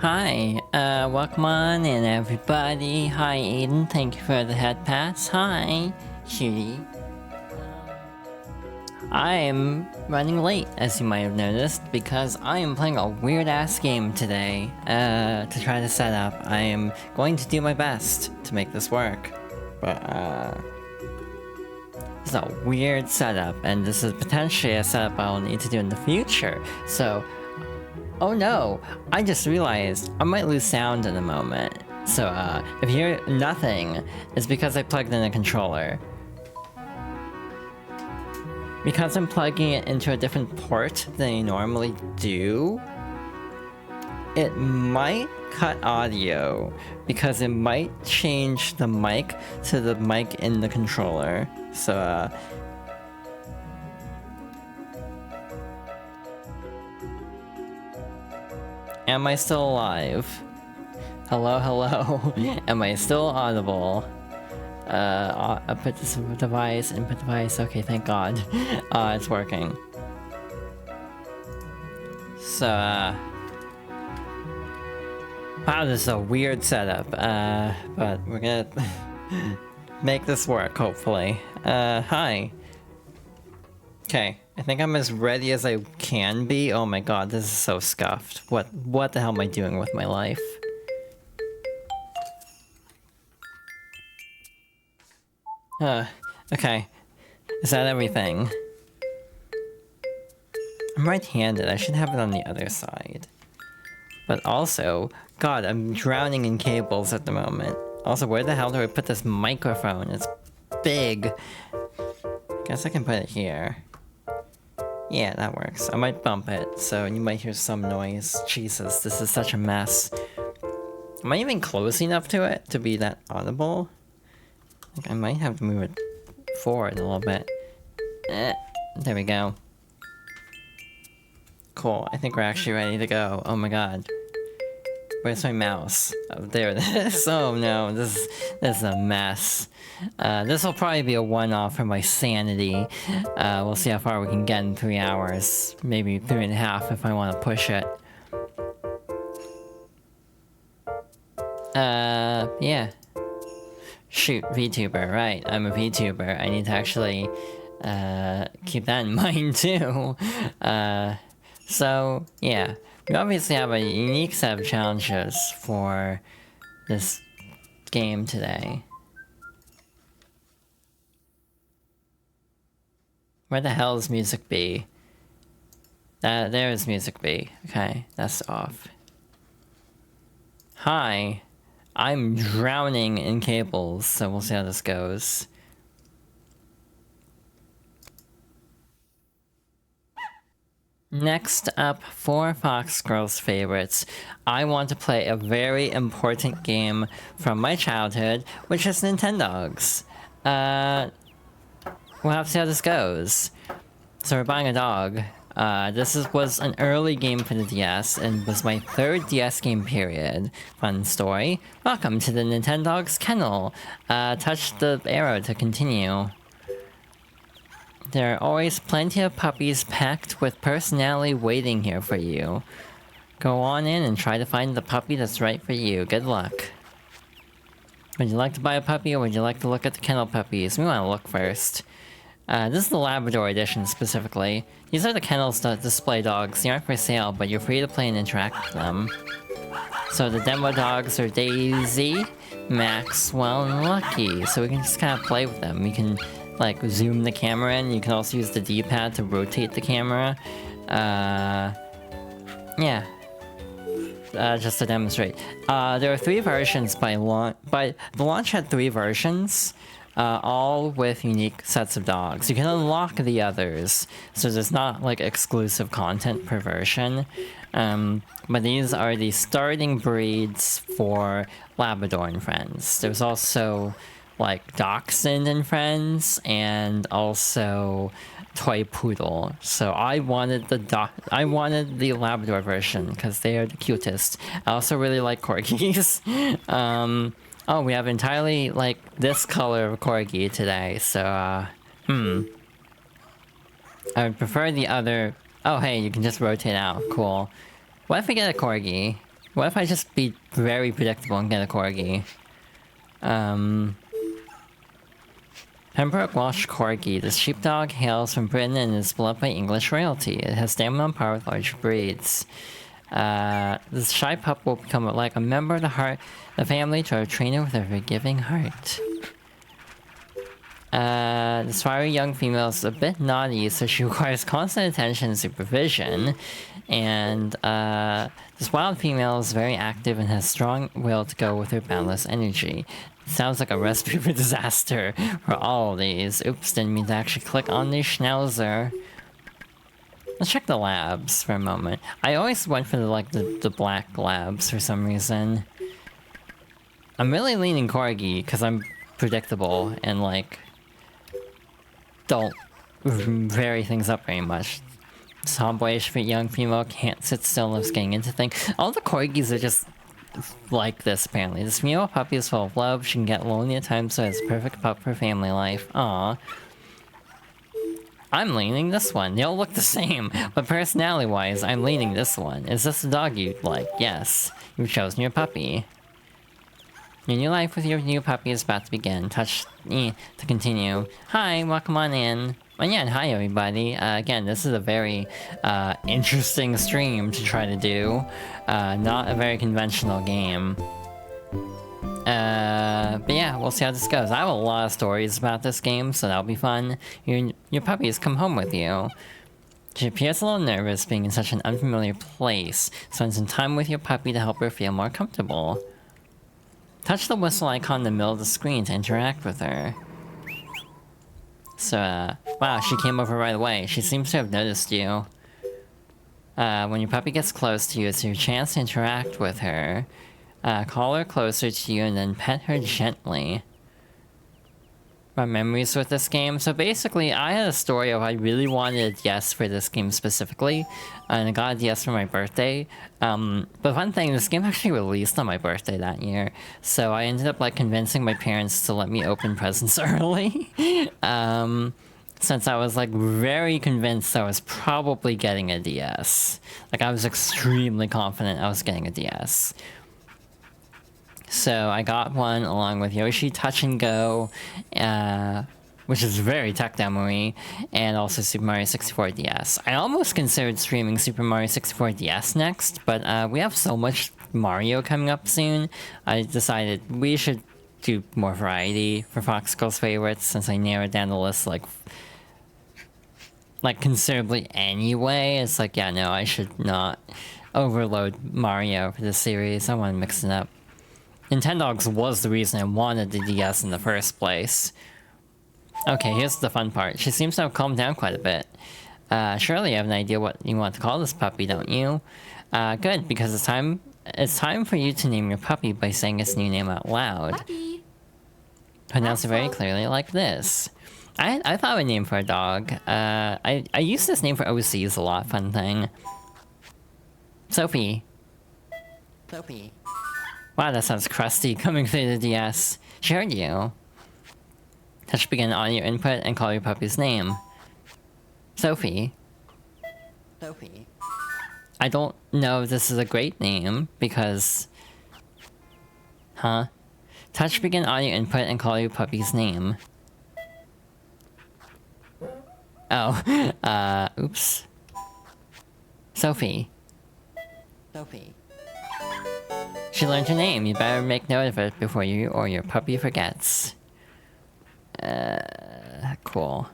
Hi, welcome on in everybody. Hi Aiden, thank you for the head pass. Hi, Cutie. I am running late, as you might have noticed, because I am playing a weird-ass game today, to try to set up. I am going to do my best to make this work, but, it's a weird setup, and this is potentially a setup I'll need to do in the future, so... Oh no! I just realized I might lose sound in a moment. So, if you hear nothing, it's because I plugged in a controller. Because I'm plugging it into a different port than you normally do, it might cut audio, because it might change the mic to the mic in the controller. So, am I still alive? Hello, hello. Am I still audible? Output device, input device. Okay, thank God. It's working. So, wow, this is a weird setup. But we're gonna make this work, hopefully. Hi. Okay, I think I'm as ready as I can be. Oh my god, this is so scuffed. What the hell am I doing with my life? Okay. Is that everything? I'm right-handed, I should have it on the other side. But also, god, I'm drowning in cables at the moment. Also, where the hell do I put this microphone? It's big. Guess I can put it here. Yeah, that works. I might bump it, so you might hear some noise. Jesus, this is such a mess. Am I even close enough to it to be that audible? I think I might have to move it forward a little bit. There we go. Cool, I think we're actually ready to go. Oh my god. Where's my mouse? Oh, there it is. Oh no, this is a mess. This will probably be a one-off for my sanity. We'll see how far we can get in 3 hours. Maybe 3.5 if I want to push it. Yeah. Shoot, VTuber, right. I'm a VTuber. I need to actually, keep that in mind too. So, yeah. We obviously have a unique set of challenges for this game today. Where the hell is music B? There is music B. Okay, that's off. Hi. I'm drowning in cables, so we'll see how this goes. Next up, for Fox Girls favorites, I want to play a very important game from my childhood, which is Nintendogs. We'll have to see how this goes. So we're buying a dog. This was an early game for the DS, and was my third DS game period. Fun story. Welcome to the Nintendogs kennel. Touch the arrow to continue. There are always plenty of puppies packed with personality waiting here for you. Go on in and try to find the puppy that's right for you. Good luck. Would you like to buy a puppy, or would you like to look at the kennel puppies? We want to look first. This is the Labrador edition specifically. These are the kennels that display dogs. They aren't for sale, but you're free to play and interact with them. So the demo dogs are Daisy, Maxwell, and Lucky. So we can just kind of play with them. We can, like, zoom the camera in. You can also use the D-pad to rotate the camera. Yeah. Just to demonstrate. There are 3 versions by launch. The launch had 3 versions. All with unique sets of dogs. You can unlock the others, so there's not, like, exclusive content per version. But these are the starting breeds for Labrador and Friends. There's also, like, Dachshund and Friends, and also Toy Poodle. So I wanted the Labrador version, because they are the cutest. I also really like Corgis. Oh, we have entirely, like, this color of Corgi today, so, I would prefer the other... Oh, hey, you can just rotate out. Cool. What if we get a Corgi? What if I just be very predictable and get a corgi? Pembroke Welsh Corgi. This sheepdog hails from Britain and is beloved by English royalty. It has stamina on par with larger breeds. This shy pup will become like a member of the family to train it with a forgiving heart. This fiery young female is a bit naughty, so she requires constant attention and supervision. And this wild female is very active and has strong will to go with her boundless energy. Sounds like a recipe for disaster for all of these. Oops, didn't mean to actually click on the schnauzer. Let's check the labs for a moment. I always went for the black labs for some reason. I'm really leaning corgi because I'm predictable and like don't vary things up very much. Tomboyish young female can't sit still and loves getting into things. All the corgis are just like this, apparently. This female puppy is full of love. She can get lonely at times, so it's a perfect pup for family life. Aww. I'm leaning this one. They all look the same, but personality-wise, I'm leaning this one. Is this the dog you like? Yes. You've chosen your puppy. Your new life with your new puppy is about to begin. Touch E to continue. Hi, welcome on in. Oh yeah, and hi everybody. Again, this is a very interesting stream to try to do. Not a very conventional game. But yeah, we'll see how this goes. I have a lot of stories about this game, so that'll be fun. Your puppy has come home with you. She appears a little nervous being in such an unfamiliar place. Spend some time with your puppy to help her feel more comfortable. Touch the whistle icon in the middle of the screen to interact with her. So, wow, she came over right away. She seems to have noticed you. When your puppy gets close to you, it's your chance to interact with her. Call her closer to you and then pet her gently. My memories with this game. So basically, I had a story of I really wanted a DS for this game specifically, and I got a DS for my birthday. But fun thing, this game actually released on my birthday that year, so I ended up like convincing my parents to let me open presents early. Since I was like very convinced I was probably getting a DS. Like I was extremely confident I was getting a DS. So I got one along with Yoshi Touch and Go, which is very tech demo-y, and also Super Mario 64 DS. I almost considered streaming Super Mario 64 DS next, but we have so much Mario coming up soon, I decided we should do more variety for Fox Girls Favorites, since I narrowed down the list like considerably anyway. It's like, yeah, no, I should not overload Mario for this series. I want to mix it up. Nintendogs was the reason I wanted the DS in the first place. Okay, here's the fun part. She seems to have calmed down quite a bit. Surely you have an idea what you want to call this puppy, don't you? Good, because it's time for you to name your puppy by saying its new name out loud. Puppy. Pronounce it very clearly like this. I thought of a name for a dog. I use this name for OCs a lot, fun thing. Sophie. Sophie. Wow, that sounds crusty coming through the DS. She heard you. Touch begin audio input and call your puppy's name. Sophie. Sophie. I don't know if this is a great name, because... Huh? Touch begin audio input and call your puppy's name. Oh, oops. Sophie. Sophie. She learned her name. You better make note of it before you or your puppy forgets. Cool.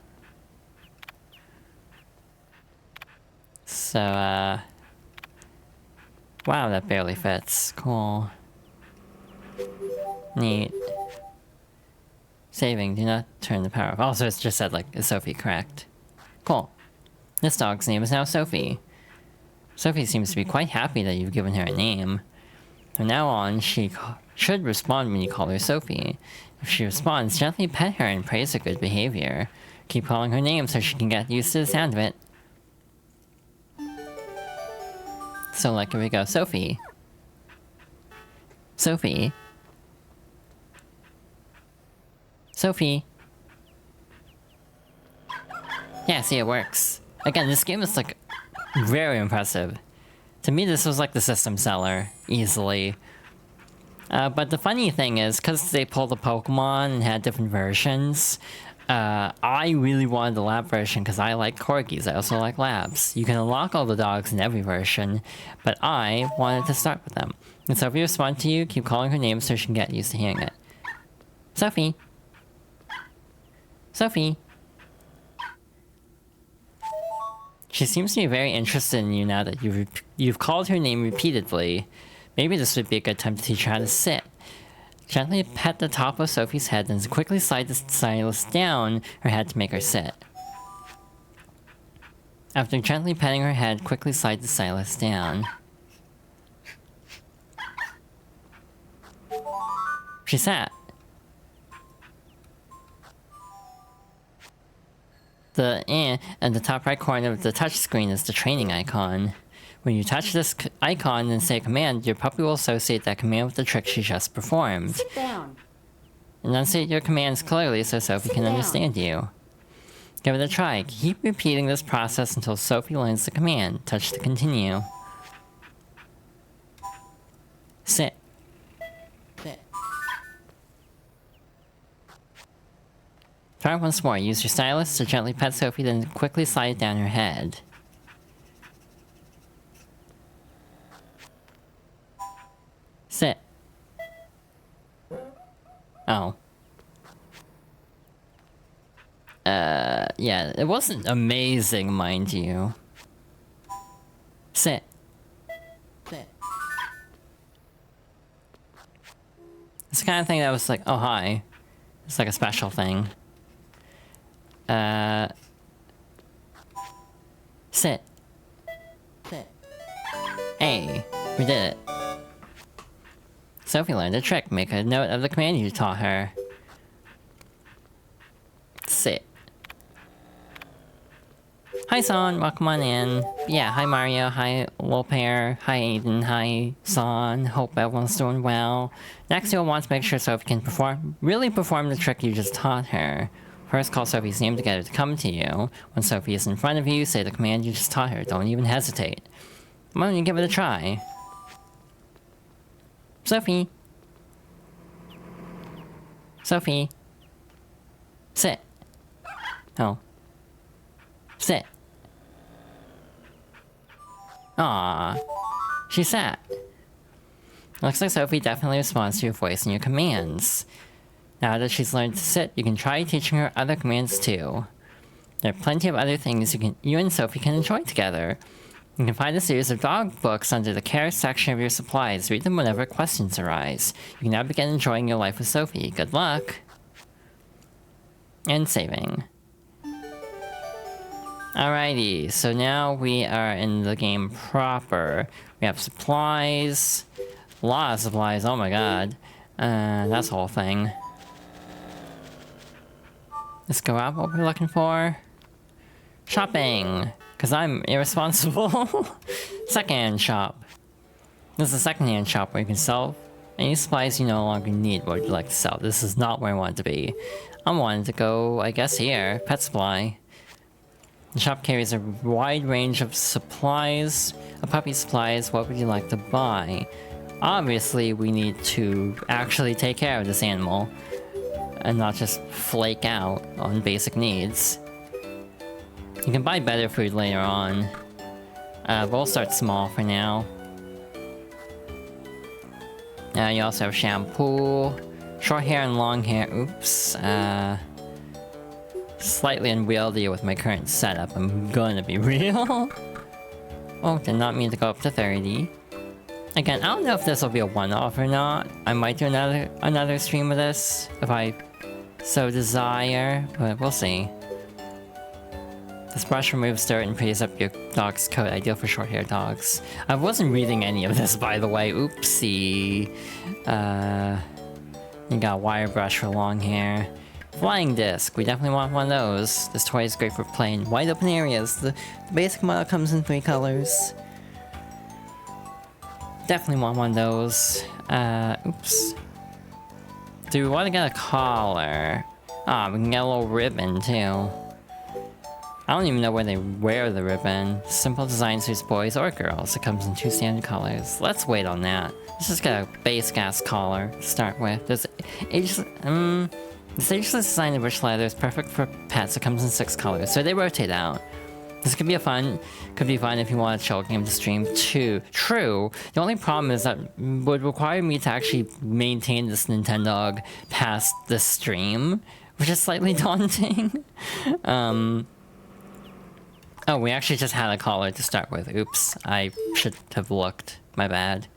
So, wow, that barely fits. Cool. Neat. Saving, do not turn the power off. Also, it's just said, like, is Sophie correct? Cool. This dog's name is now Sophie. Sophie seems to be quite happy that you've given her a name. From now on, she should respond when you call her Sophie. If she responds, gently pet her and praise her good behavior. Keep calling her name so she can get used to the sound of it. So, like, here we go. Sophie. Sophie. Sophie. Yeah, see, it works. Again, this game is, like, very impressive. To me, this was like the system seller, easily. But the funny thing is, because they pulled the Pokemon and had different versions, I really wanted the lab version because I like corgis. I also like labs. You can unlock all the dogs in every version, but I wanted to start with them. And Sophie responded to you, keep calling her name so she can get used to hearing it. Sophie. Sophie. She seems to be very interested in you now that you've called her name repeatedly. Maybe this would be a good time to teach her how to sit. Gently pet the top of Sophie's head, then quickly slide the stylus down her head to make her sit. After gently petting her head, quickly slide the stylus down. She sat. And the top right corner of the touchscreen is the training icon. When you touch this icon and say a command, your puppy will associate that command with the trick she just performed. Sit down. Enunciate your commands clearly so Sophie can understand you. Give it a try. Keep repeating this process until Sophie learns the command. Touch to continue. Sit. Sit. Try it once more. Use your stylus to gently pet Sophie, then quickly slide it down her head. Sit. Oh. Yeah, it wasn't amazing, mind you. Sit. Sit. It's the kind of thing that was like, oh hi. It's like a special thing. Sit. Sit. Hey, we did it. Sophie learned a trick. Make a note of the command you taught her. Sit. Hi Son, welcome on in. Yeah, hi Mario, hi Lilpair, hi Aiden, hi Son. Hope everyone's doing well. Next you'll want to make sure Sophie can really perform the trick you just taught her. First call Sophie's name to get her to come to you. When Sophie is in front of you, say the command you just taught her. Don't even hesitate. Why don't you give it a try? Sophie. Sophie. Sit. Oh. Sit. Aww. She sat. Looks like Sophie definitely responds to your voice and your commands. Now that she's learned to sit, you can try teaching her other commands too. There are plenty of other things you and Sophie can enjoy together. You can find a series of dog books under the care section of your supplies. Read them whenever questions arise. You can now begin enjoying your life with Sophie. Good luck! And saving. Alrighty, so now we are in the game proper. We have supplies. A lot of supplies, oh my god. That's the whole thing. Let's go out what we're looking for. Shopping! Because I'm irresponsible. Secondhand shop. This is a secondhand shop where you can sell any supplies you no longer need. What would you like to sell? This is not where I wanted to be. I wanted to go, I guess, here. Pet supply. The shop carries a wide range of supplies. Puppy supplies. What would you like to buy? Obviously, we need to actually take care of this animal. And not just flake out on basic needs. You can buy better food later on. We'll start small for now. You also have shampoo, short hair and long hair. Oops. Slightly unwieldy with my current setup, I'm gonna be real. Oh, did not mean to go up to 30. Again, I don't know if this will be a one-off or not. I might do another stream of this, if I so desire, but we'll see. This brush removes dirt and pretties up your dog's coat, ideal for short-haired dogs. I wasn't reading any of this, by the way. Oopsie. You got a wire brush for long hair. Flying disc. We definitely want one of those. This toy is great for playing wide open areas. The basic model comes in 3 colors. Definitely want one of those. Oops. Do we want to get a collar? Ah, we can get a little ribbon, too. I don't even know where they wear the ribbon. Simple design suits boys or girls. It comes in 2 standard colors. Let's wait on that. Let's just get a base gas collar to start with. This ageless design of rich leather is perfect for pets. It comes in 6 colors, so they rotate out. This could be fun if you want a chill game to stream too. True. The only problem is that would require me to actually maintain this Nintendog past the stream, which is slightly daunting. Oh, we actually just had a collar to start with. Oops, I should have looked. My bad.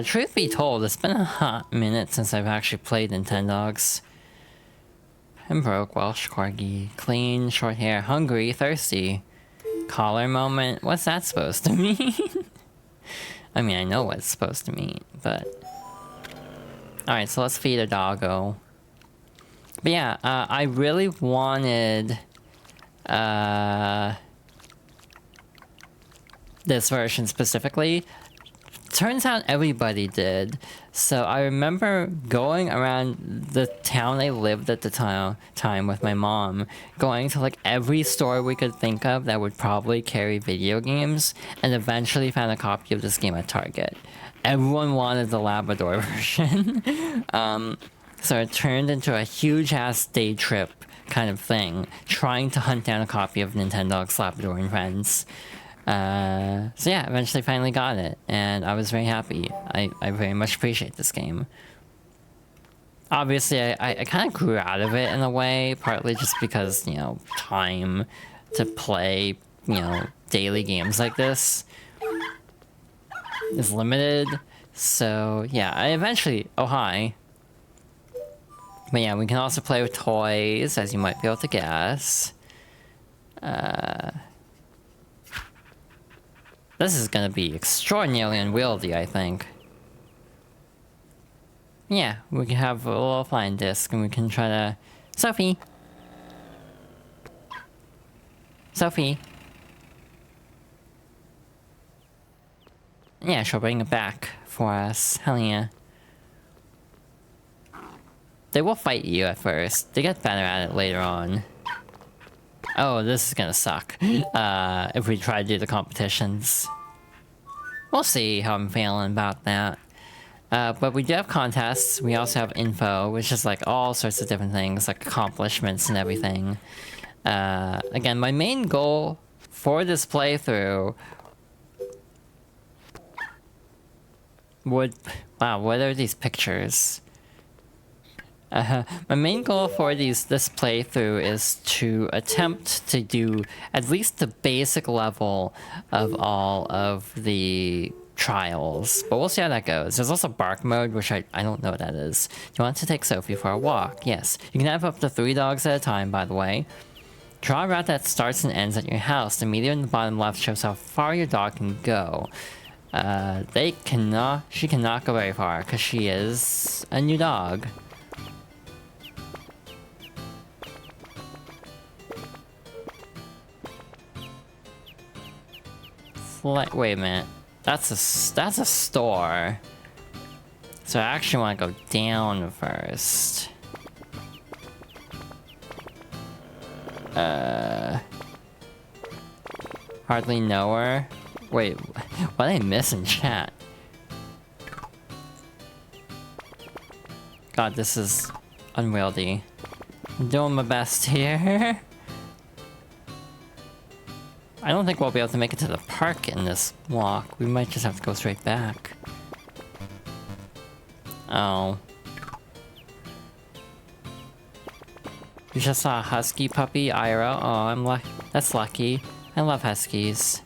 Truth be told, it's been a hot minute since I've actually played Nintendogs. Pembroke, Welsh Corgi, clean, short hair, hungry, thirsty. Collar moment, what's that supposed to mean? I mean, I know what it's supposed to mean, but... Alright, so let's feed a doggo. But yeah, I really wanted... this version specifically. Turns out everybody did. So I remember going around the town I lived at the time with my mom, going to like every store we could think of that would probably carry video games, and eventually found a copy of this game at Target. Everyone wanted the Labrador version. So it turned into a huge ass day trip kind of thing, trying to hunt down a copy of Nintendogs Labrador and Friends. So yeah, eventually finally got it, and I was very happy. I very much appreciate this game. Obviously, I kind of grew out of it in a way, partly just because, you know, time to play, you know, daily games like this is limited. So yeah, I eventually... Oh, hi. But yeah, we can also play with toys, as you might be able to guess. This is gonna be extraordinarily unwieldy, I think. Yeah, we can have a little flying disc and we can try to... Sophie! Sophie! Yeah, she'll bring it back for us. Hell yeah. They will fight you at first. They get better at it later on. Oh, this is gonna suck. If we try to do the competitions. We'll see how I'm feeling about that. But we do have contests. We also have info, which is like all sorts of different things, like accomplishments and everything. Again, my main goal for this playthrough would... Wow, what are these pictures? My main goal for this playthrough is to attempt to do at least the basic level of all of the trials, but we'll see how that goes. There's also bark mode, which I don't know what that is. You want to take Sophie for a walk? Yes. You can have up to 3 dogs at a time, by the way. Draw a route that starts and ends at your house. The meter in the bottom left shows how far your dog can go. She cannot go very far, because she is a new dog. Wait a minute. That's a store. So I actually want to go down first. Hardly know her. Wait, what did I miss in chat? God, this is unwieldy. I'm doing my best here. I don't think we'll be able to make it to the park in this walk. We might just have to go straight back. Oh. You just saw a husky puppy, Ira. Oh, that's lucky. I love huskies.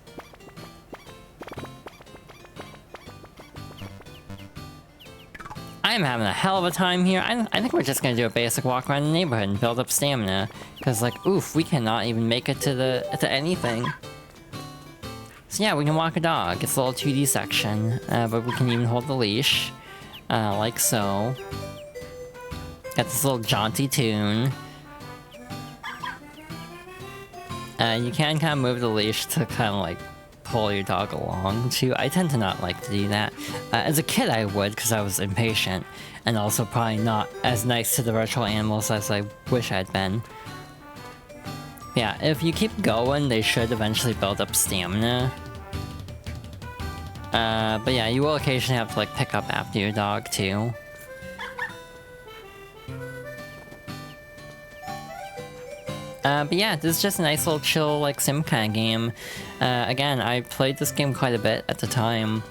I'm having a hell of a time here. I think we're just gonna do a basic walk around the neighborhood and build up stamina. Cause like, oof, we cannot even make it to anything. So yeah, we can walk a dog. It's a little 2D section, but we can even hold the leash, like so. Got this little jaunty tune. You can kind of move the leash to kind of like pull your dog along too. I tend to not like to do that. As a kid I would, because I was impatient, and also probably not as nice to the virtual animals as I wish I'd been. Yeah, if you keep going, they should eventually build up stamina. But yeah, you will occasionally have to like pick up after your dog too. But yeah, this is just a nice little chill, like, sim kind of game. Again, I played this game quite a bit at the time.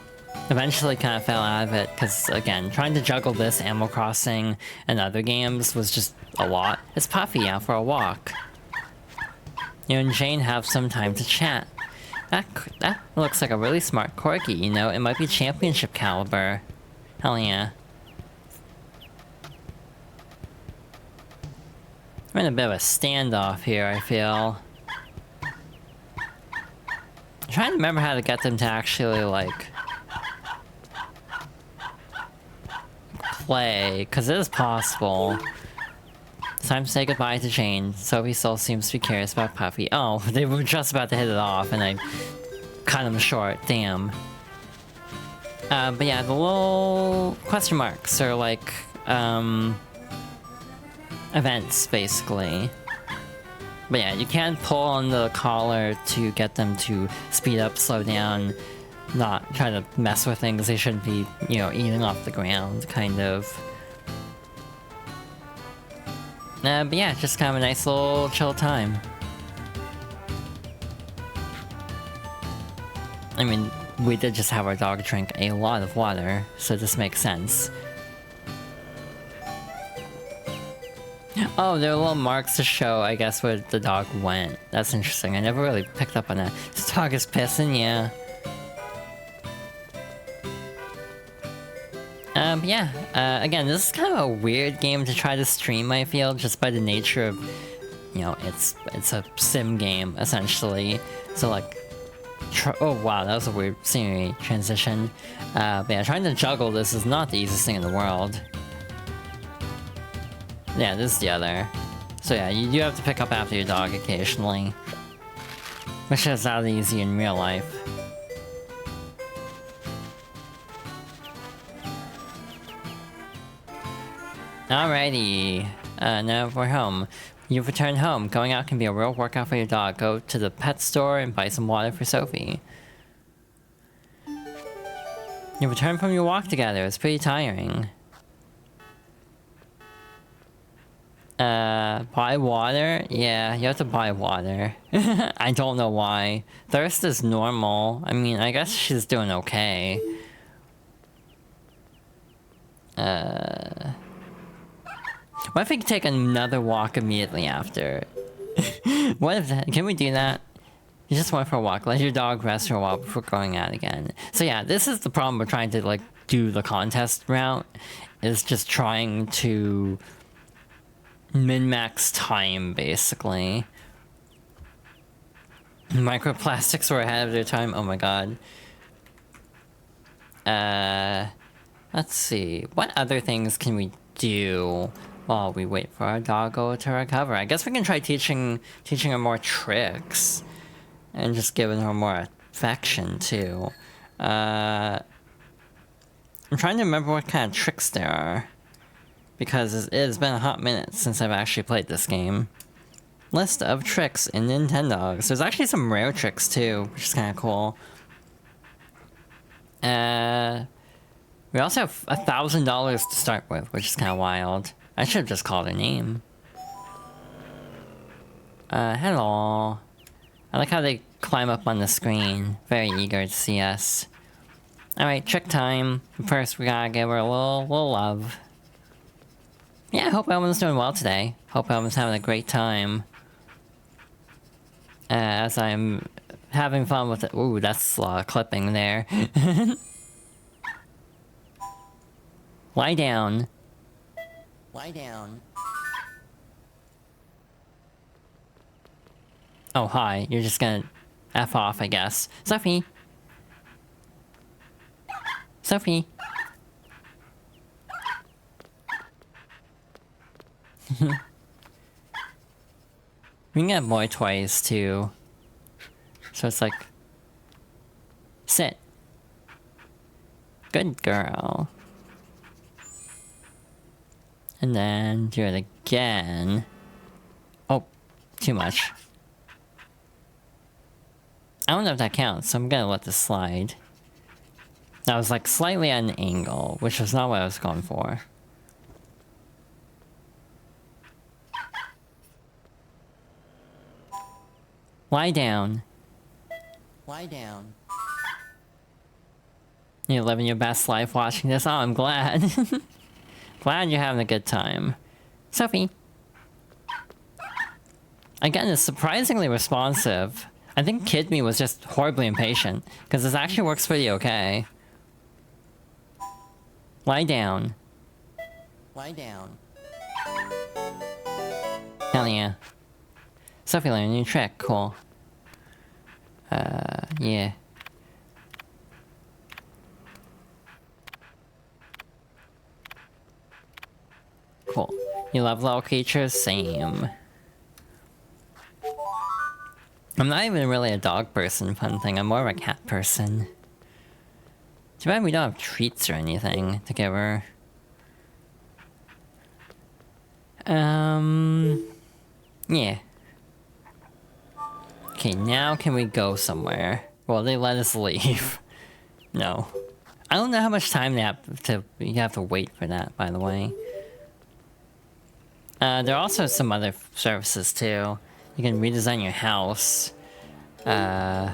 Eventually kind of fell out of it, because, again, trying to juggle this, Animal Crossing, and other games was just a lot. It's Puffy out for a walk. You and Jane have some time to chat. That looks like a really smart corgi, you know? It might be championship caliber. Hell yeah. We're in a bit of a standoff here, I feel. I'm trying to remember how to get them to actually, like, play, because it is possible. It's time to say goodbye to Jane. Sophie still seems to be curious about Puffy. Oh, they were just about to hit it off, and I cut them short. Damn. But yeah, the little question marks are like, events, basically. But yeah, you can pull on the collar to get them to speed up, slow down, not try to mess with things they shouldn't be, you know, eating off the ground, kind of. But yeah, just kind of a nice little chill time. I mean, we did just have our dog drink a lot of water, so this makes sense. Oh, there are little marks to show, I guess, where the dog went. That's interesting. I never really picked up on that. This dog is pissing, yeah. Yeah. Again, this is kind of a weird game to try to stream, I feel, just by the nature of, you know, it's a sim game, essentially. So, like, oh wow, that was a weird scenery transition. But yeah, trying to juggle this is not the easiest thing in the world. Yeah, this is the other. So yeah, you do have to pick up after your dog occasionally. Which is not easy in real life. Alrighty. Now we're home. You've returned home. Going out can be a real workout for your dog. Go to the pet store and buy some water for Sophie. You returned from your walk together. It's pretty tiring. Buy water? Yeah, you have to buy water. I don't know why. Thirst is normal. I mean, I guess she's doing okay. What if we could take another walk immediately after? What if that? Can we do that? You just went for a walk. Let your dog rest for a while before going out again. So yeah, this is the problem with trying to, like, do the contest route. Is just trying to min-max time, basically. Microplastics were ahead of their time. Oh my god. Let's see. What other things can we do while we wait for our doggo to recover? I guess we can try teaching her more tricks. And just giving her more affection, too. I'm trying to remember what kind of tricks there are. Because it has been a hot minute since I've actually played this game. List of tricks in Nintendogs. There's actually some rare tricks too, which is kind of cool. We also have $1,000 to start with, which is kind of wild. I should have just called her name. Hello. I like how they climb up on the screen. Very eager to see us. Alright, trick time. First, we gotta give her a little love. Yeah, I hope everyone's doing well today. Hope everyone's having a great time. As I'm having fun with it. Ooh, that's clipping there. Lie down. Lie down. Oh, hi. You're just gonna F off, I guess. Sophie! Sophie! We can get more toys too. So it's like, sit. Good girl. And then do it again. Oh, too much. I don't know if that counts, so I'm gonna let this slide. That was like slightly at an angle, which was not what I was going for. Lie down. Lie down. You're living your best life watching this. Oh, I'm glad. Glad you're having a good time. Sophie. Again, it's surprisingly responsive. I think Kid Me was just horribly impatient, because this actually works pretty okay. Lie down. Lie down. Hell yeah. Sophie learned a new trick, cool. Yeah. Cool. You love little creatures? Same. I'm not even really a dog person, fun thing. I'm more of a cat person. Too bad we don't have treats or anything to give her. Yeah. Okay, now can we go somewhere? Well, they let us leave. No. I don't know how much time you have to wait for that, by the way. There are also some other services too. You can redesign your house. There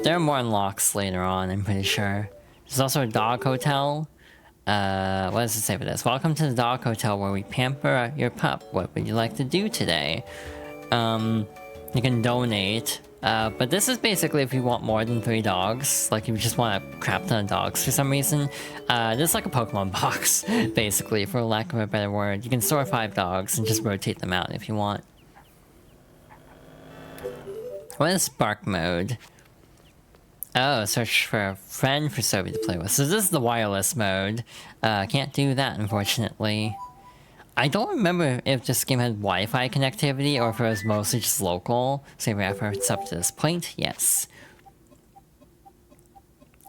are more unlocks later on, I'm pretty sure. There's also a dog hotel. What does it say for this? Welcome to the dog hotel where we pamper your pup. What would you like to do today? You can donate. But this is basically if you want more than 3 dogs. Like if you just want a crap ton of dogs for some reason. This is like a Pokemon box, basically, for lack of a better word. You can store 5 dogs and just rotate them out if you want. What is Spark mode? Oh, search for a friend for Sophie to play with. So this is the wireless mode. Can't do that, unfortunately. I don't remember if this game had Wi-Fi connectivity or if it was mostly just local. Save your efforts up to this point. Yes.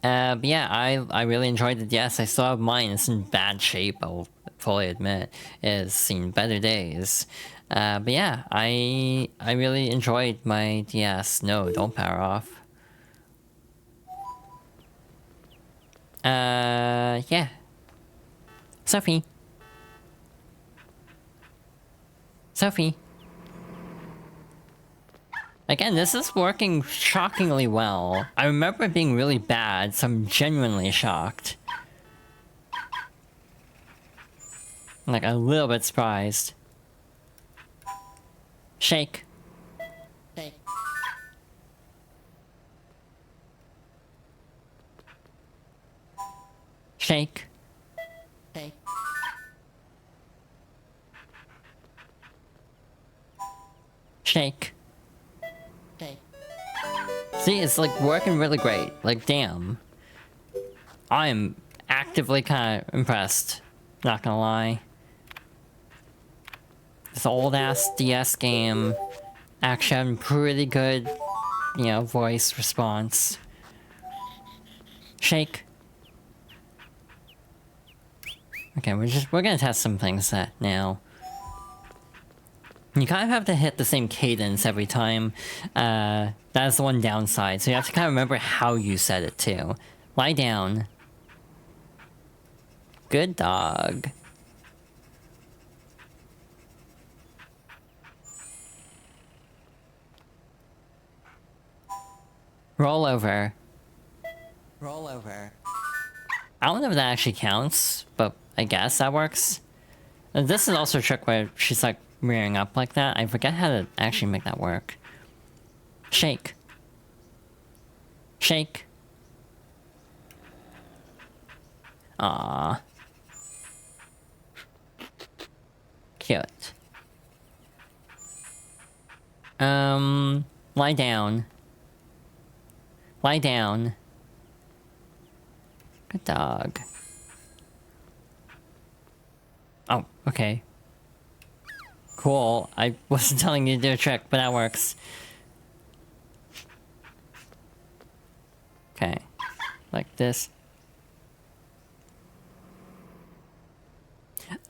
But yeah, I really enjoyed the DS. I still have mine. It's in bad shape, I'll fully admit. It's seen better days. But yeah, I really enjoyed my DS. No, don't power off. Yeah. Sophie. Sophie. Again, this is working shockingly well. I remember it being really bad, so I'm genuinely shocked. I'm like a little bit surprised. Shake. Shake. Shake. Shake. Shake. Shake. See, it's like working really great. Like, damn. I'm actively kind of impressed. Not gonna lie. This old ass DS game actually having pretty good, you know, voice response. Shake. Okay, we're gonna test some things that now. You kind of have to hit the same cadence every time. That's the one downside. So you have to kind of remember how you said it too. Lie down. Good dog. Roll over. Roll over. I don't know if that actually counts, but I guess that works. And this is also a trick where she's like rearing up like that. I forget how to actually make that work. Shake. Shake. Aww. Cute. Lie down. Lie down. Good dog. Oh, okay. Cool. I wasn't telling you to do a trick, but that works. Okay. Like this.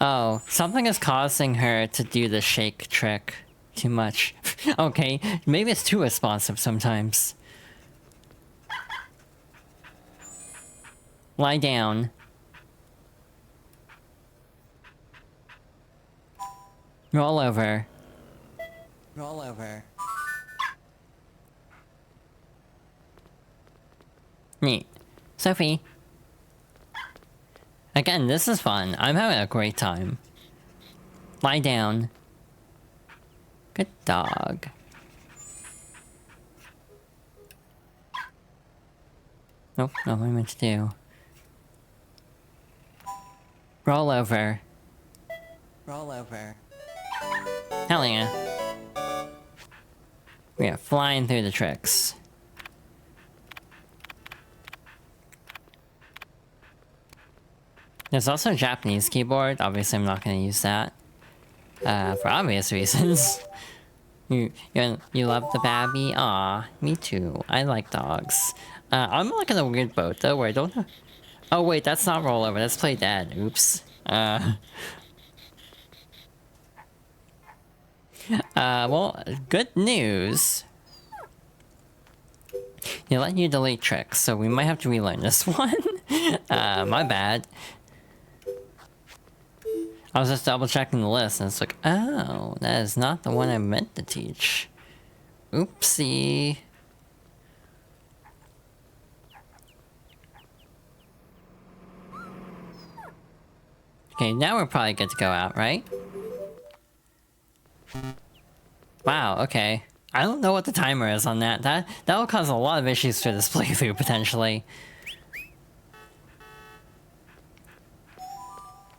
Oh, something is causing her to do the shake trick too much. Okay, maybe it's too responsive sometimes. Lie down. Roll over. Roll over. Neat. Sophie. Again, this is fun. I'm having a great time. Lie down. Good dog. Nope, not what I meant to do. Roll over. Roll over. Hell yeah. We are flying through the tricks. There's also a Japanese keyboard. Obviously, I'm not going to use that. For obvious reasons. You love the babby? Aw, me too. I like dogs. I'm like in a weird boat though, where I don't. Oh wait, that's not roll over. That's play dead. Oops. Well, good news. They let you delete tricks, so we might have to relearn this one. My bad. I was just double checking the list and it's like, oh, that is not the one I meant to teach. Oopsie. Okay, now we're probably good to go out, right? Wow, okay. I don't know what the timer is on that. That will cause a lot of issues for this playthrough, potentially.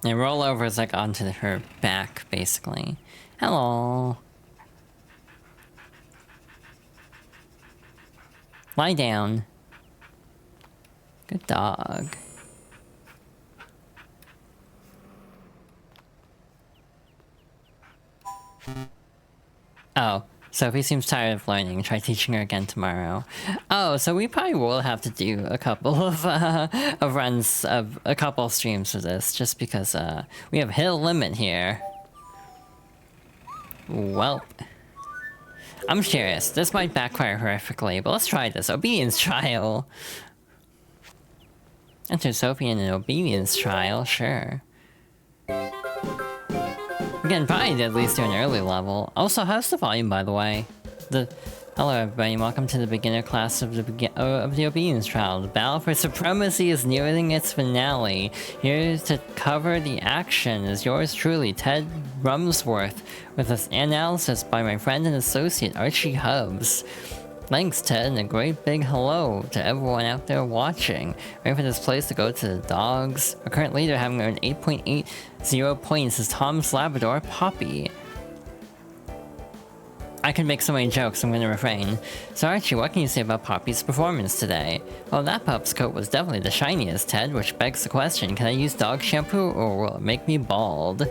And roll over is like onto her back, basically. Hello. Lie down. Good dog. Oh, Sophie seems tired of learning. Try teaching her again tomorrow. Oh, so we probably will have to do a couple of runs of a couple of streams for this, just because we have hit a limit here. Well, I'm serious. This might backfire horrifically, but let's try this. Obedience trial. Enter Sophie in an obedience trial, sure. Again, probably did at least do an early level. Also, how's the volume, by the way? Hello everybody, welcome to the beginner class of the obedience trial. The battle for supremacy is nearing its finale. Here to cover the action is yours truly, Ted Rumsworth, with an analysis by my friend and associate Archie Hubbs. Thanks, Ted, and a great big hello to everyone out there watching. Waiting for this place to go to the dogs. Our current leader, having earned 8.80 points, is Tom's Labrador, Poppy. I can make so many jokes, I'm gonna refrain. So Archie, what can you say about Poppy's performance today? Well, that pup's coat was definitely the shiniest, Ted, which begs the question, can I use dog shampoo or will it make me bald?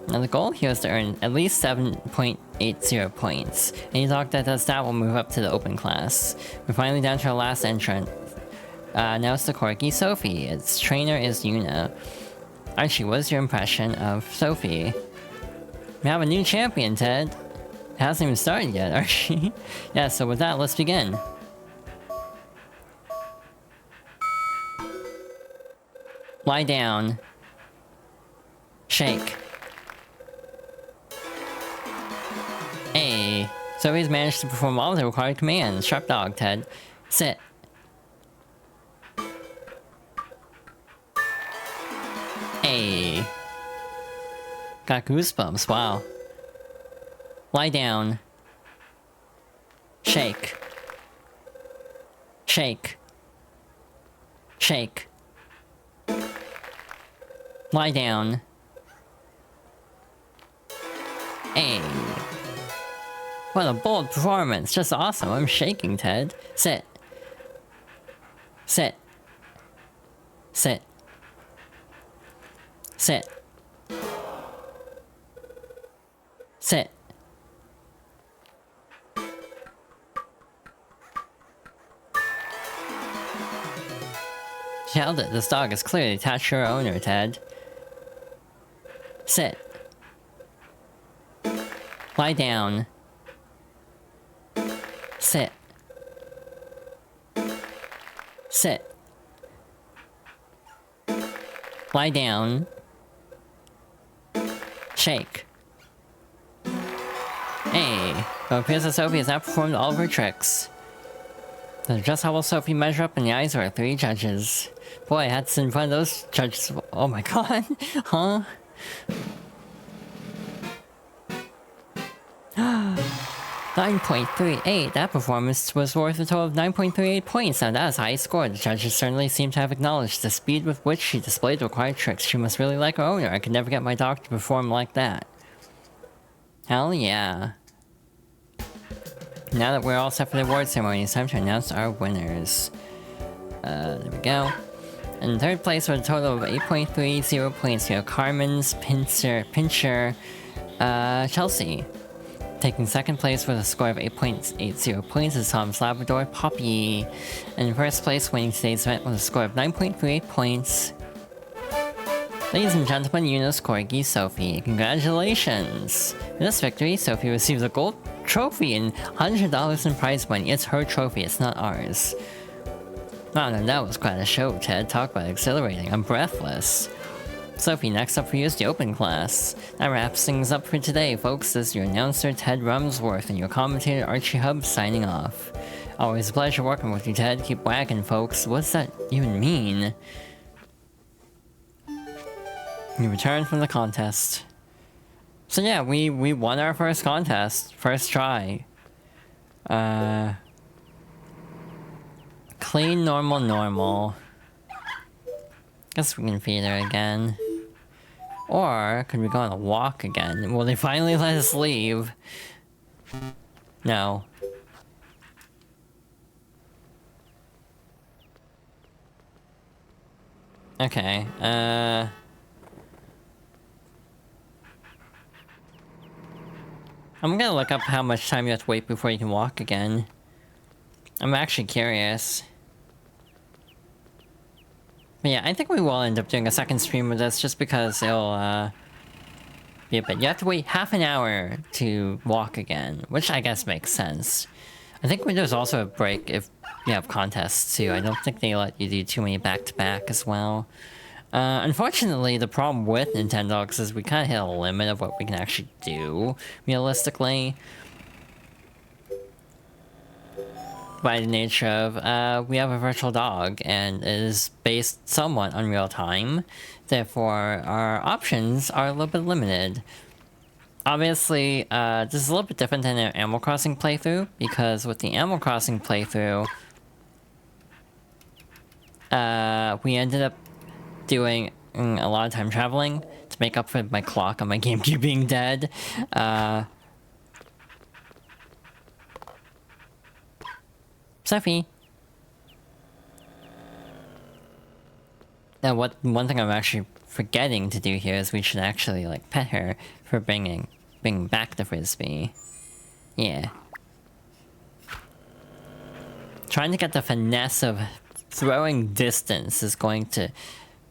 Now the goal here is to earn at least 7.80 points. Any dog that does that will move up to the open class. We're finally down to our last entrant. Now it's the Corgi Sophie. Its trainer is Yuna. Archie, what is your impression of Sophie? We have a new champion, Ted. It hasn't even started yet, Archie. Yeah, so with that, let's begin. Lie down. Shake. Hey, Sophie's managed to perform all of the required commands. Sharp dog, Ted. Sit. Hey. Got goosebumps, wow. Lie down. Shake. Shake. Shake. Lie down. Hey. What a bold performance. Just awesome. I'm shaking, Ted. Sit. Sit. Sit. Sit. Sit. She held it. This dog is clearly attached to her owner, Ted. Sit. Lie down. Sit. Lie down. Shake. Hey, it appears that Sophie has outperformed all of her tricks. So just how will Sophie measure up in the eyes of our 3 judges? Boy, I had to sit in front of those judges. Oh my god. Huh? 9.38. That performance was worth a total of 9.38 points. Now that is a high score. The judges certainly seem to have acknowledged the speed with which she displayed the required tricks. She must really like her owner. I could never get my dog to perform like that. Hell yeah. Now that we're all set for the award ceremony, it's time to announce our winners. There we go. In third place with a total of 8.30 points, we have Carmen's Pincher, Chelsea. Taking second place with a score of 8.80 points is Tom's Labrador, Poppy. And in first place, winning today's event with a score of 9.38 points. Ladies and gentlemen, Yuna's corgi, Sophie. Congratulations! For this victory, Sophie receives a gold trophy and $100 in prize money. It's her trophy, it's not ours. Wow, no, that was quite a show, Ted. Talk about exhilarating. I'm breathless. Sophie, next up for you is the open class. That wraps things up for today, folks. This is your announcer, Ted Rumsworth, and your commentator, Archie Hub, signing off. Always a pleasure working with you, Ted. Keep whacking, folks. What's that even mean? You returned from the contest. So yeah, we won our first contest. First try. Clean, normal, normal. Guess we can feed her again. Or, could we go on a walk again? Will they finally let us leave? No. Okay, I'm gonna look up how much time you have to wait before you can walk again. I'm actually curious. But yeah, I think we will end up doing a second stream of this just because it'll, be a bit. You have to wait half an hour to walk again, which I guess makes sense. I think there's also a break if you have contests too. I don't think they let you do too many back-to-back as well. Unfortunately, the problem with Nintendogs is we kind of hit a limit of what we can actually do, realistically. By the nature of, we have a virtual dog, and it is based somewhat on real time. Therefore, our options are a little bit limited. Obviously, this is a little bit different than an Animal Crossing playthrough, because with the Animal Crossing playthrough, we ended up doing a lot of time traveling to make up for my clock on my GameCube being dead. Sophie. Now, one thing I'm actually forgetting to do here is we should actually, like, pet her for bringing back the frisbee. Yeah. Trying to get the finesse of throwing distance is going to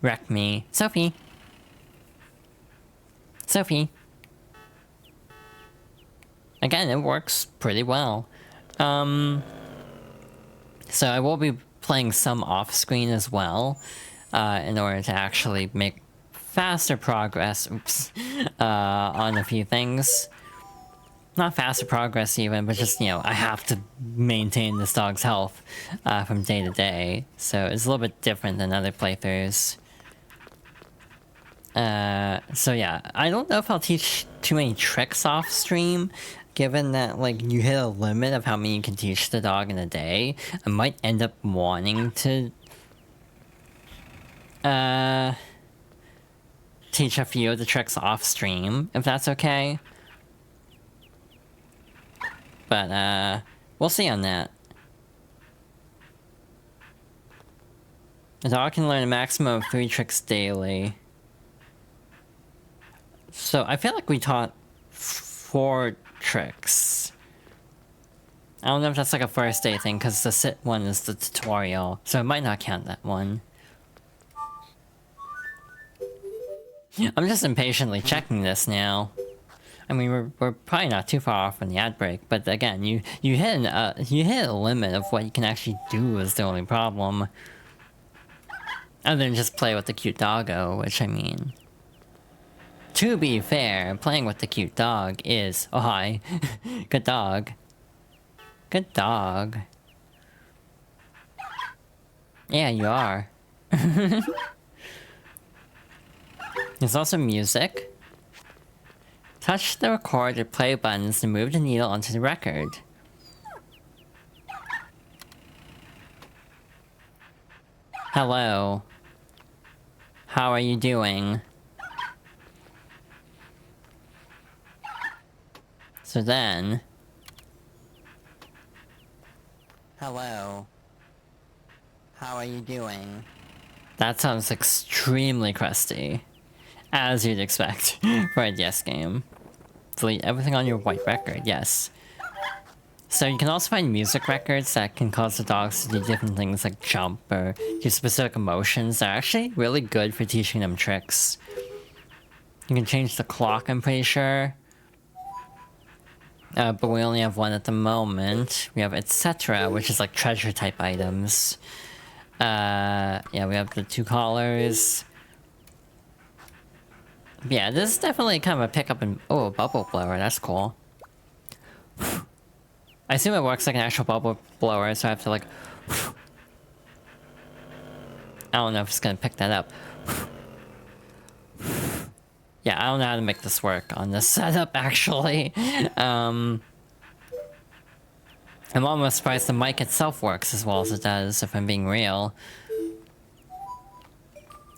wreck me. Sophie. Sophie. Again, it works pretty well. So I will be playing some off-screen as well, in order to actually make faster progress, on a few things. Not faster progress even, but just, you know, I have to maintain this dog's health, from day to day. So it's a little bit different than other playthroughs. So yeah, I don't know if I'll teach too many tricks off-stream, given that, like, you hit a limit of how many you can teach the dog in a day. I might end up wanting to teach a few of the tricks off stream, if that's okay. But we'll see on that. The dog can learn a maximum of 3 tricks daily. So I feel like we taught 4 tricks. I don't know if that's like a first day thing, because the sit one is the tutorial, so it might not count that one. I'm just impatiently checking this now. I mean, we're probably not too far off from the ad break, but again, you hit a limit of what you can actually do is the only problem. And then just play with the cute doggo, which I mean... To be fair, playing with the cute dog is... Oh, hi. Good dog. Good dog. Yeah, you are. There's also music. Touch the record or play buttons to move the needle onto the record. Hello. How are you doing? So then... Hello. How are you doing? That sounds extremely crusty. As you'd expect for a DS game. Delete everything on your white record, yes. So you can also find music records that can cause the dogs to do different things like jump or do specific emotions that are actually really good for teaching them tricks. You can change the clock, I'm pretty sure. But we only have one at the moment. We have etc., which is like treasure type items. Yeah, we have the 2 collars. Yeah, this is definitely kind of a pickup in... Oh, a bubble blower, that's cool. I assume it works like an actual bubble blower, so I have to like... I don't know if it's gonna pick that up. Yeah, I don't know how to make this work on this setup, actually. I'm almost surprised the mic itself works as well as it does, if I'm being real.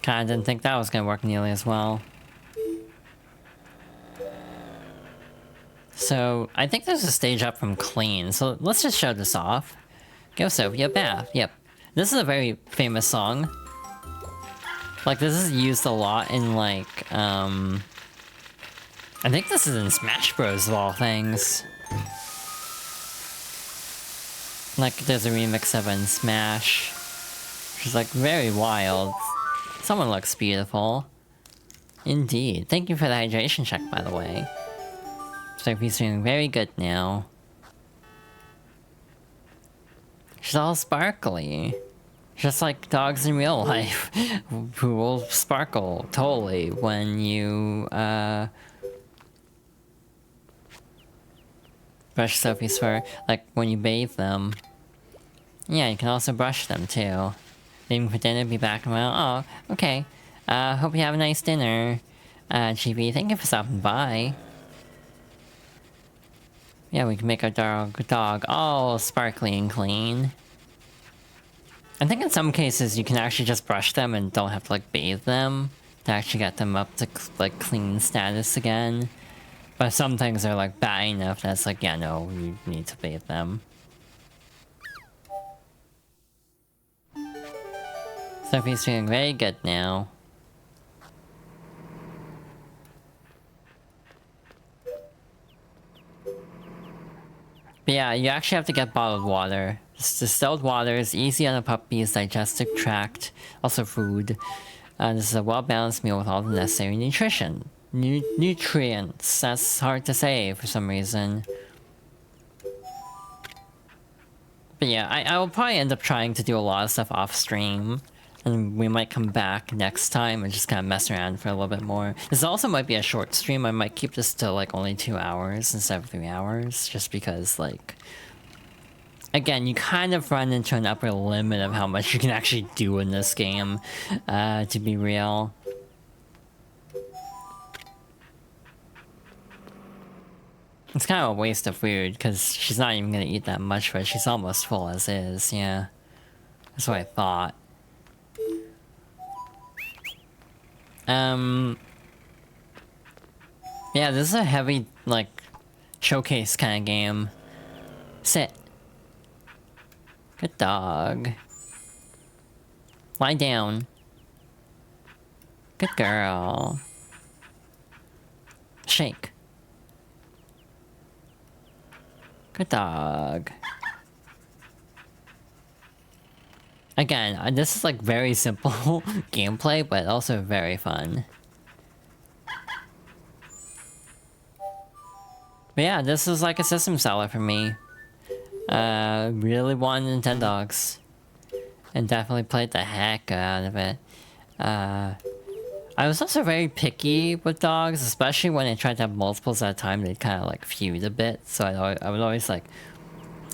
Kinda didn't think that was gonna work nearly as well. So, I think there's a stage up from clean, so let's just show this off. Give Sophie a bath, yep. This is a very famous song. Like, this is used a lot in, like, I think this is in Smash Bros. Of all things. Like, there's a remix of it in Smash. Which is, like, very wild. Someone looks beautiful. Indeed. Thank you for the hydration check, by the way. Sophie's doing very good now. She's all sparkly. Just like dogs in real life, who will sparkle totally when you, brush Sophie's fur, like when you bathe them. Yeah, you can also brush them too. Leaving for dinner, be back around. Oh, okay. Hope you have a nice dinner. GB, thank you for stopping by. Yeah, we can make our dog all sparkly and clean. I think in some cases you can actually just brush them and don't have to like bathe them to actually get them up to like clean status again. But some things are like bad enough that's like, yeah, no, you need to bathe them. Sophie's feeling very good now. But yeah, you actually have to get bottled water. Distilled water is easy on a puppy's digestive tract, also food. This is a well-balanced meal with all the necessary nutrition. Nutrients, that's hard to say for some reason. But yeah, I will probably end up trying to do a lot of stuff off-stream. And we might come back next time and just kind of mess around for a little bit more. This also might be a short stream. I might keep this to like only 2 hours instead of 3 hours. Just because like... Again, you kind of run into an upper limit of how much you can actually do in this game. To be real. It's kind of a waste of food because she's not even going to eat that much, but she's almost full as is, yeah. That's what I thought. Yeah, this is a heavy, like, showcase kind of game. Sit. Good dog. Lie down. Good girl. Shake. Good dog. Again, this is like very simple gameplay, but also very fun. But yeah, this is like a system seller for me. Really want Nintendogs. and definitely played the heck out of it. I was also very picky with dogs, especially when I tried to have multiples at a time. They'd kind of like feud a bit, so I would always like.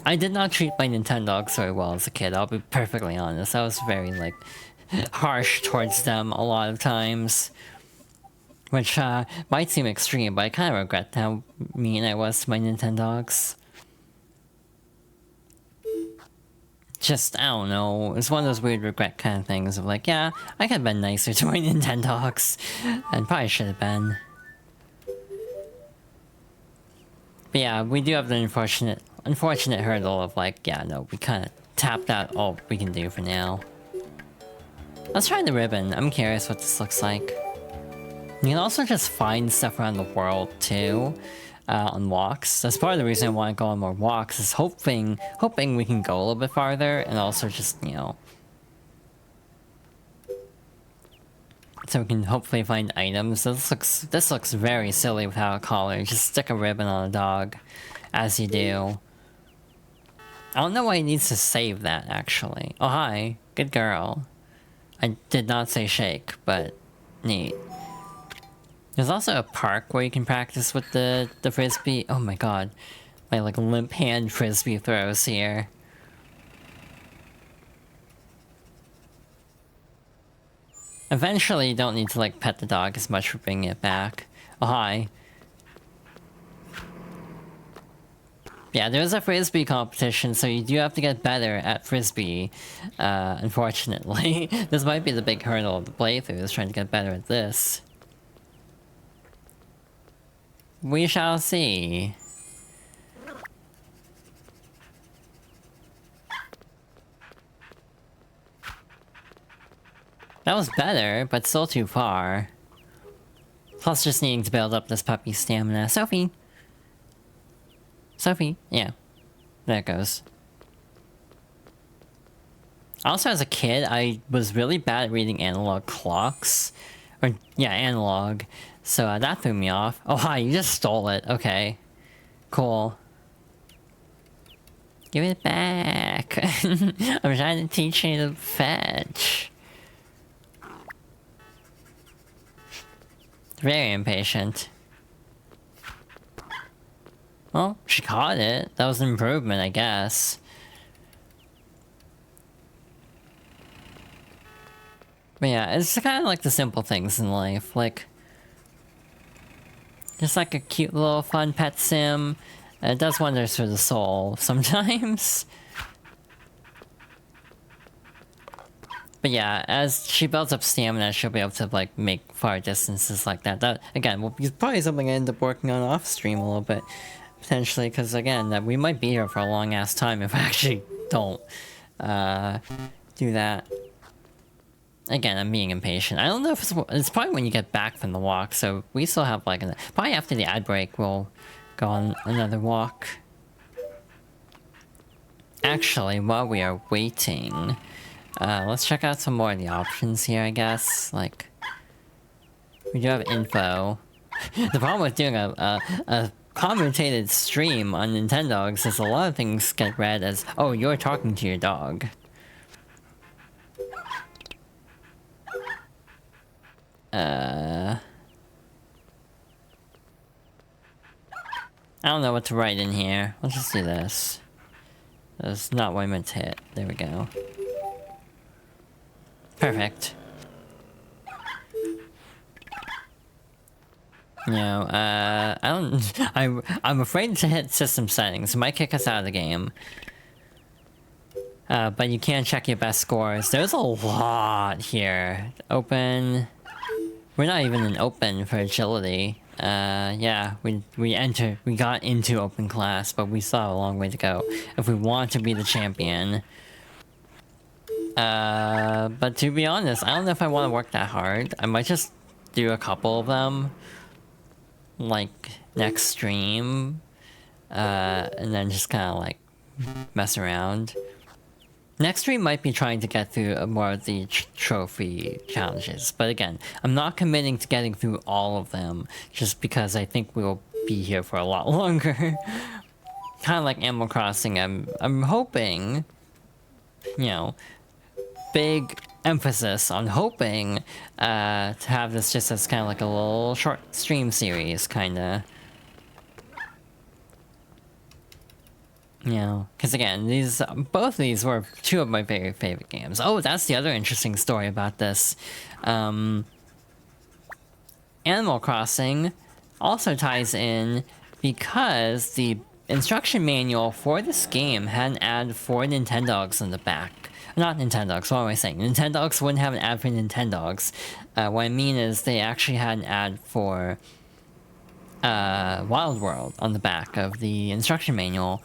I did not treat my Nintendogs very well as a kid. I'll be perfectly honest. I was very like harsh towards them a lot of times, which might seem extreme, but I kind of regret how mean I was to my Nintendogs. Just, I don't know, it's one of those weird regret kind of things of like, yeah, I could have been nicer to my Nintendogs, and probably should have been. But yeah, we do have the unfortunate hurdle of like, yeah, no, we kind of tapped out all we can do for now. Let's try the ribbon. I'm curious what this looks like. You can also just find stuff around the world too, on walks. That's part of the reason I want to go on more walks, is hoping we can go a little bit farther, and also just, you know, so we can hopefully find items. This looks very silly without a collar. Just stick a ribbon on a dog, as you do. I don't know why he needs to save that, actually. Oh, hi. Good girl. I did not say shake, but neat. There's also a park where you can practice with the frisbee. Oh my god. My like limp hand frisbee throws here. Eventually you don't need to like pet the dog as much for bringing it back. Oh hi. Yeah, there's a frisbee competition, so you do have to get better at frisbee. Unfortunately. This might be the big hurdle of the playthrough, is trying to get better at this. We shall see. That was better, but still too far. Plus just needing to build up this puppy's stamina. Sophie! Sophie? Yeah. There it goes. Also, as a kid, I was really bad at reading analog clocks. Or, yeah, analog. So that threw me off. Oh, hi, you just stole it. Okay. Cool. Give it back. I'm trying to teach you to fetch. Very impatient. Well, she caught it. That was an improvement, I guess. But yeah, it's kind of like the simple things in life. Like, just like a cute little fun pet sim. It does wonders for the soul sometimes. But yeah, as she builds up stamina, she'll be able to like make far distances like that. That again will be probably something I end up working on off stream a little bit, potentially, because again, that we might be here for a long ass time if I actually don't do that. Again, I'm being impatient. I don't know if it's probably when you get back from the walk, so we still have like probably after the ad break we'll go on another walk. Actually, while we are waiting, let's check out some more of the options here, I guess. Like, we do have info. The problem with doing a commentated stream on Nintendogs is a lot of things get read as, oh, you're talking to your dog. I don't know what to write in here. Let's just do this. That's not what I meant to hit. There we go. Perfect. No, I don't... I'm afraid to hit system settings. It might kick us out of the game. But you can check your best scores. There's a lot here. Open... We're not even in open for agility. Yeah, we got into open class, but we still have a long way to go if we want to be the champion. But to be honest, I don't know if I want to work that hard. I might just do a couple of them, like, next stream, and then just kind of, like, mess around. Next stream might be trying to get through more of the trophy challenges, but again, I'm not committing to getting through all of them, just because I think we'll be here for a lot longer. Kind of like Animal Crossing, I'm hoping, you know, big emphasis on hoping to have this just as kind of like a little short stream series, kind of. You know, because again, both of these were two of my very favorite games. Oh, that's the other interesting story about this. Animal Crossing also ties in because the instruction manual for this game had an ad for Nintendogs in the back. Not Nintendogs, what am I saying? Nintendogs wouldn't have an ad for Nintendogs. What I mean is they actually had an ad for Wild World on the back of the instruction manual.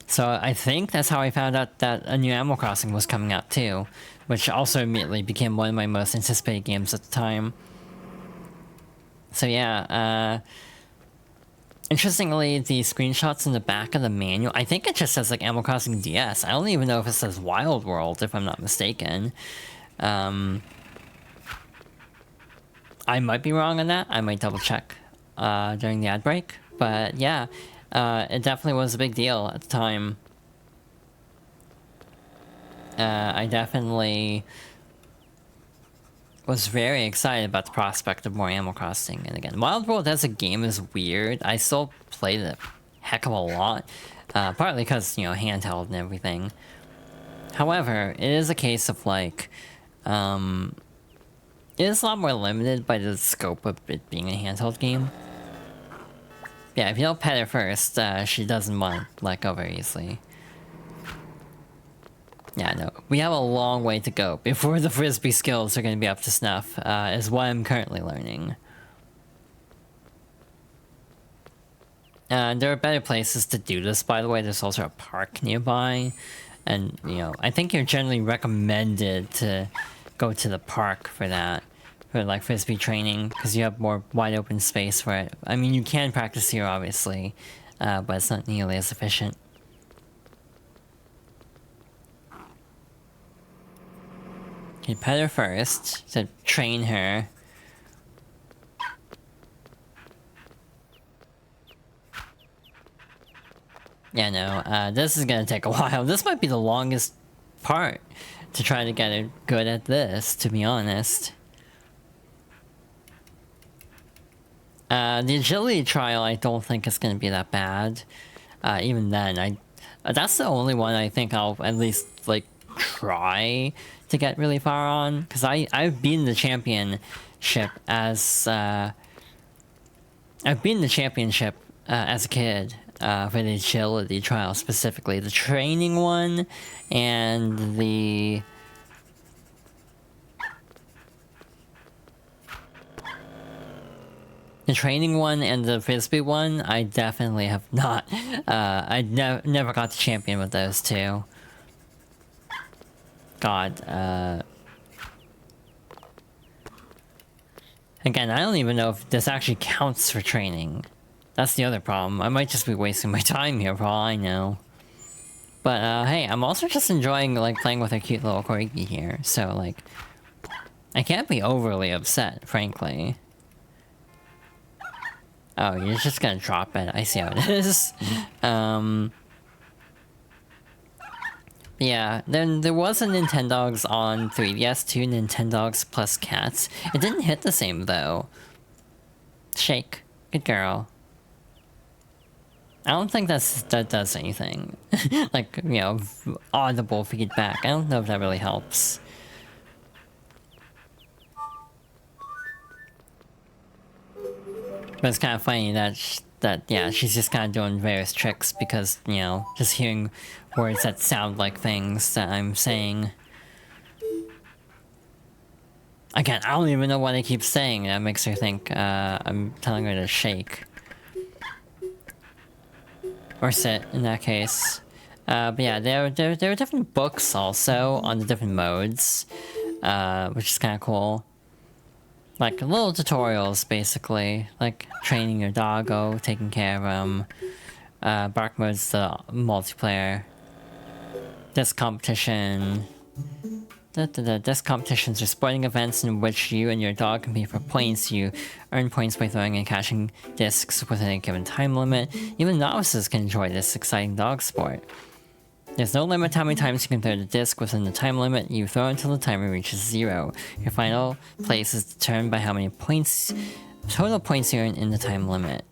So I think that's how I found out that a new Animal Crossing was coming out too, which also immediately became one of my most anticipated games at the time. So yeah, interestingly, the screenshots in the back of the manual, I think it just says like Animal Crossing DS. I don't even know if it says Wild World, if I'm not mistaken. I might be wrong on that. I might double check during the ad break. But yeah, it definitely was a big deal at the time. I definitely was very excited about the prospect of more Animal Crossing. And again, Wild World as a game is weird. I still played it a heck of a lot. Partly because, you know, handheld and everything. However, it is a case of like, it is a lot more limited by the scope of it being a handheld game. Yeah, if you don't pet her first, she doesn't want to let go very easily. Yeah, no, we have a long way to go before the Frisbee skills are going to be up to snuff, is what I'm currently learning. There are better places to do this, by the way. There's also a park nearby. And, you know, I think you're generally recommended to go to the park for that. For, like, Frisbee training, because you have more wide open space for it. I mean, you can practice here, obviously, but it's not nearly as efficient. You pet her first, to train her. Yeah, no, this is gonna take a while. This might be the longest part to try to get her good at this, to be honest. The agility trial I don't think is going to be that bad. Even then, that's the only one I think I'll at least, like, try to get really far on. Because I've beaten the championship as... I've beaten the championship as a kid for the agility trial specifically. The training one and the... The training one and the Frisbee one, I definitely have not. I never got the champion with those two. God, again, I don't even know if this actually counts for training. That's the other problem. I might just be wasting my time here for all I know. But, hey, I'm also just enjoying, like, playing with a cute little corgi here. So, like, I can't be overly upset, frankly. Oh, you're just gonna drop it. I see how it is. Yeah, then there was a Nintendogs on 3DS too, Nintendogs plus cats. It didn't hit the same though. Shake. Good girl. I don't think that does anything. Like, you know, audible feedback. I don't know if that really helps. But it's kind of funny that yeah, she's just kind of doing various tricks because, you know, just hearing words that sound like things that I'm saying. Again, I don't even know what I keep saying. That makes her think I'm telling her to shake. Or sit, in that case. But yeah, there are different books also on the different modes, which is kind of cool. Like, little tutorials, basically. Like, training your doggo, taking care of him. Bark mode's the multiplayer. Disc competition. Disc competitions are sporting events in which you and your dog compete for points. You earn points by throwing and catching discs within a given time limit. Even novices can enjoy this exciting dog sport. There's no limit to how many times you can throw the disc within the time limit. You throw until the timer reaches 0. Your final place is determined by how many points, total points you earn in the time limit.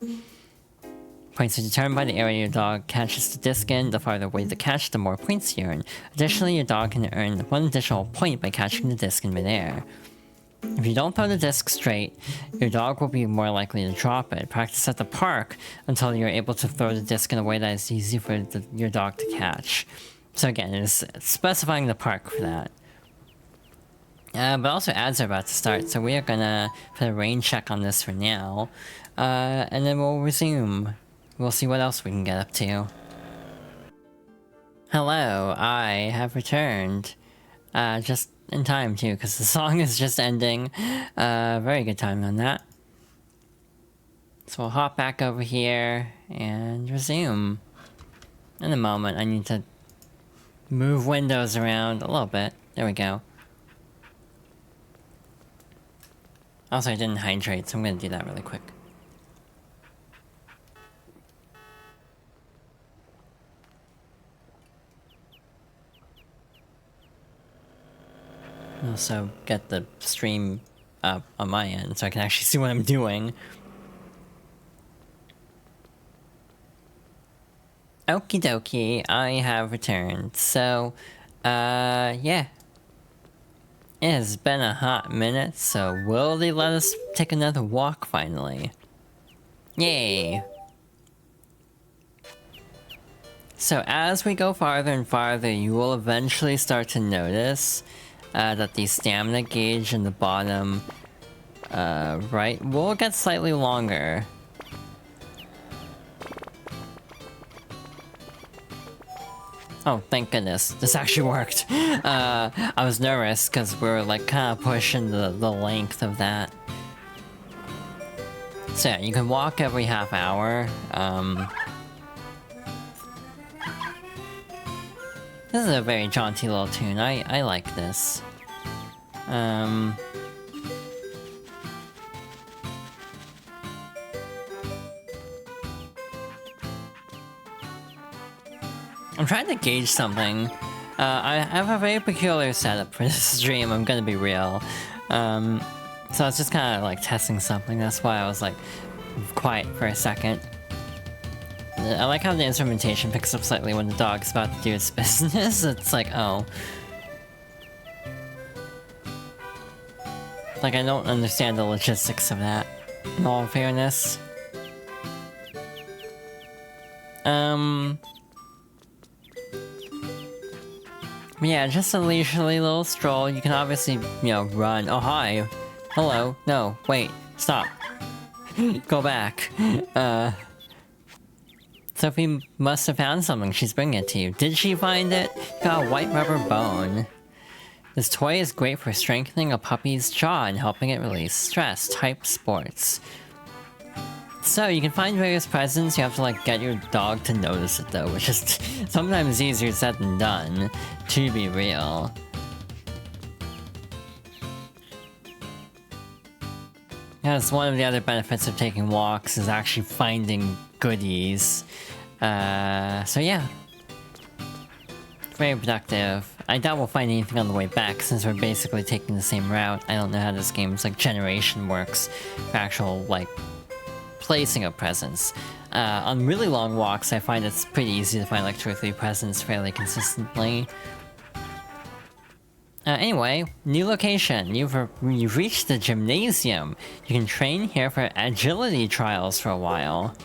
Points are determined by the area your dog catches the disc in. The farther away the catch, the more points you earn. Additionally, your dog can earn 1 additional point by catching the disc in midair. If you don't throw the disc straight, your dog will be more likely to drop it. Practice at the park until you're able to throw the disc in a way that is easy for your dog to catch. So again, it's specifying the park for that. But also ads are about to start, so we are gonna put a rain check on this for now. And then we'll resume. We'll see what else we can get up to. Hello, I have returned. Just in time too, because the song is just ending. Very good timing on that. So we'll hop back over here and resume. In a moment, I need to move windows around a little bit. There we go. Also, I didn't hydrate, so I'm gonna do that really quick. Also get the stream up on my end so I can actually see what I'm doing. Okie dokie, I have returned. So, yeah. It has been a hot minute, so will they let us take another walk finally? Yay! So as we go farther and farther, you will eventually start to notice that the stamina gauge in the bottom right will get slightly longer. Oh, thank goodness. This actually worked. I was nervous because we were like kind of pushing the length of that. So yeah, you can walk every half hour. This is a very jaunty little tune. I like this. I'm trying to gauge something. I have a very peculiar setup for this stream, I'm gonna be real. So I was just kind of like testing something, that's why I was like quiet for a second. I like how the instrumentation picks up slightly when the dog's about to do its business. It's like, oh. Like, I don't understand the logistics of that, in all fairness. Yeah, just a leisurely little stroll. You can obviously, you know, run. Oh, hi. Hello. No, wait. Stop. Go back. Sophie must have found something. She's bringing it to you. Did she find it? Got a white rubber bone. This toy is great for strengthening a puppy's jaw and helping it release stress. Type sports. So, you can find various presents. You have to, like, get your dog to notice it, though, which is sometimes easier said than done, to be real. That's one of the other benefits of taking walks, is actually finding goodies. So yeah. Very productive. I doubt we'll find anything on the way back, since we're basically taking the same route. I don't know how this game's, like, generation works for actual, like, placing of presents. On really long walks, I find it's pretty easy to find, like, 2 or 3 presents fairly consistently. Anyway, new location. You've reached the gymnasium. You can train here for agility trials for a while.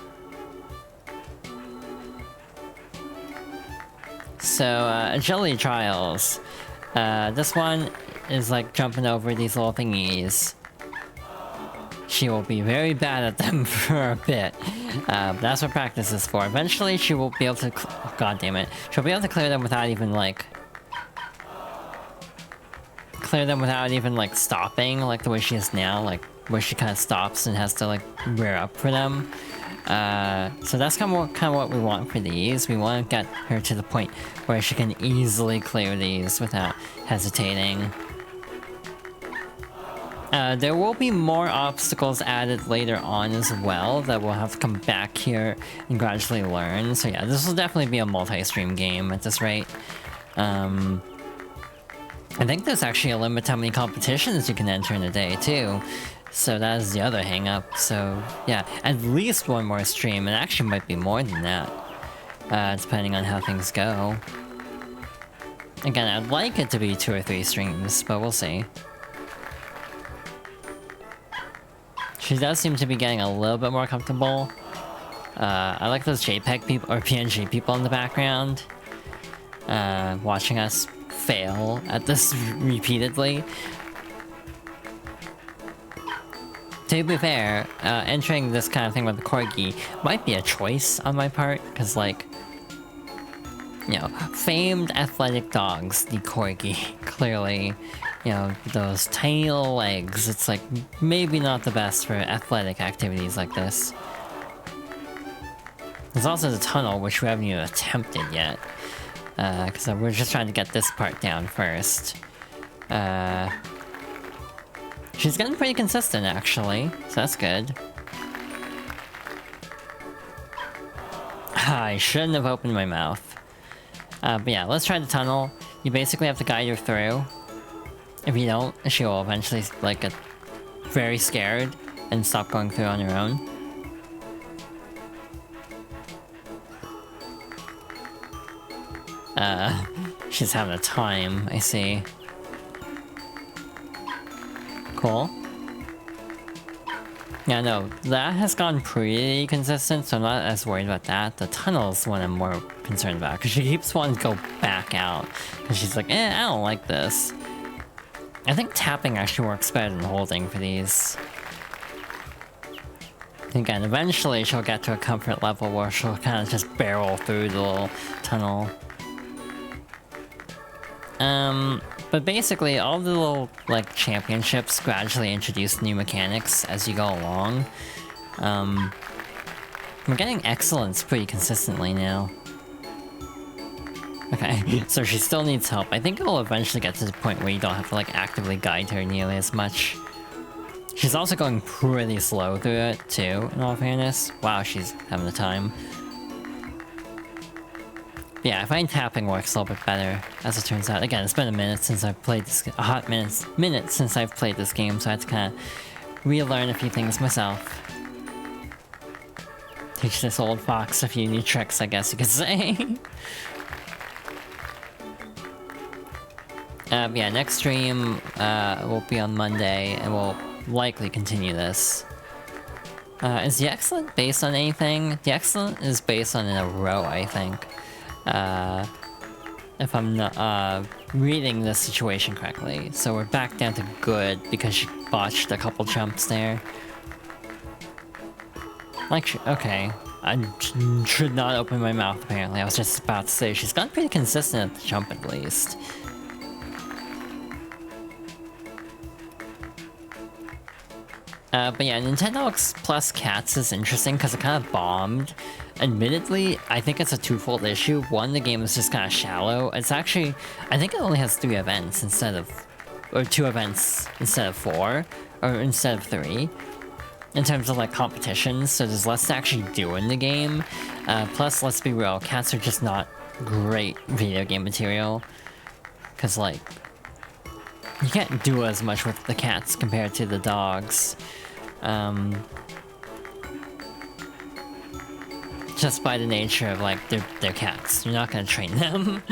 So, agility trials. This one is like jumping over these little thingies. She will be very bad at them for a bit. But that's what practice is for. Eventually she will be able to... Oh, God damn it. She'll be able to clear them without even, like... stopping, like the way she is now, like, where she kind of stops and has to, like, rear up for them. So that's kind of what we want for these. We want to get her to the point where she can easily clear these without hesitating. There will be more obstacles added later on as well that we'll have to come back here and gradually learn. So yeah, this will definitely be a multi-stream game at this rate. I think there's actually a limit to how many competitions you can enter in a day too. So that is the other hang-up. So yeah, at least one more stream. It actually might be more than that, depending on how things go. Again, I'd like it to be 2 or 3 streams, but we'll see. She does seem to be getting a little bit more comfortable. I like those JPEG people, or PNG people in the background. Watching us fail at this repeatedly. To be fair, entering this kind of thing with the Corgi might be a choice on my part, because like, you know, famed athletic dogs, the Corgi, clearly, you know, those tiny little legs, it's like, maybe not the best for athletic activities like this. There's also the tunnel, which we haven't even attempted yet, because we're just trying to get this part down first. She's getting pretty consistent, actually, so that's good. I shouldn't have opened my mouth. But yeah, let's try the tunnel. You basically have to guide her through. If you don't, she will eventually like get very scared and stop going through on her own. She's having a time, I see. Cool. Yeah, no, that has gone pretty consistent, so I'm not as worried about that. The tunnel's one I'm more concerned about, because she keeps wanting to go back out. Because she's like, I don't like this. I think tapping actually works better than holding for these. Again, eventually she'll get to a comfort level where she'll kind of just barrel through the little tunnel. But basically, all the little, like, championships gradually introduce new mechanics as you go along. We're getting excellence pretty consistently now. Okay, so she still needs help. I think it will eventually get to the point where you don't have to, like, actively guide her nearly as much. She's also going pretty slow through it, too, in all fairness. Wow, she's having a time. Yeah, I find tapping works a little bit better, as it turns out. Again, it's been a minute since I've played this game. A hot minute since I've played this game, so I had to kind of relearn a few things myself. Teach this old fox a few new tricks, I guess you could say. Yeah, next stream will be on Monday, and we'll likely continue this. Is the Excellent based on anything? The Excellent is based on a row, I think. If I'm not reading the situation correctly. So we're back down to good because she botched a couple jumps there. Like, okay. I should not open my mouth, apparently. I was just about to say, she's gotten pretty consistent at the jump at least. But yeah, Nintendogs plus Cats is interesting because it kind of bombed. Admittedly, I think it's a twofold issue. One, the game is just kind of shallow. It's actually, I think it only has 3 events instead of, or 2 events instead of 4, or instead of 3. In terms of like competitions, so there's less to actually do in the game. Plus, let's be real, cats are just not great video game material. Because like, you can't do as much with the cats compared to the dogs. Just by the nature of like, they're cats. You're not gonna train them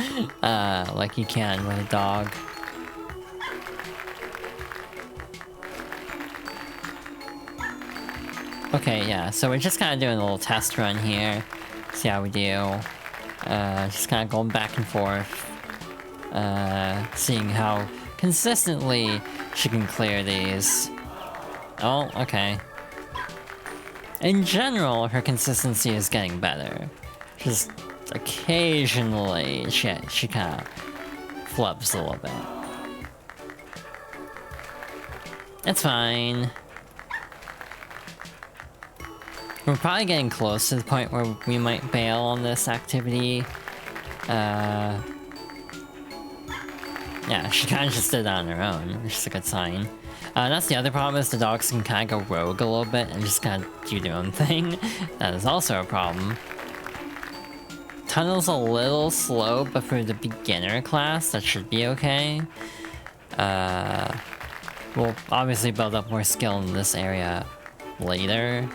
like you can with a dog. Okay, yeah, so we're just kind of doing a little test run here. See how we do. Just kind of going back and forth. Seeing how consistently she can clear these. Oh, okay. In general, her consistency is getting better. Just occasionally, she kind of flubs a little bit. It's fine. We're probably getting close to the point where we might bail on this activity. Yeah, she kind of just did it on her own, which is a good sign. That's the other problem, is the dogs can kind of go rogue a little bit and just kind of do their own thing. That is also a problem. Tunnel's a little slow, but for the beginner class, that should be okay. We'll obviously build up more skill in this area later.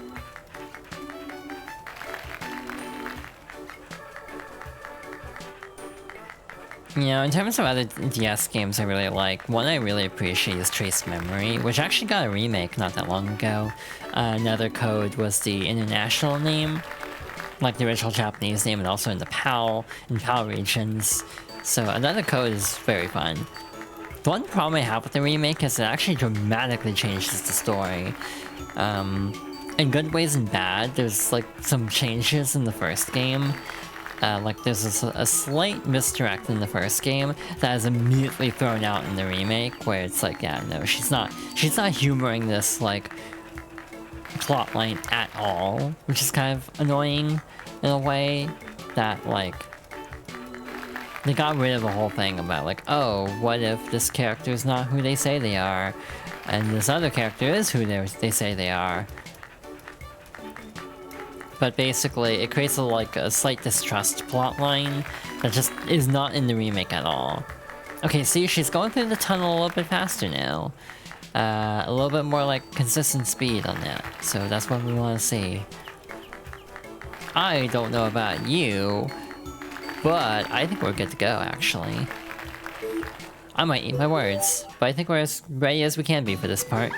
You know, in terms of other DS games I really like, one I really appreciate is Trace Memory, which actually got a remake not that long ago. Another code was the international name, like the original Japanese name, and also in the PAL regions. So another code is very fun. The one problem I have with the remake is it actually dramatically changes the story. In good ways and bad. There's like some changes in the first game. Like there's a slight misdirect in the first game that is immediately thrown out in the remake, where it's like, yeah, no, she's not humoring this like plotline at all, which is kind of annoying in a way that like they got rid of the whole thing about like, oh, what if this character is not who they say they are, and this other character is who they say they are. But basically, it creates a slight distrust plotline that just is not in the remake at all. Okay, see, she's going through the tunnel a little bit faster now. A little bit more like consistent speed on that, so that's what we want to see. I don't know about you, but I think we're good to go, actually. I might eat my words, but I think we're as ready as we can be for this part.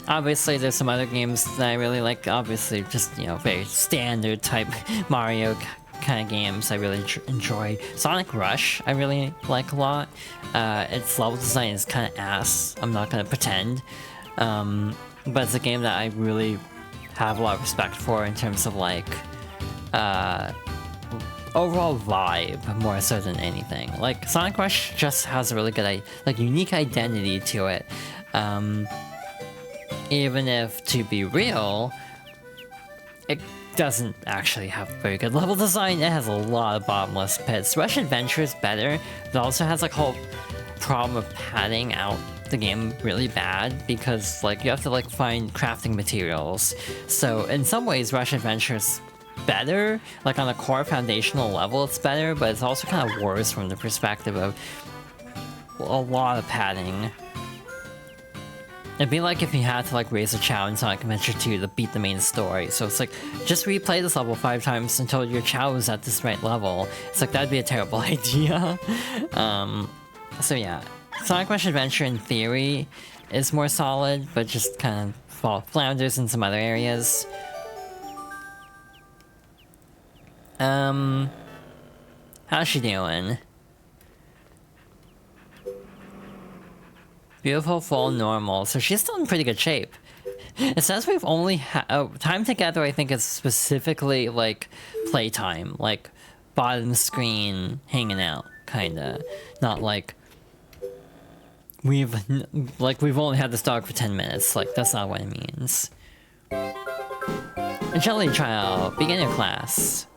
Obviously there's some other games that I really like, obviously just, you know, very standard type Mario kind of games I really enjoy. Sonic Rush I really like a lot. Its level design is kind of ass, I'm not gonna pretend. But it's a game that I really have a lot of respect for in terms of like, overall vibe more so than anything. Like Sonic Rush just has a really good, like, unique identity to it. Even if, to be real, it doesn't actually have very good level design. It has a lot of bottomless pits. Rush Adventure is better, but also has like a whole problem of padding out the game really bad, because like you have to like find crafting materials. So in some ways Rush Adventure is better, like on a core foundational level it's better, but it's also kind of worse from the perspective of a lot of padding. It'd be like if you had to like raise a Chow in Sonic Adventure 2 to beat the main story. So it's like, just replay this level 5 times until your Chow is at this right level. It's like, that'd be a terrible idea. So yeah, Sonic Rush Adventure in theory is more solid, but just kind of flounders in some other areas. How's she doing? Beautiful, full, normal. So she's still in pretty good shape. It says we've only time together, I think it's specifically like playtime, like bottom screen hanging out, kinda. Not like we've only had this dog for 10 minutes. Like, that's not what it means. Jelly Trial, beginner class.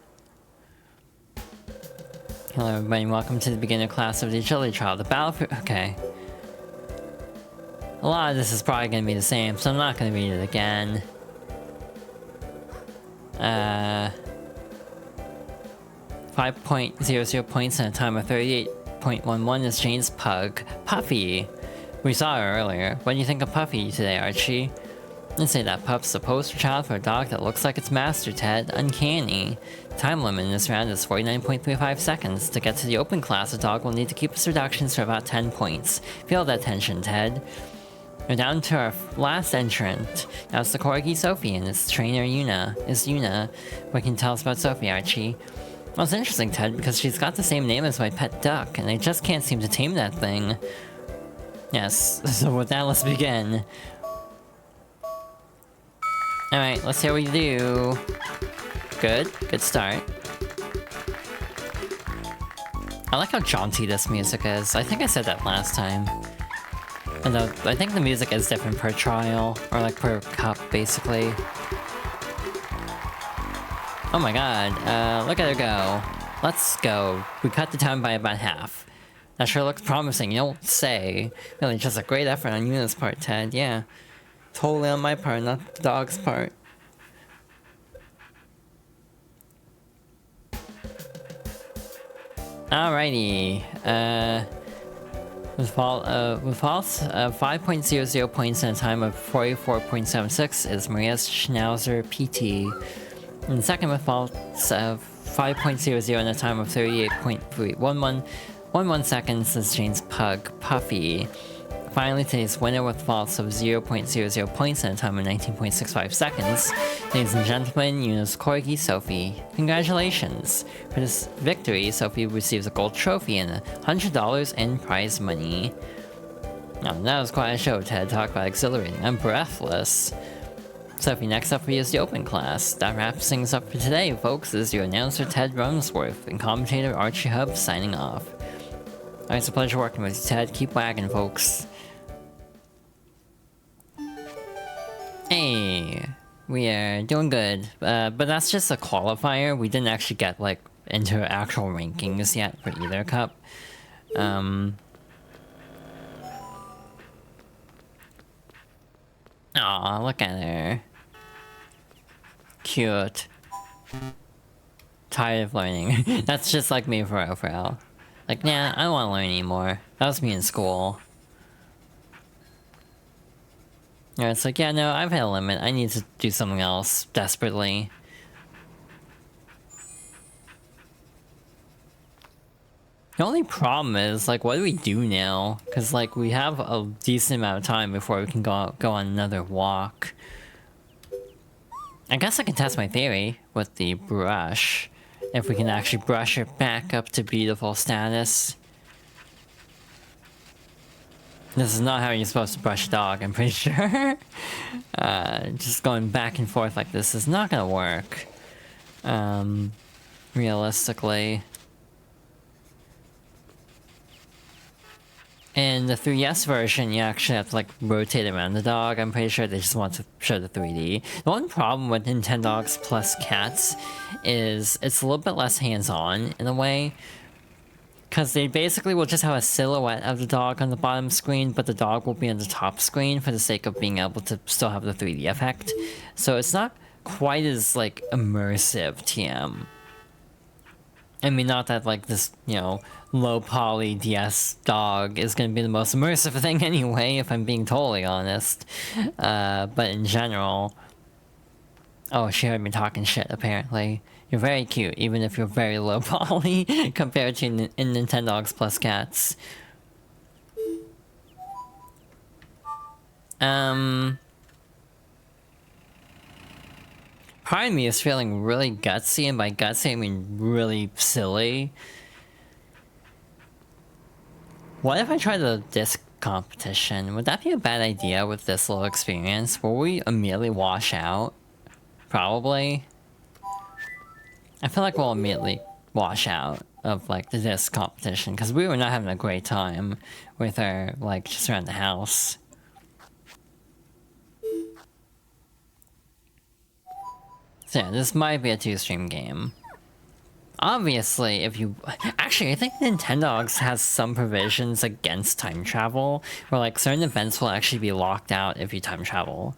Hello everybody, welcome to the beginner class of the Agility Trial. The battle for... okay. A lot of this is probably going to be the same, so I'm not going to read it again. 5.00 points and a time of 38.11 is Jane's pug, Puffy. We saw her earlier. What do you think of Puffy today, Archie? I'd say that pup's the poster child for a dog that looks like its master, Ted. Uncanny. Time limit in this round is 49.35 seconds. To get to the open class, a dog will need to keep its reductions for about 10 points. Feel that tension, Ted. We're down to our last entrant. Now it's the Corgi Sophie and its trainer Yuna. What can you tell us about Sophie, Archie? Well, it's interesting, Ted, because she's got the same name as my pet duck, and I just can't seem to tame that thing. Yes, so with that, let's begin. Alright, let's see how we do. Good start. I like how jaunty this music is. I think I said that last time. Although, I think the music is different per trial, or like per cup, basically. Oh my god, look at her go. Let's go. We cut the time by about half. That sure looks promising, you don't say. Really, just a great effort on Yuna's part, Ted, yeah. Totally on my part, not the dog's part. Alrighty, with false 5.00 points and a time of 44.76 is Maria's Schnauzer PT. And second with false of 5.00 and a time of 38.311 seconds is Jane's Pug Puffy. Finally, today's winner with faults of 0.00 points and a time of 19.65 seconds. Ladies and gentlemen, Yuna's Corgi, Sophie. Congratulations! For this victory, Sophie receives a gold trophy and $100 in prize money. Now, that was quite a show, Ted. Talk about exhilarating. I'm breathless. Sophie, next up for you is the open class. That wraps things up for today, folks. This is your announcer, Ted Rumsworth, and commentator Archie Hub signing off. Alright, it's a pleasure working with you, Ted. Keep wagging, folks. Hey, we are doing good, but that's just a qualifier. We didn't actually get, like, into actual rankings yet for either cup. Aw, look at her. Cute. Tired of learning. That's just like me for real. Like, nah, I don't want to learn anymore. That was me in school. Yeah, it's like, yeah, no, I've had a limit. I need to do something else, desperately. The only problem is, like, what do we do now? Because, like, we have a decent amount of time before we can go on another walk. I guess I can test my theory with the brush. If we can actually brush it back up to beautiful status. This is not how you're supposed to brush a dog, I'm pretty sure. Just going back and forth like this is not gonna work. Realistically. In the 3DS version, you actually have to, like, rotate around the dog. I'm pretty sure they just want to show the 3D. The one problem with Nintendogs plus Cats is it's a little bit less hands-on, in a way. Because they basically will just have a silhouette of the dog on the bottom screen, but the dog will be on the top screen for the sake of being able to still have the 3D effect. So it's not quite as, like, immersive, TM. I mean, not that, like, this, you know, low-poly DS dog is gonna be the most immersive thing anyway, if I'm being totally honest. But in general... Oh, she heard me talking shit, apparently. You're very cute, even if you're very low poly compared to in Nintendogs plus Cats. Part of me is feeling really gutsy, and by gutsy I mean really silly. What if I tried the disc competition? Would that be a bad idea with this little experience? Will we immediately wash out? Probably. I feel like we'll immediately wash out of, like, the disc competition, because we were not having a great time with her, like, just around the house. So yeah, this might be a two-stream game. Obviously, if you... Actually, I think Nintendogs has some provisions against time travel, where, like, certain events will actually be locked out if you time travel.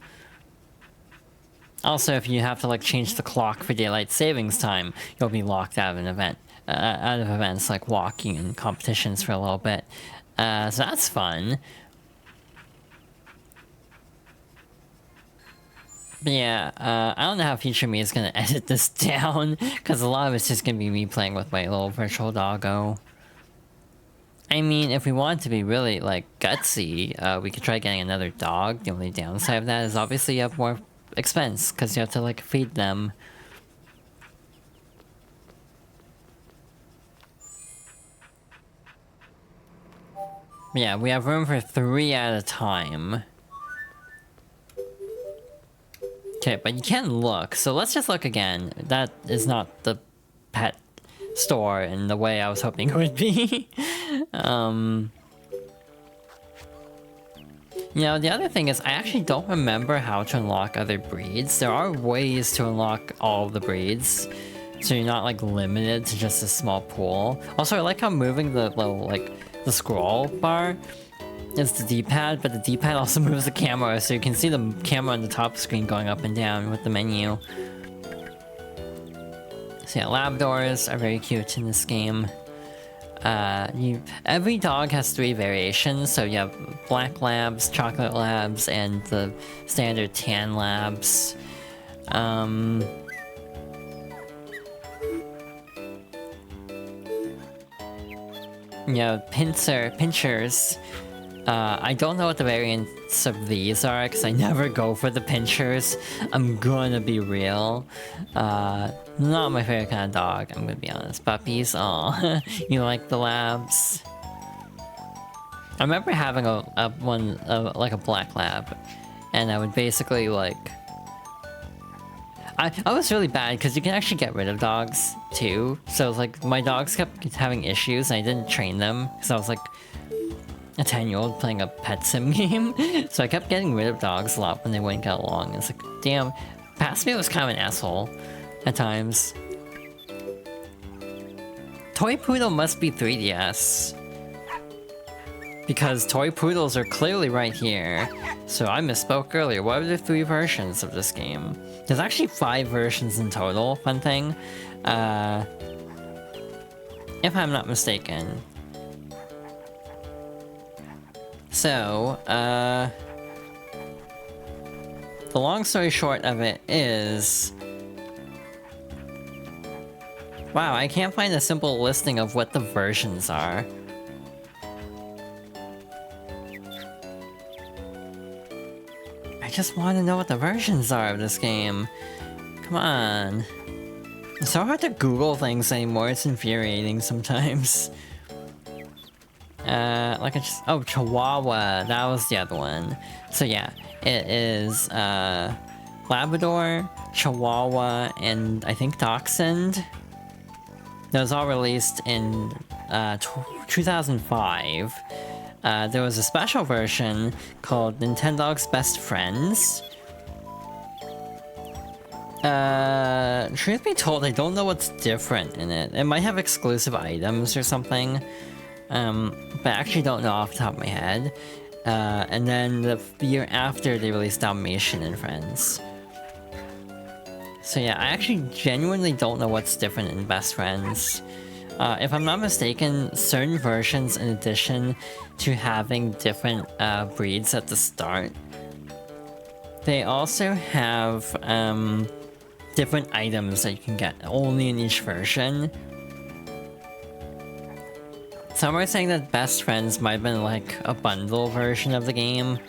Also, if you have to, like, change the clock for daylight savings time, you'll be locked out of an event, out of events like walking and competitions for a little bit. So that's fun. But yeah, I don't know how future me is gonna edit this down, because a lot of it's just gonna be me playing with my little virtual doggo. I mean, if we want to be really, like, gutsy, we could try getting another dog. The only downside of that is obviously you have more expense, because you have to, like, feed them. Yeah, we have room for 3 at a time. Okay, but you can look, so let's just look again. That is not the pet store in the way I was hoping it would be. You know, the other thing is I actually don't remember how to unlock other breeds. There are ways to unlock all the breeds, so you're not like limited to just a small pool. Also, I like how moving the little like the scroll bar is the D-pad, but the D-pad also moves the camera, so you can see the camera on the top screen going up and down with the menu. So yeah, Labradors are very cute in this game. Every dog has 3 variations, so you have black labs, chocolate labs, and the standard tan labs. Yeah, pinchers. I don't know what the variants of these are, because I never go for the pinchers. I'm gonna be real. Not my favorite kind of dog, I'm gonna be honest. Puppies, aw. You like the labs? I remember having like a black lab, and I would basically like... I was really bad, because you can actually get rid of dogs, too. So, like, my dogs kept having issues, and I didn't train them, because I was like a 10-year-old playing a pet sim game. So I kept getting rid of dogs a lot when they wouldn't get along. It's like, damn, Passme was kind of an asshole at times. Toy Poodle must be 3DS. Because Toy Poodles are clearly right here. So I misspoke earlier. What are the 3 versions of this game? There's actually 5 versions in total, fun thing. If I'm not mistaken. So, the long story short of it is... Wow, I can't find a simple listing of what the versions are. I just want to know what the versions are of this game. Come on. It's so hard to Google things anymore, it's infuriating sometimes. Like I just... Oh, Chihuahua, that was the other one. So yeah, it is, Labrador, Chihuahua, and I think Dachshund. That was all released in, 2005. There was a special version called Nintendogs Best Friends. Truth be told, I don't know what's different in it. It might have exclusive items or something. But I actually don't know off the top of my head. And then the year after, they released Dalmatian and Friends. So yeah, I actually genuinely don't know what's different in Best Friends. If I'm not mistaken, certain versions, in addition to having different breeds at the start, they also have different items that you can get only in each version. Some are saying that Best Friends might have been like a bundle version of the game,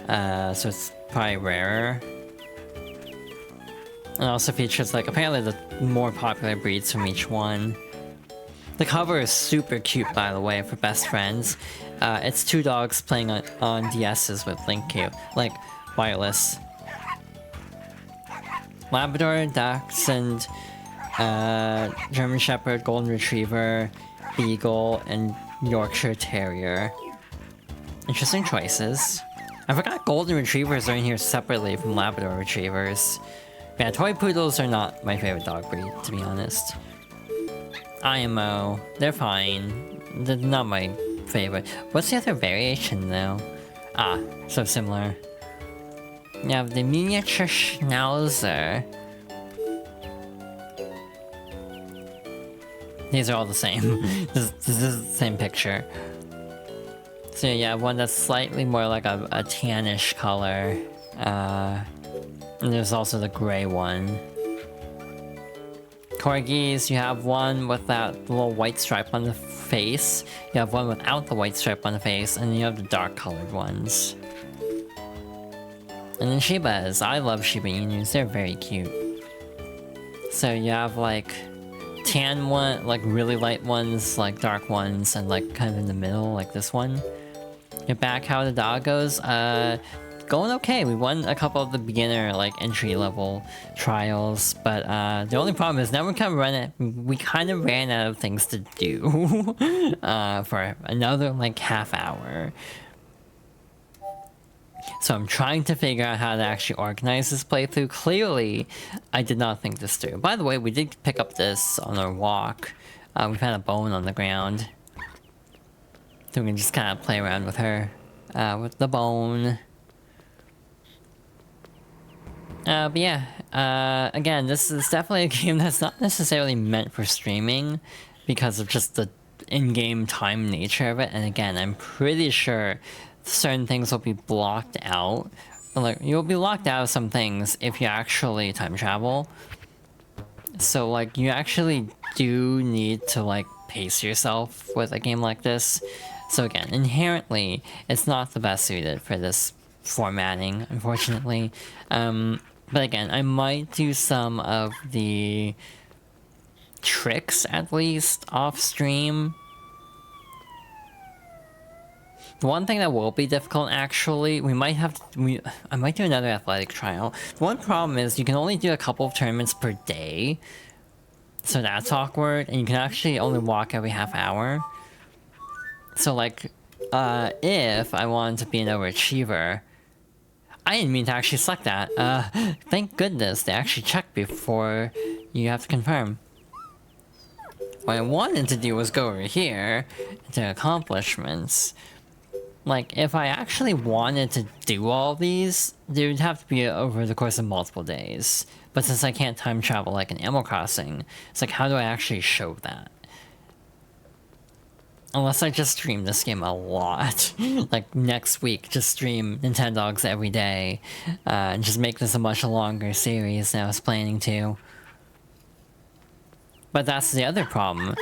so it's probably rarer. It also features like apparently the more popular breeds from each one. The cover is super cute, by the way, for Best Friends. It's 2 dogs playing on DS's with Link Q, like wireless. Labrador, Dachshund, German Shepherd, Golden Retriever, Beagle, and Yorkshire Terrier. Interesting choices. I forgot Golden Retrievers are in here separately from Labrador Retrievers. Yeah, Toy Poodles are not my favorite dog breed, to be honest. IMO, they're fine. They're not my favorite. What's the other variation, though? Ah, so similar. You have the miniature Schnauzer. These are all the same. this is the same picture. So yeah, one that's slightly more like a tannish color. And there's also the gray one. Corgis, you have one with that little white stripe on the face. You have one without the white stripe on the face, and you have the dark colored ones. And then Shibas. I love Shiba Inus, they're very cute. So you have like tan one, like really light ones, like dark ones, and like kind of in the middle, like this one. Your back, how the dog goes, going okay. We won a couple of the beginner, like, entry-level trials, but the only problem is now we kind of ran out of things to do for another, like, half hour. So I'm trying to figure out how to actually organize this playthrough. Clearly, I did not think this through. By the way, we did pick up this on our walk. We found a bone on the ground. So we can just kind of play around with her. With the bone. But yeah, again, this is definitely a game that's not necessarily meant for streaming because of just the in-game time nature of it. And again, I'm pretty sure certain things will be blocked out. Like, you'll be locked out of some things if you actually time travel. So, like, you actually do need to, like, pace yourself with a game like this. So again, inherently, it's not the best suited for this formatting, unfortunately. But again, I might do some of the tricks, at least, off-stream. The one thing that will be difficult, actually, I might do another athletic trial. The one problem is you can only do a couple of tournaments per day. So that's awkward, and you can actually only walk every half hour. So, like, if I wanted to be an overachiever, I didn't mean to actually select that. Thank goodness they actually check before you have to confirm. What I wanted to do was go over here to accomplishments. Like, if I actually wanted to do all these, they would have to be over the course of multiple days. But since I can't time travel like in Animal Crossing, it's like, how do I actually show that? Unless I just stream this game a lot. Like, next week, just stream Nintendogs every day. And just make this a much longer series than I was planning to. But that's the other problem.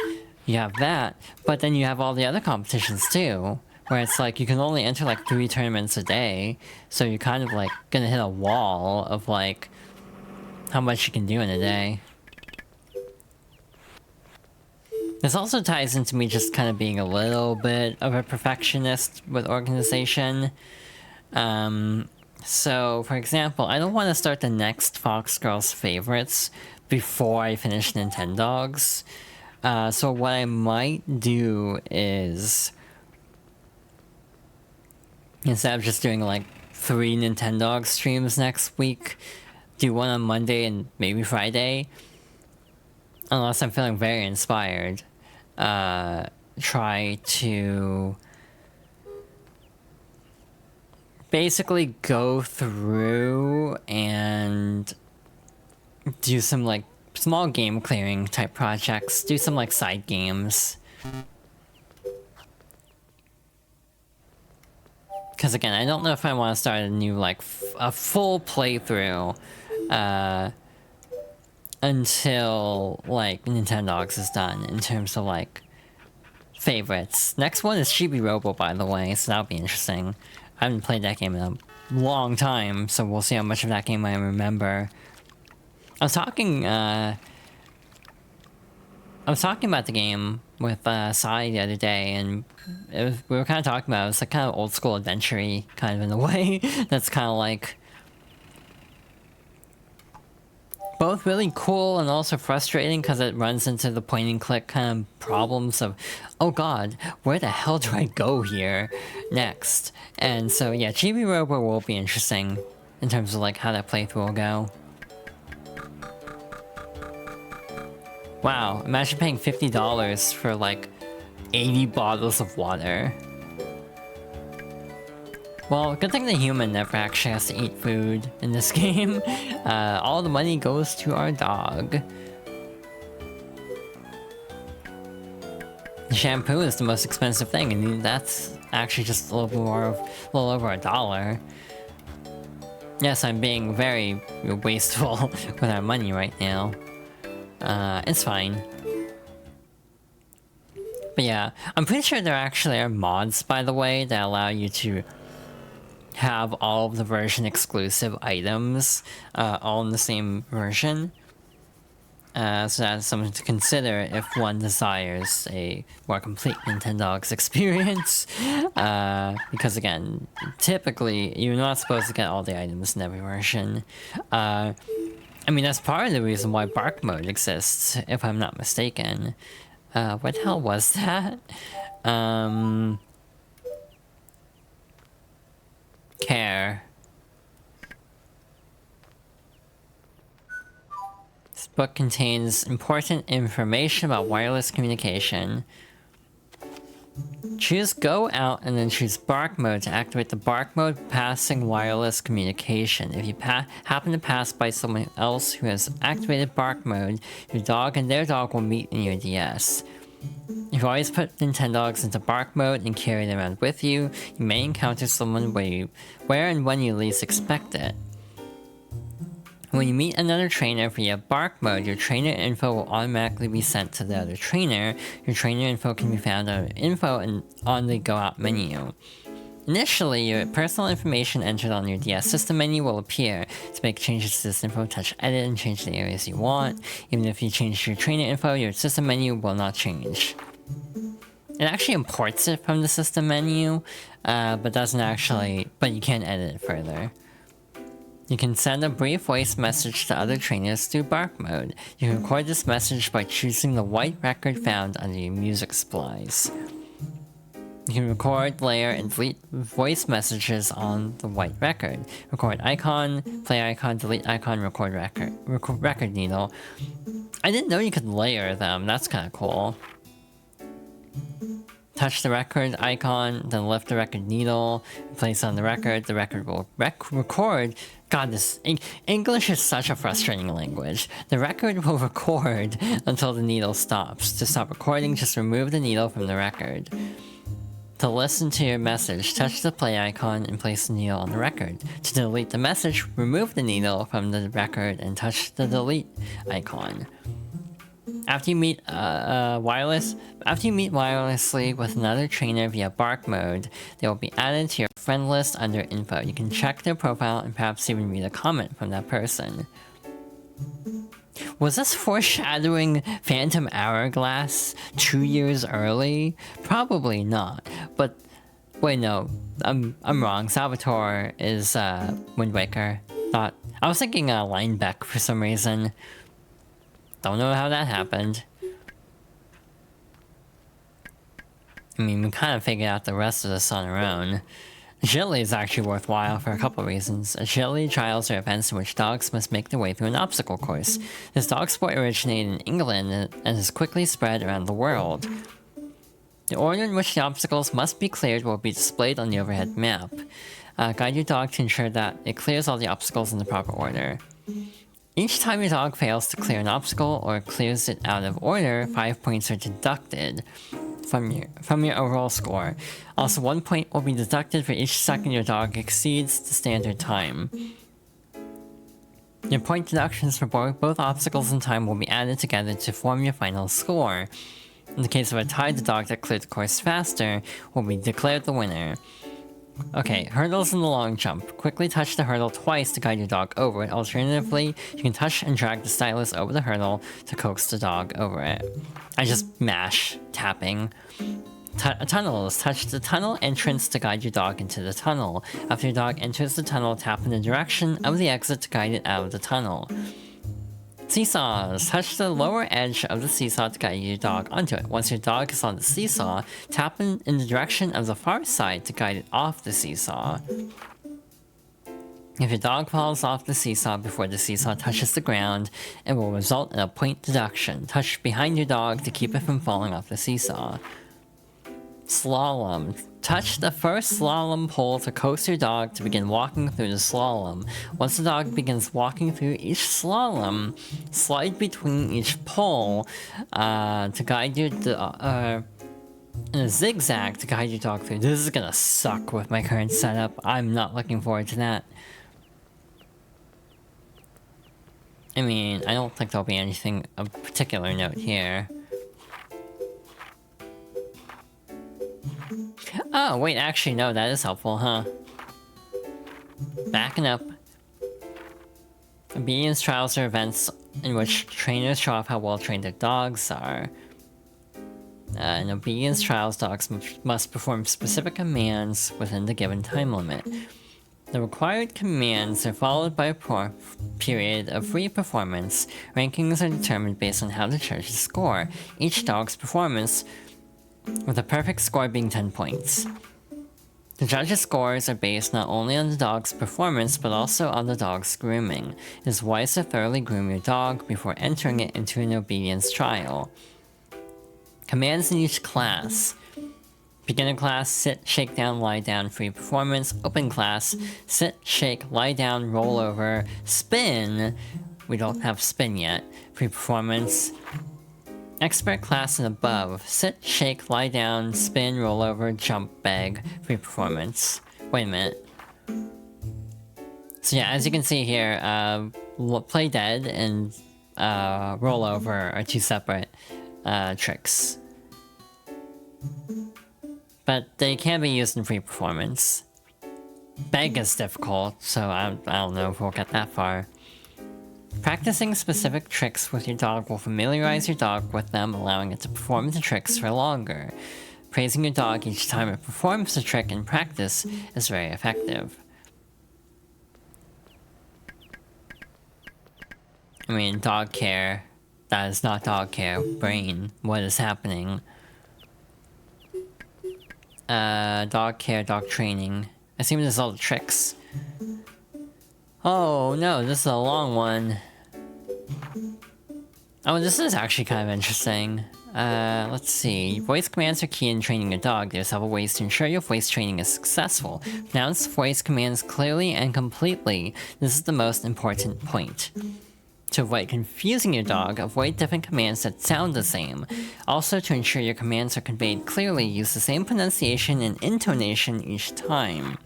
You have that, but then you have all the other competitions too. Where it's like, you can only enter like 3 tournaments a day. So you're kind of like gonna hit a wall of like, how much you can do in a day. This also ties into me just kind of being a little bit of a perfectionist with organization. So, for example, I don't want to start the next Fox Girls Favorites before I finish Nintendogs. So what I might do is, instead of just doing like 3 Nintendogs streams next week, do one on Monday and maybe Friday. Unless I'm feeling very inspired. Try to basically go through and do some like small game clearing type projects, do some like side games. Because again, I don't know if I want to start a new like a full playthrough until like Nintendogs is done in terms of like favorites. Next one is Chibi Robo, by the way, so that'll be interesting. I haven't played that game in a long time, so we'll see how much of that game I remember. I was talking about the game with Sai the other day, and we were kind of talking about it. It's like kind of old school adventure-y, kind of in a way. That's kind of like both really cool and also frustrating because it runs into the point and click kind of problems of, oh god, where the hell do I go here next? And so yeah, Chibi Robo will be interesting in terms of like how that playthrough will go. Wow, imagine paying $50 for like 80 bottles of water. Well, good thing the human never actually has to eat food in this game. All the money goes to our dog. The shampoo is the most expensive thing, and that's actually just a little over $1. Yes, I'm being very wasteful with our money right now. It's fine. But yeah, I'm pretty sure there actually are mods, by the way, that allow you to have all of the version exclusive items all in the same version. So that's something to consider if one desires a more complete Nintendogs experience. Because again, typically you're not supposed to get all the items in every version. I mean, that's part of the reason why Bark Mode exists, if I'm not mistaken. What the hell was that? Care. This book contains important information about wireless communication. Choose Go Out and then choose Bark Mode to activate the Bark Mode passing wireless communication. If you happen to pass by someone else who has activated Bark Mode, your dog and their dog will meet in your DS. If you always put Nintendogs into Bark Mode and carry them around with you, you may encounter someone where and when you least expect it. When you meet another trainer via Bark Mode, your trainer info will automatically be sent to the other trainer. Your trainer info can be found under Info and on the Go Out menu. Initially, your personal information entered on your DS system menu will appear. To make changes to this info, touch Edit and change the areas you want. Even if you change your trainer info, your system menu will not change. It actually imports it from the system menu, but you can't edit it further. You can send a brief voice message to other trainers through Bark Mode. You can record this message by choosing the white record found under your music supplies. You can record, layer, and delete voice messages on the white record. Record icon, play icon, delete icon, record record needle. I didn't know you could layer them, that's kinda cool. Touch the record icon, then lift the record needle, place it on the record will record. God, this English is such a frustrating language. The record will record until the needle stops. To stop recording, just remove the needle from the record. To listen to your message, touch the play icon and place the needle on the record. To delete the message, remove the needle from the record and touch the delete icon. After you meet wirelessly with another trainer via Bark Mode, they will be added to your friend list under Info. You can check their profile and perhaps even read a comment from that person. Was this foreshadowing Phantom Hourglass 2 years early? Probably not. But wait, no, I'm wrong. Salvatore is Wind Waker. I was thinking Linebeck for some reason. Don't know how that happened. I mean, we kind of figured out the rest of this on our own. Agility is actually worthwhile for a couple reasons. Agility trials are events in which dogs must make their way through an obstacle course. This dog sport originated in England and has quickly spread around the world. The order in which the obstacles must be cleared will be displayed on the overhead map. Guide your dog to ensure that it clears all the obstacles in the proper order. Each time your dog fails to clear an obstacle or clears it out of order, 5 points are deducted from your overall score. Also, 1 point will be deducted for each second your dog exceeds the standard time. Your point deductions for both obstacles and time will be added together to form your final score. In the case of a tie, the dog that cleared the course faster will be declared the winner. Okay, hurdles and the long jump. Quickly touch the hurdle twice to guide your dog over it. Alternatively, you can touch and drag the stylus over the hurdle to coax the dog over it. I just mash, tapping. Tunnels. Touch the tunnel entrance to guide your dog into the tunnel. After your dog enters the tunnel, tap in the direction of the exit to guide it out of the tunnel. Seesaws. Touch the lower edge of the seesaw to guide your dog onto it. Once your dog is on the seesaw, tap in the direction of the far side to guide it off the seesaw. If your dog falls off the seesaw before the seesaw touches the ground, it will result in a point deduction. Touch behind your dog to keep it from falling off the seesaw. Slalom. Touch the first slalom pole to coax your dog to begin walking through the slalom. Once the dog begins walking through each slalom, slide between each pole to guide your in a zigzag to guide your dog through. This is gonna suck with my current setup. I'm not looking forward to that. I mean, I don't think there'll be anything of particular note here. Oh, wait, actually, no, that is helpful, huh? Backing up. Obedience trials are events in which trainers show off how well trained their dogs are. In obedience trials, dogs must perform specific commands within the given time limit. The required commands are followed by a period of free performance. Rankings are determined based on how to judge the score. Each dog's performance with a perfect score being 10 points. The judges' scores are based not only on the dog's performance, but also on the dog's grooming. It is wise to thoroughly groom your dog before entering it into an obedience trial. Commands in each class. Beginner class, sit, shake down, lie down, free performance. Open class, sit, shake, lie down, roll over, spin. We don't have spin yet. Free performance. Expert class and above, sit, shake, lie down, spin, roll over, jump, beg, free performance. Wait a minute. So yeah, as you can see here, play dead and roll over are two separate tricks. But they can be used in free performance. Beg is difficult, so I don't know if we'll get that far. Practicing specific tricks with your dog will familiarize your dog with them, allowing it to perform the tricks for longer. Praising your dog each time it performs the trick in practice is very effective. I mean, dog care. That is not dog care. Brain. What is happening? Dog care, dog training. I assume this is all the tricks. Oh no, this is a long one. Oh, this is actually kind of interesting. Let's see. Voice commands are key in training your dog. There's several ways to ensure your voice training is successful. Pronounce voice commands clearly and completely. This is the most important point. To avoid confusing your dog, avoid different commands that sound the same. Also, to ensure your commands are conveyed clearly, use the same pronunciation and intonation each time.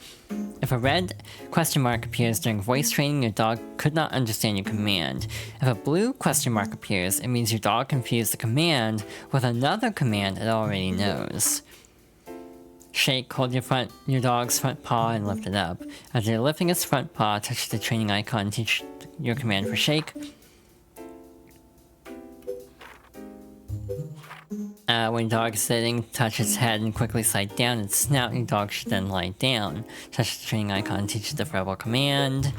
If a red question mark appears during voice training, your dog could not understand your command. If a blue question mark appears, it means your dog confused the command with another command it already knows. Shake, hold your dog's front paw and lift it up. As you're lifting its front paw, touch the training icon, teach your command for shake. When your dog is sitting, touch its head and quickly slide down its snout. Your dog should then lie down. Touch the training icon, teach the verbal command.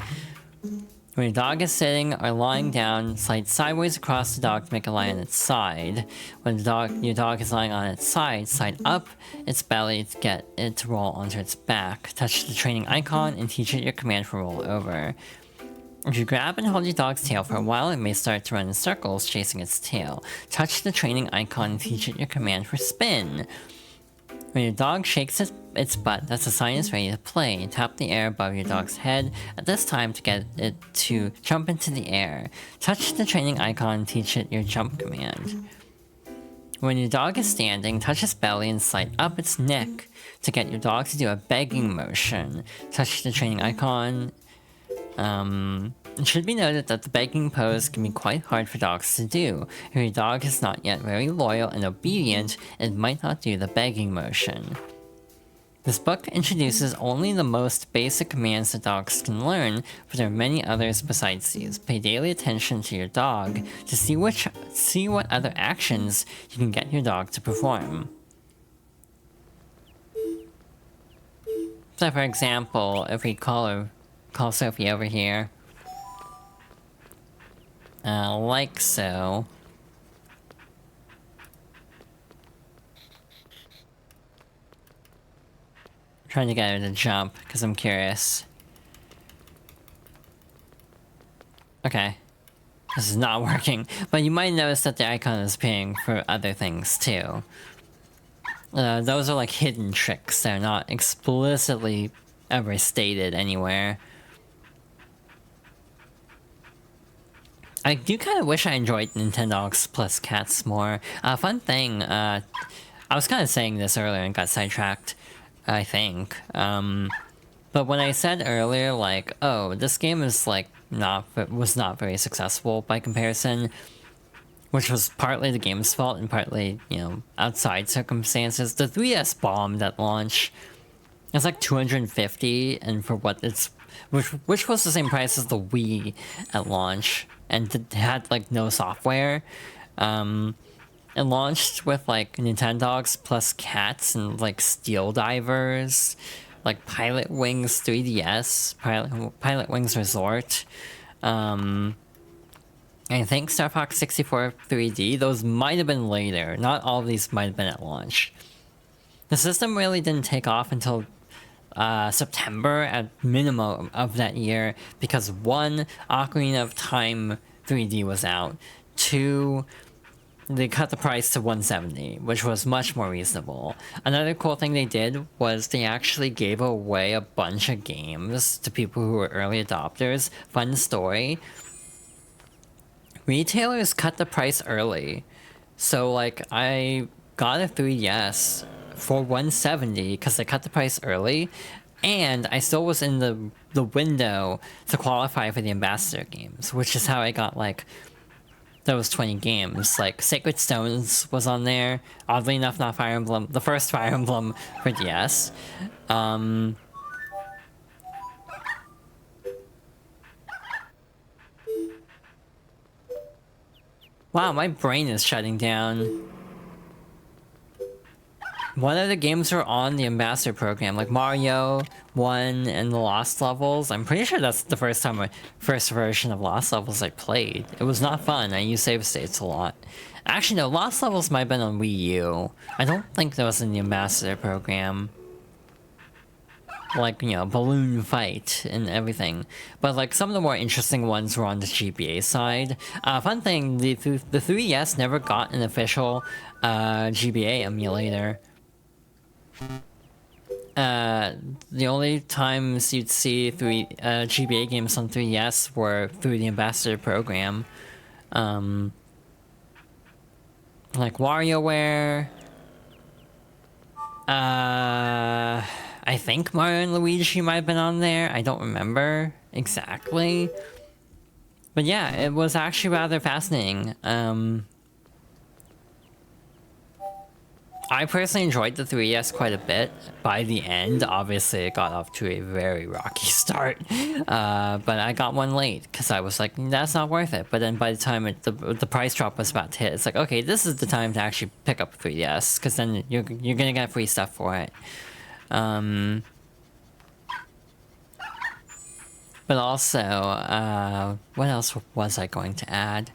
When your dog is sitting or lying down, slide sideways across the dog to make it lie on its side. When your dog is lying on its side, slide up its belly to get it to roll onto its back. Touch the training icon and teach it your command for roll over. If you grab and hold your dog's tail for a while, it may start to run in circles, chasing its tail. Touch the training icon and teach it your command for spin. When your dog shakes its butt, that's a sign it's ready to play. Tap the air above your dog's head at this time to get it to jump into the air. Touch the training icon and teach it your jump command. When your dog is standing, touch its belly and slide up its neck to get your dog to do a begging motion. Touch the training icon. It should be noted that the begging pose can be quite hard for dogs to do. If your dog is not yet very loyal and obedient, it might not do the begging motion. This book introduces only the most basic commands that dogs can learn, but there are many others besides these. Pay daily attention to your dog to see what other actions you can get your dog to perform. So for example, if we call Sophie over here. Like so. I'm trying to get her to jump, because I'm curious. Okay. This is not working, but you might notice that the icon is appearing for other things too. Those are like hidden tricks, they're not explicitly ever stated anywhere. I do kind of wish I enjoyed Nintendogs plus Cats more. Fun thing, I was kind of saying this earlier and got sidetracked, I think. But when I said earlier, like, oh, this game is like was not very successful by comparison, which was partly the game's fault and partly, you know, outside circumstances. The 3DS bombed at launch. It's like $250, and for what it's, which was the same price as the Wii at launch. And it had like no software. It launched with like Nintendogs plus Cats and like Steel Divers, like Pilot Wings 3DS, Pilot Wings Resort. I think Star Fox 64 3D. Those might have been later. Not all of these might have been at launch. The system really didn't take off until September at minimum of that year, because one, Ocarina of Time 3D was out. Two, they cut the price to 170, which was much more reasonable. Another cool thing they did was they actually gave away a bunch of games to people who were early adopters. Fun story. Retailers cut the price early. So like I got a 3DS for 170 because they cut the price early, and I still was in the window to qualify for the ambassador games, which is how I got like those 20 games. Like Sacred Stones was on there. Oddly enough, not Fire Emblem, the first Fire Emblem for DS. Wow, my brain is shutting down. What other games are on the Ambassador program? Like Mario 1 and the Lost Levels? I'm pretty sure that's the first version of Lost Levels I played. It was not fun. I used save states a lot. Actually, no, Lost Levels might have been on Wii U. I don't think that was in the Ambassador program. Like, you know, balloon fight and everything. But like some of the more interesting ones were on the GBA side. Fun thing, the 3DS never got an official GBA emulator. The only times you'd see GBA games on 3DS were through the Ambassador program. Like WarioWare. I think Mario and Luigi might have been on there. I don't remember exactly. But yeah, it was actually rather fascinating. I personally enjoyed the 3DS quite a bit. By the end, obviously it got off to a very rocky start. But I got one late because I was like, that's not worth it. But then by the time the price drop was about to hit, it's like, okay, this is the time to actually pick up a 3DS, because then you're gonna get free stuff for it. But also, what else was I going to add?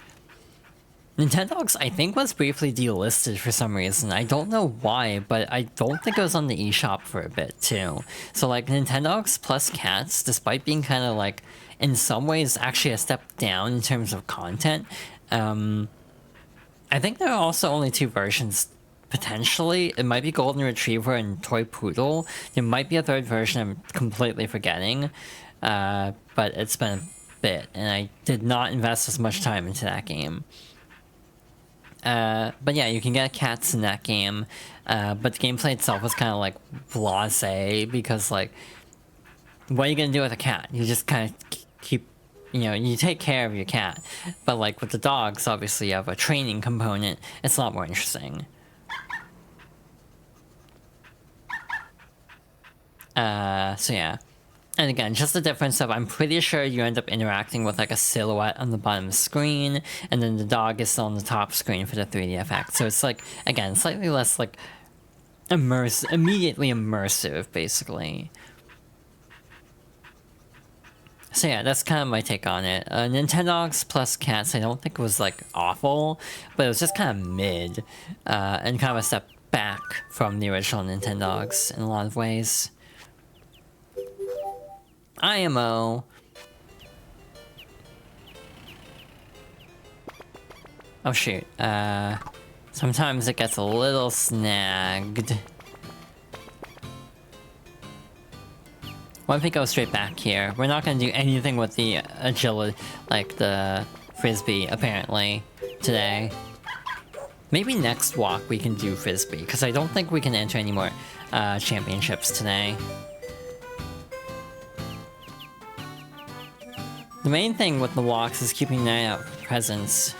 Nintendogs, I think, was briefly delisted for some reason. I don't know why, but I don't think it was on the eShop for a bit, too. So, like, Nintendogs plus Cats, despite being kind of, like, in some ways actually a step down in terms of content, I think there are also only two versions, potentially. It might be Golden Retriever and Toy Poodle. There might be a third version I'm completely forgetting, but it's been a bit, and I did not invest as much time into that game. But yeah, you can get cats in that game, but the gameplay itself was kind of like blasé, because like, what are you gonna do with a cat? You just kind of keep, you know, you take care of your cat. But like with the dogs, obviously you have a training component. It's a lot more interesting. So yeah. And again, just the difference of, I'm pretty sure you end up interacting with like a silhouette on the bottom screen, and then the dog is still on the top screen for the 3D effect. So it's like, again, slightly less like immediately immersive, basically. So yeah, that's kind of my take on it. Nintendogs plus Cats, I don't think was like awful, but it was just kind of mid, and kind of a step back from the original Nintendogs in a lot of ways. IMO. Oh shoot, sometimes it gets a little snagged. Why don't we go straight back here? We're not gonna do anything with the agility, like the frisbee, apparently, today. Maybe next walk we can do frisbee, because I don't think we can enter any more championships today. The main thing with the walks is keeping an eye out for presents.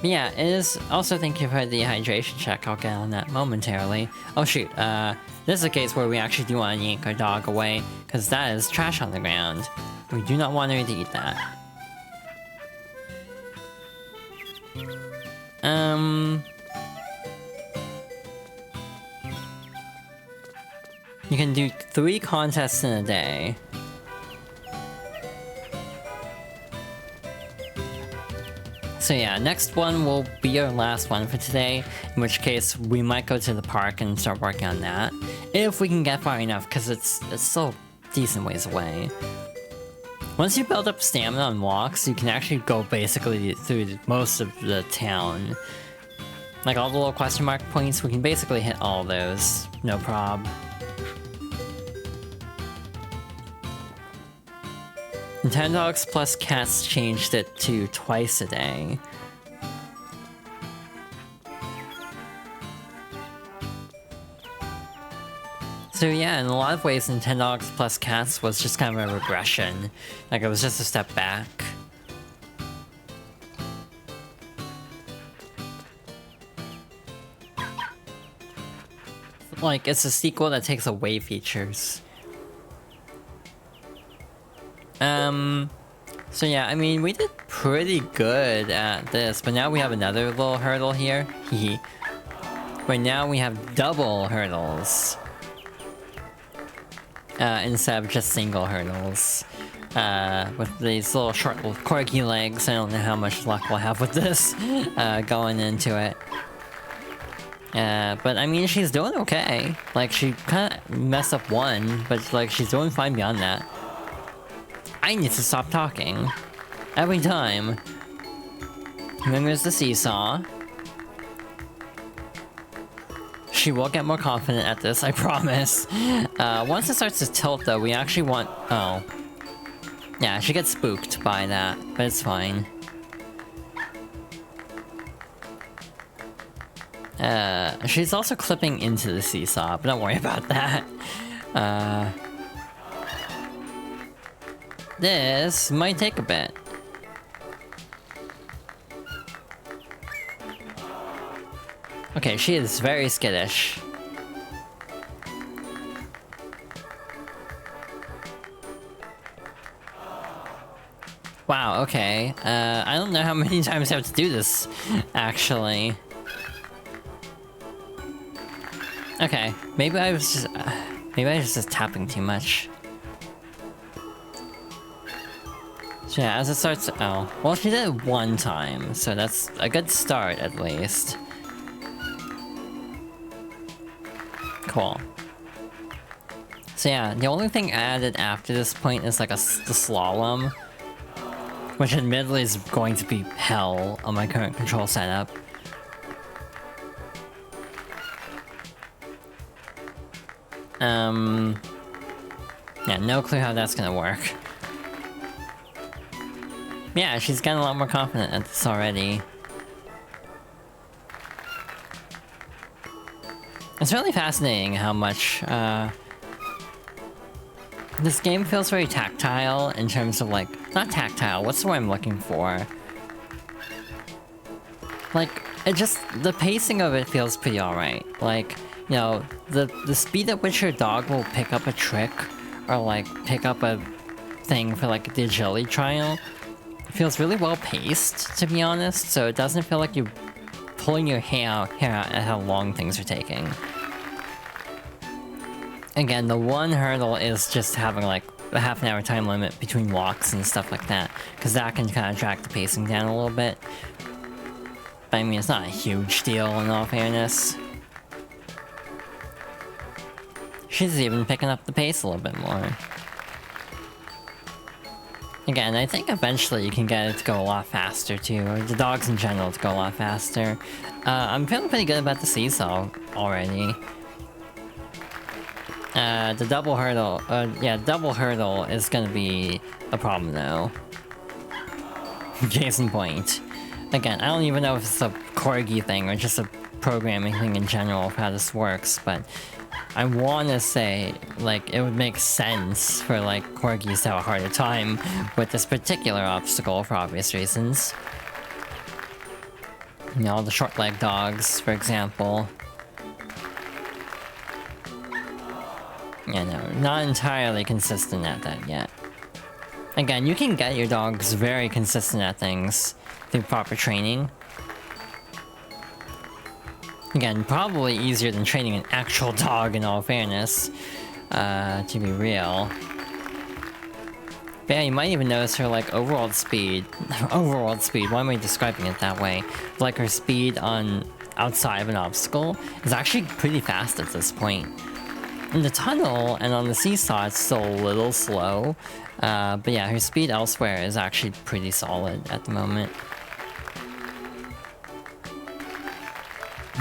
Yeah, it is. Also, thank you for the hydration check. I'll get on that momentarily. Oh shoot, this is a case where we actually do want to yank our dog away, because that is trash on the ground. We do not want her to eat that. You can do 3 contests in a day. So yeah, next one will be our last one for today, in which case we might go to the park and start working on that. If we can get far enough, because it's still a decent ways away. Once you build up stamina on walks, you can actually go basically through most of the town. Like all the little question mark points, we can basically hit all those, no prob. Nintendogs plus cats changed it to twice a day. So yeah, in a lot of ways, Nintendogs plus cats was just kind of a regression. Like, it was just a step back. Like, it's a sequel that takes away features. So yeah, I mean, we did pretty good at this, but now we have another little hurdle here. Hehe. But now we have double hurdles. Instead of just single hurdles. With these little short little quirky legs, I don't know how much luck we'll have with this, going into it. But I mean, she's doing okay. Like, she kinda messed up one, but like, she's doing fine beyond that. I need to stop talking. Every time. And then there's the seesaw. She will get more confident at this, I promise. Once it starts to tilt though, we actually want... Oh. Yeah, she gets spooked by that, but it's fine. She's also clipping into the seesaw, but don't worry about that. This might take a bit. Okay, she is very skittish. Wow, okay. I don't know how many times I have to do this, actually. Okay, maybe I was just tapping too much. So yeah, as it starts... Oh. Well, she did it one time, so that's a good start, at least. Cool. So yeah, the only thing added after this point is like the slalom. Which admittedly is going to be hell on my current control setup. Yeah, no clue how that's gonna work. Yeah, she's getting a lot more confident at this already. It's really fascinating how much, this game feels very tactile in terms of like... Not tactile, what's the word I'm looking for? Like, it just... The pacing of it feels pretty alright. Like, you know, the speed at which your dog will pick up a trick, or like, pick up a thing for like the agility trial, feels really well paced, to be honest, so it doesn't feel like you're pulling your hair out at how long things are taking. Again, the one hurdle is just having like a half-an-hour time limit between walks and stuff like that, because that can kind of drag the pacing down a little bit. But I mean, it's not a huge deal in all fairness. She's even picking up the pace a little bit more. Again, I think eventually you can get it to go a lot faster too, or the dogs in general to go a lot faster. I'm feeling pretty good about the seesaw already. The double hurdle, yeah, double hurdle is gonna be a problem though. Case in point. Again, I don't even know if it's a corgi thing or just a programming thing in general of how this works, but I wanna say, like, it would make sense for, like, corgis to have a harder time with this particular obstacle for obvious reasons. You know, the short-legged dogs, for example. Yeah, no, not entirely consistent at that yet. Again, you can get your dogs very consistent at things through proper training. Again, probably easier than training an actual dog in all fairness, to be real. But yeah, you might even notice her, like, overworld speed. Overworld speed, why am I describing it that way? Like, her speed on outside of an obstacle is actually pretty fast at this point. In the tunnel and on the seesaw, it's still a little slow. But yeah, her speed elsewhere is actually pretty solid at the moment.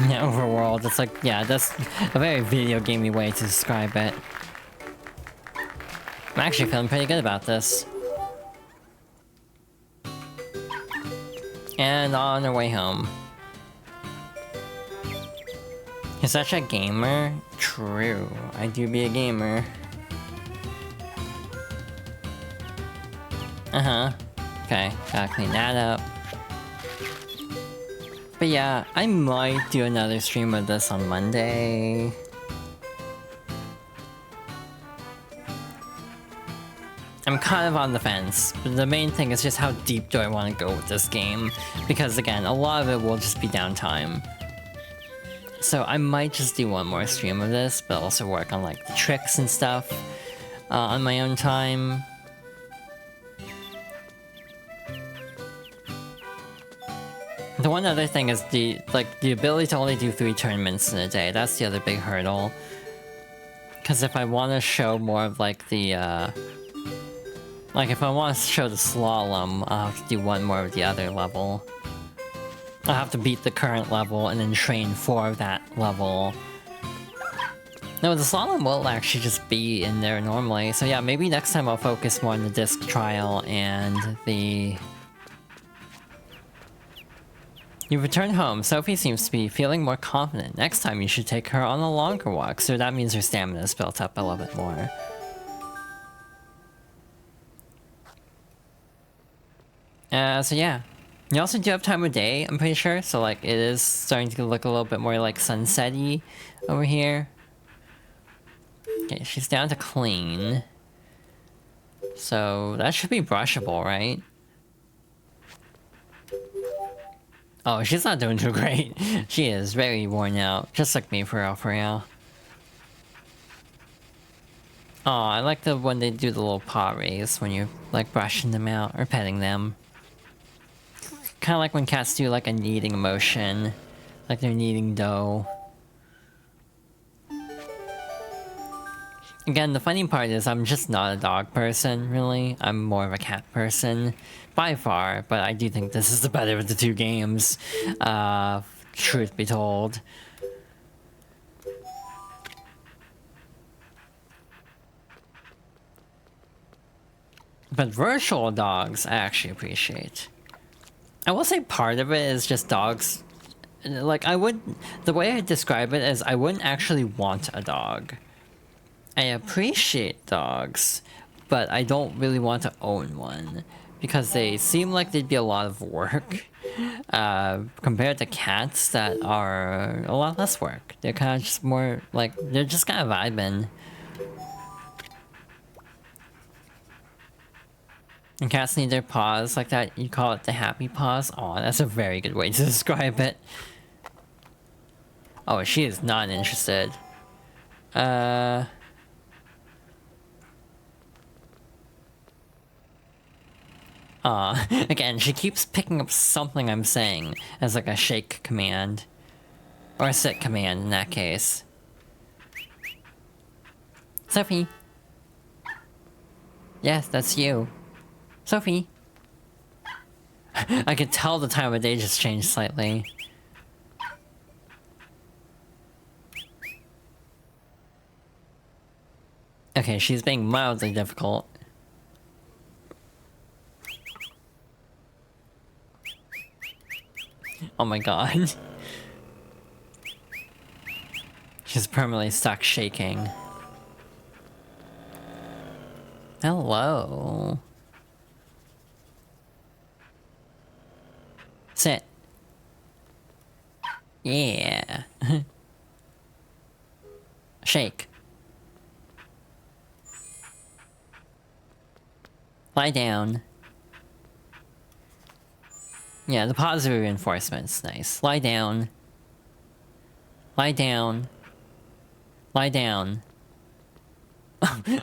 Yeah, overworld, it's like, yeah, that's a very video gamey way to describe it. I'm actually feeling pretty good about this. And on our way home. You're such a gamer? True, I do be a gamer. Uh-huh. Okay, gotta clean that up. But yeah, I might do another stream of this on Monday. I'm kind of on the fence, but the main thing is just how deep do I want to go with this game? Because again, a lot of it will just be downtime. So I might just do one more stream of this, but also work on like the tricks and stuff on my own time. The one other thing is the ability to only do 3 tournaments in a day. That's the other big hurdle. Because if I want to show more of like the like if I want to show the slalom, I'll have to do one more of the other level. I'll have to beat the current level and then train for that level. No, the slalom will actually just be in there normally. So yeah, maybe next time I'll focus more on the disc trial and the... You return home. Sophie seems to be feeling more confident. Next time you should take her on a longer walk, so that means her stamina is built up a little bit more. So yeah. You also do have time of day, I'm pretty sure, so like it is starting to look a little bit more like sunset-y over here. Okay, she's down to clean. So that should be brushable, right? Oh, she's not doing too great. She is very worn out, just like me for real, for real. Oh, I like the when they do the little paw raise when you're like brushing them out or petting them. Kind of like when cats do like a kneading motion, like they're kneading dough. Again, the funny part is I'm just not a dog person, really. I'm more of a cat person, by far, but I do think this is the better of the 2 games, truth be told. But virtual dogs, I actually appreciate. I will say part of it is just dogs. Like, the way I describe it is I wouldn't actually want a dog. I appreciate dogs, but I don't really want to own one. Because they seem like they'd be a lot of work. Compared to cats that are a lot less work. They're kind of just more, like, they're just kind of vibing. And cats need their paws like that. You call it the happy paws? Aw, that's a very good way to describe it. Oh, she is not interested. Aw, again, she keeps picking up something I'm saying as like a shake command. Or a sit command in that case. Sophie. Yes, that's you. Sophie. I could tell the time of day just changed slightly. Okay, she's being mildly difficult. Oh my god. She's permanently stuck shaking. Hello. Sit. Yeah. Shake. Lie down. Yeah, the positive reinforcement's nice. Lie down. Lie down. Lie down.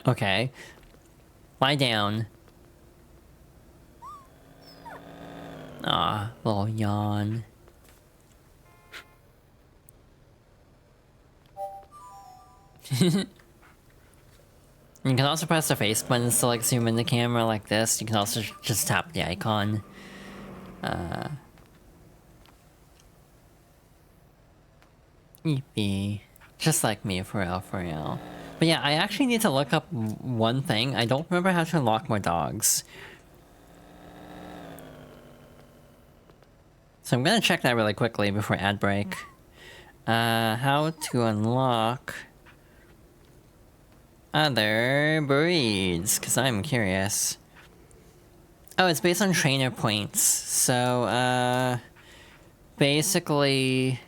Okay. Lie down. Aw, little yawn. You can also press the face buttons to like zoom in the camera like this. You can also just tap the icon. Eepy. Just like me, for real, for real. But yeah, I actually need to look up one thing. I don't remember how to unlock more dogs. So I'm gonna check that really quickly before ad break. How to unlock other breeds, because I'm curious. Oh, it's based on trainer points. So, basically...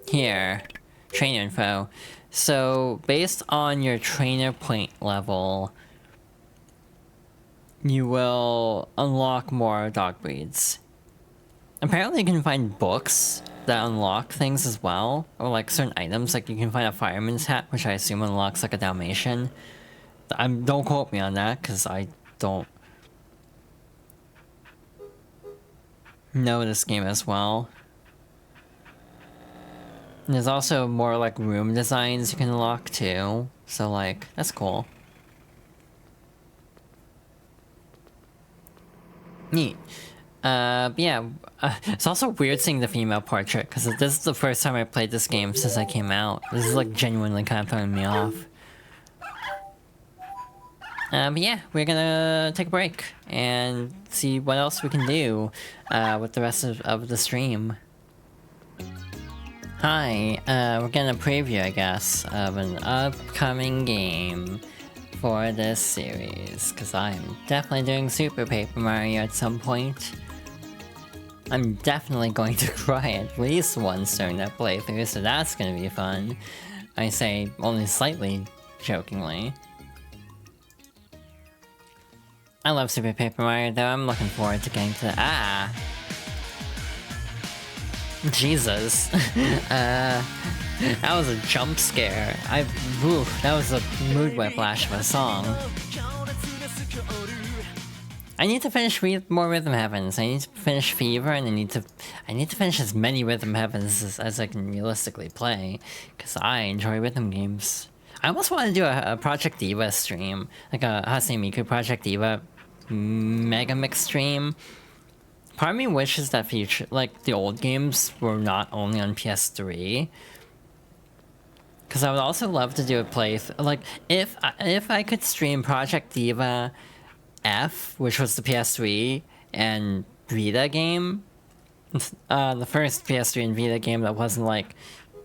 Here, trainer info. So, based on your trainer point level, you will unlock more dog breeds. Apparently you can find books that unlock things as well, or like certain items, like you can find a fireman's hat, which I assume unlocks like a Dalmatian. Don't quote me on that, because I don't know this game as well. And there's also more like room designs you can unlock too, so like, that's cool. Neat. But yeah, it's also weird seeing the female portrait, because this is the first time I played this game since I came out. This is like genuinely kind of throwing me off. But yeah, we're gonna take a break and see what else we can do with the rest of the stream. Hi, we're gonna preview, I guess, of an upcoming game for this series, because I'm definitely doing Super Paper Mario at some point. I'm definitely going to cry at least once during that playthrough, so that's gonna be fun. I say only slightly jokingly. I love Super Paper Mario though, I'm looking forward to getting to Jesus. That was a jump scare. That was a mood whiplash of a song. I need to finish more Rhythm Heavens. I need to finish Fever, and I need to finish as many Rhythm Heavens as I can realistically play, because I enjoy rhythm games. I almost want to do a Project Diva stream, like a Hasei Miku Project Diva Mega Mix stream. Part of me wishes that the old games were not only on PS3. Because I would also love to do a like, if I could stream Project Diva F, which was the PS3 and Vita game, the first PS3 and Vita game that wasn't like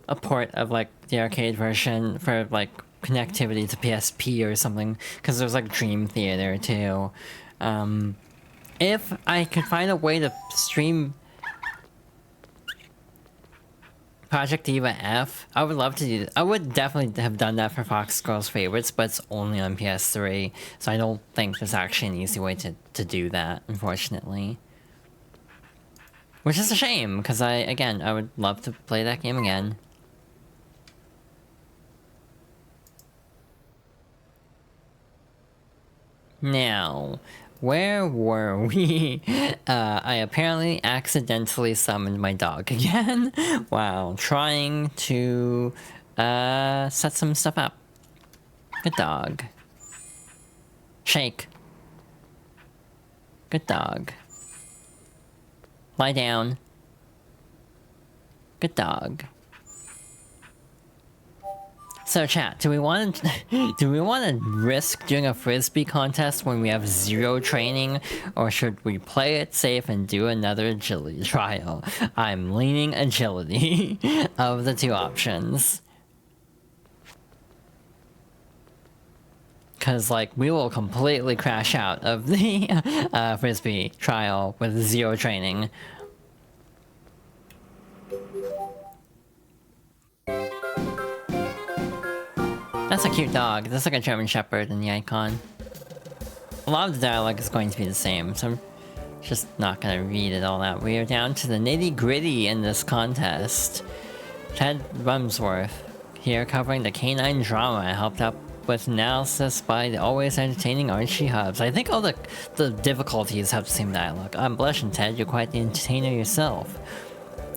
a port of like the arcade version for like connectivity to PSP or something, because there was like Dream Theater too. If I could find a way to stream Project Diva F, I would love to do that. I would definitely have done that for Fox Girls Favorites, but it's only on PS3, so I don't think there's actually an easy way to do that, unfortunately. Which is a shame, because I would love to play that game again. Now, where were we? I apparently accidentally summoned my dog again while trying to set some stuff up. Good dog. Shake. Good dog. Lie down. Good dog. So chat, do we want to risk doing a frisbee contest when we have 0 training, or should we play it safe and do another agility trial? I'm leaning agility of the 2 options. Cause like we will completely crash out of the frisbee trial with 0 training. That's a cute dog. That's like a German Shepherd in the icon. A lot of the dialogue is going to be the same, so I'm just not gonna read it all out. We are down to the nitty-gritty in this contest. Ted Rumsworth here covering the canine drama I helped out with analysis by the always entertaining Archie Hubs. I think all the difficulties have the same dialogue. I'm blushing, Ted. You're quite the entertainer yourself.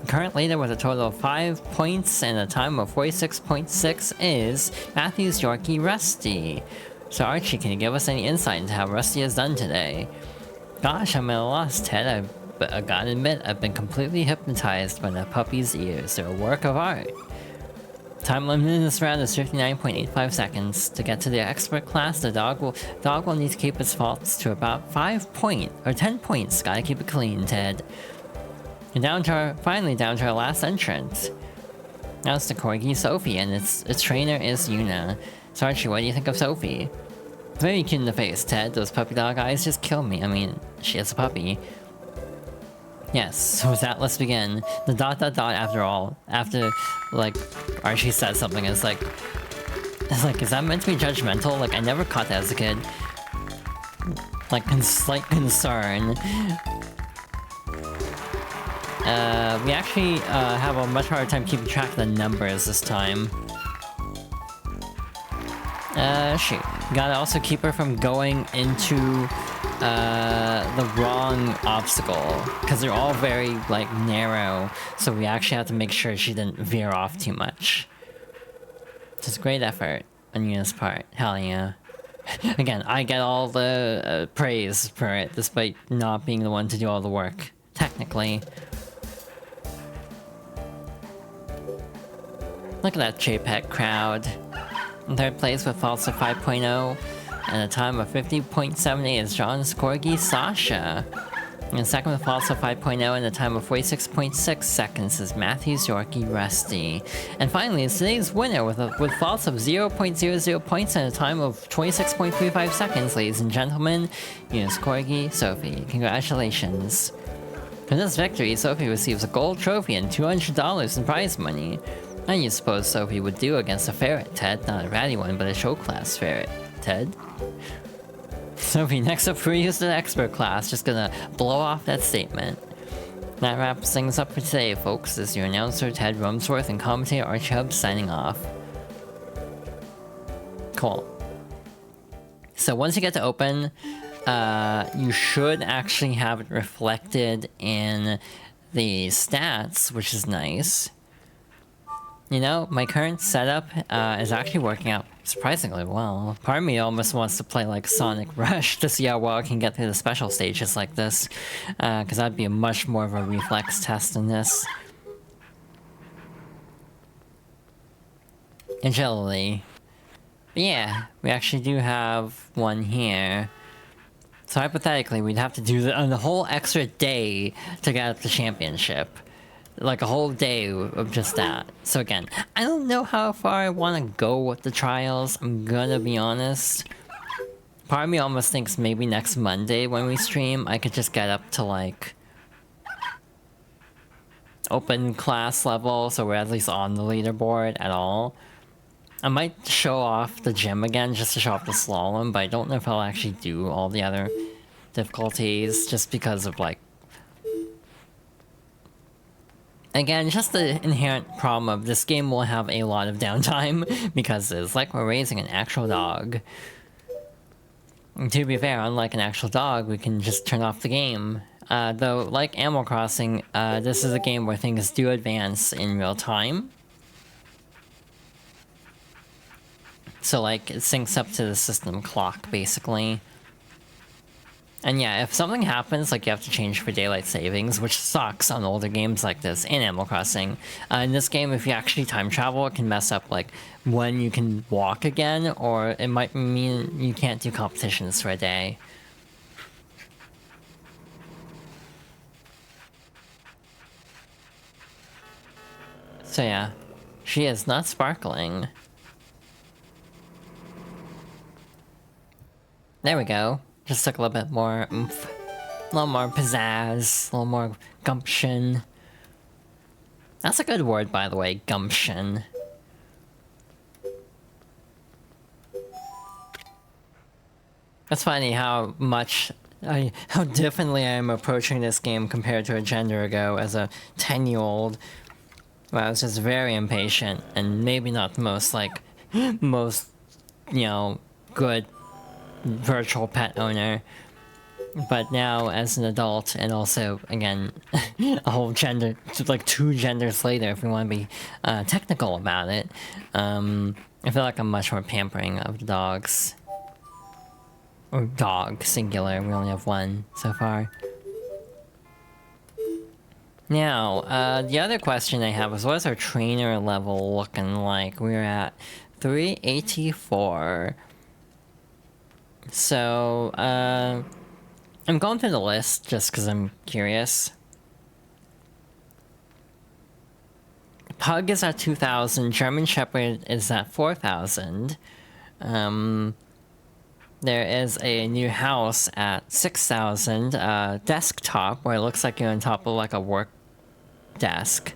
Current leader with a total of 5 points and a time of 46.6 is Matthew's Yorkie Rusty. So Archie, can you give us any insight into how Rusty has done today? Gosh, I'm at a loss, Ted. I gotta admit, I've been completely hypnotized by that puppy's ears. They're a work of art. Time limit in this round is 59.85 seconds. To get to the expert class, the dog will need to keep its faults to about 10 points. Gotta keep it clean, Ted. And finally down to our last entrant. Now it's the corgi Sophie, and its trainer is Yuna. So Archie, what do you think of Sophie? Very cute in the face, Ted. Those puppy dog eyes just kill me. I mean, she is a puppy. Yes, so with that, let's begin. The ... after, like, Archie says something, it's like, is that meant to be judgmental? Like, I never caught that as a kid. Like, slight concern. We actually, have a much harder time keeping track of the numbers this time. Shoot. Gotta also keep her from going into, the wrong obstacle, because they're all very, like, narrow, so we actually have to make sure she didn't veer off too much. Just great effort on Yuna's part. Hell yeah. Again, I get all the praise for it, despite not being the one to do all the work, technically. Look at that JPEG crowd. In third place with faults of 5.0 and a time of 50.78 is John's corgi Sasha. And second with faults of 5.0 and a time of 46.6 seconds is Matthew's Yorkie Rusty. And finally, it's today's winner with faults of 0.00 points and a time of 26.35 seconds, ladies and gentlemen, Yuna's corgi Sophie. Congratulations. For this victory, Sophie receives a gold trophy and $200 in prize money. How do you suppose Sophie would do against a ferret, Ted? Not a ratty one, but a show class ferret, Ted. Sophie, next up for you is the expert class. Just gonna blow off that statement. That wraps things up for today, folks. This is your announcer, Ted Rumsworth, and commentator Archie Hub signing off. Cool. So once you get to open, you should actually have it reflected in the stats, which is nice. You know, my current setup is actually working out surprisingly well. Part of me almost wants to play like Sonic Rush to see how well I can get through the special stages like this. Because that'd be much more of a reflex test than this. Agility. But yeah, we actually do have one here. So hypothetically, we'd have to do the whole extra day to get the championship. Like a whole day of just that. So again, I don't know how far I want to go with the trials, I'm gonna be honest. Part of me almost thinks maybe next Monday when we stream, I could just get up to like open class level, so we're at least on the leaderboard at all. I might show off the gym again just to show off the slalom, but I don't know if I'll actually do all the other difficulties just because of like... Again, just the inherent problem of this game will have a lot of downtime because it's like we're raising an actual dog. And to be fair, unlike an actual dog, we can just turn off the game. Though, like Animal Crossing, this is a game where things do advance in real time. So like, it syncs up to the system clock, basically. And yeah, if something happens, like you have to change for daylight savings, which sucks on older games like this, in Animal Crossing. In this game, if you actually time travel, it can mess up, like, when you can walk again, or it might mean you can't do competitions for a day. So yeah, she is not sparkling. There we go. Just took a little bit more oomph. A little more pizzazz. A little more gumption. That's a good word, by the way, gumption. It's funny how differently I am approaching this game compared to a gender ago as a 10-year-old. Where I was just very impatient and maybe not the most, like, most you know, good virtual pet owner. But now, as an adult, and also, again, a whole gender, like 2 genders later, if we want to be technical about it, I feel like I'm much more pampering of the dogs. Or dog, singular, we only have 1 so far. Now, the other question I have was, what is our trainer level looking like? We're at 384. So, I'm going through the list just because I'm curious. Pug is at 2,000. German Shepherd is at 4,000. There is a new house at 6,000. Desktop, where it looks like you're on top of like a work desk.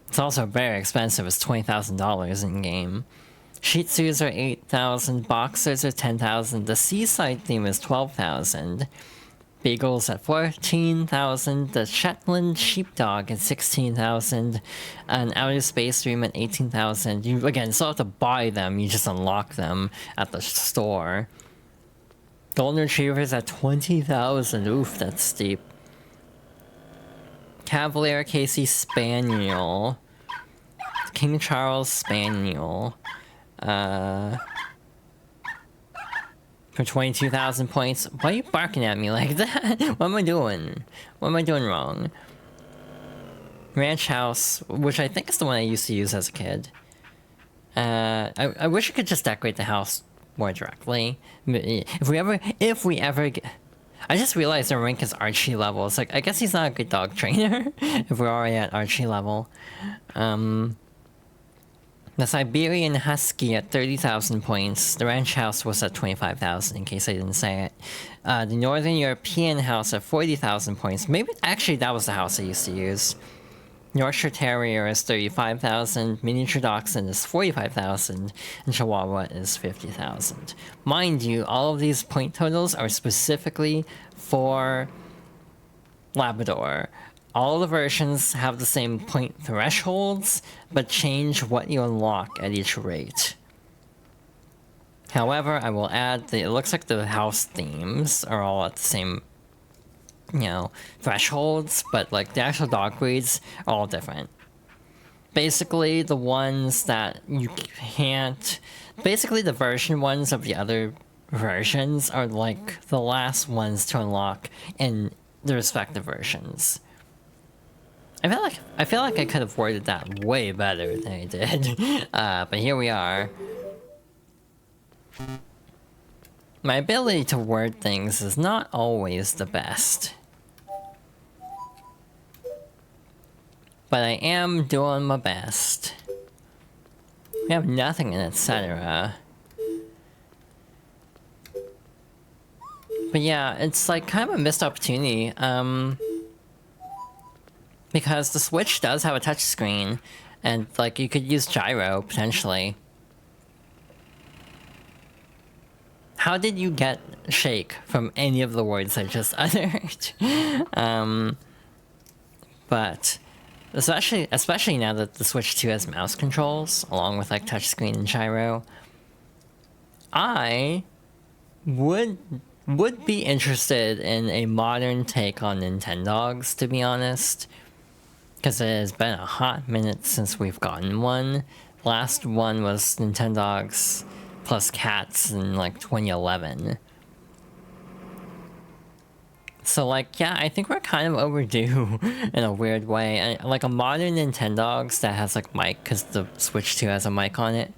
It's also very expensive. It's $20,000 in game. Shih Tzus are 8,000, Boxers are 10,000, the Seaside theme is 12,000, Beagles at 14,000, the Shetland Sheepdog at 16,000, and Outer Space Dream at 18,000. You, again, still have to buy them, you just unlock them at the store. Golden Retrievers at 20,000, oof, that's steep. Cavalier Casey Spaniel, King Charles Spaniel. For 22,000 points. Why are you barking at me like that? What am I doing? What am I doing wrong? Ranch House, which I think is the one I used to use as a kid. I wish I could just decorate the house more directly. If we ever get... I just realized the rank is Archie level. It's like, I guess he's not a good dog trainer if we're already at Archie level. The Siberian Husky at 30,000 points. The Ranch House was at 25,000, in case I didn't say it. The Northern European House at 40,000 points. Maybe, actually, that was the house I used to use. Yorkshire Terrier is 35,000. Miniature Dachshund is 45,000. And Chihuahua is 50,000. Mind you, all of these point totals are specifically for Labrador. All the versions have the same point thresholds, but change what you unlock at each rate. However, I will add it looks like the house themes are all at the same, you know, thresholds, but like the actual dog breeds are all different. Basically, the ones that you can't... Basically, the version ones of the other versions are like the last ones to unlock in the respective versions. I feel like I could have worded that way better than I did, but here we are. My ability to word things is not always the best. But I am doing my best. We have nothing in etc. But yeah, it's like kind of a missed opportunity. Because the Switch does have a touchscreen, and like you could use gyro potentially. How did you get shake from any of the words I just uttered? But especially now that the Switch 2 has mouse controls along with like touchscreen and gyro, I would be interested in a modern take on Nintendogs, to be honest. Because it has been a hot minute since we've gotten one. Last one was Nintendogs plus Cats in like 2011. So like, yeah, I think we're kind of overdue in a weird way. And, like a modern Nintendogs that has like mic, because the Switch 2 has a mic on it.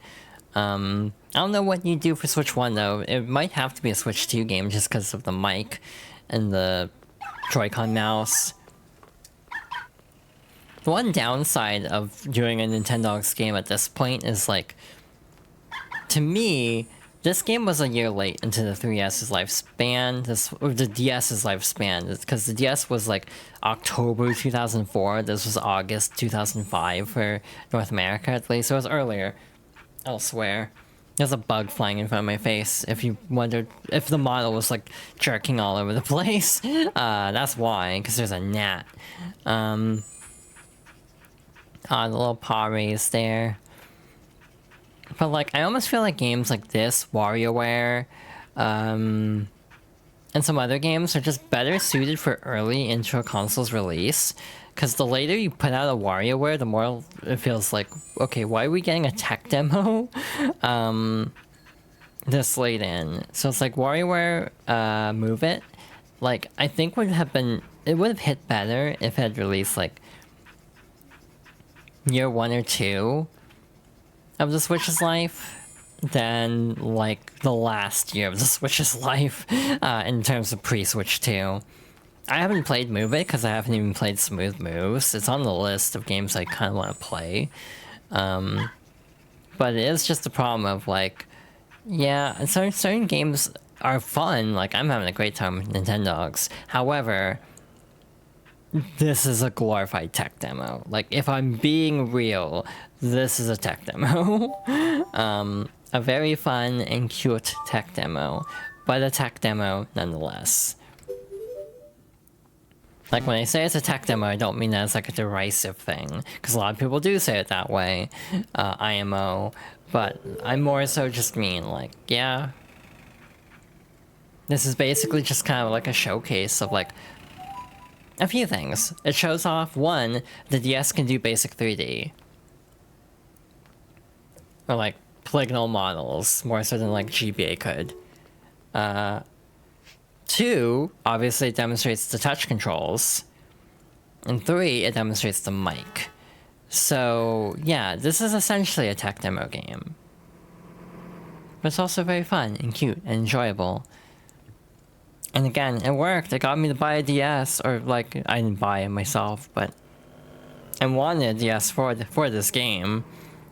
I don't know what you do for Switch 1 though. It might have to be a Switch 2 game just because of the mic and the Joy-Con mouse. The one downside of doing a Nintendogs game at this point is like, to me, this game was a year late into the 3DS's lifespan, or the DS's lifespan, because the DS was like October 2004, this was August 2005 for North America at least, so it was earlier elsewhere. There's a bug flying in front of my face, if you wondered if the model was like jerking all over the place. That's why, because there's a gnat. The little paw raise there. But like, I almost feel like games like this, WarioWare, and some other games are just better suited for early into a console's release. Because the later you put out a WarioWare, the more it feels like, okay, why are we getting a tech demo this late in? So it's like WarioWare Move It, like, I think it would have hit better if it had released like year 1 or 2 of the Switch's life than like the last year of the Switch's life in terms of pre-Switch 2. I haven't played Move It because I haven't even played Smooth Moves. It's on the list of games I kind of want to play. But it is just the problem of like, yeah, certain games are fun. Like, I'm having a great time with Nintendogs. However, this is a glorified tech demo. Like, if I'm being real, this is a tech demo. A very fun and cute tech demo, but a tech demo nonetheless. Like, when I say it's a tech demo, I don't mean that as like a derisive thing, because a lot of people do say it that way, IMO, but I more so just mean like, yeah, this is basically just kind of like a showcase of like a few things. It shows off, one, the DS can do basic 3D. Or like polygonal models, more so than like GBA could. 2, obviously it demonstrates the touch controls. And 3, it demonstrates the mic. So yeah, this is essentially a tech demo game. But it's also very fun and cute and enjoyable. And again, it worked. It got me to buy a DS, or like, I didn't buy it myself, but I wanted a DS for this game.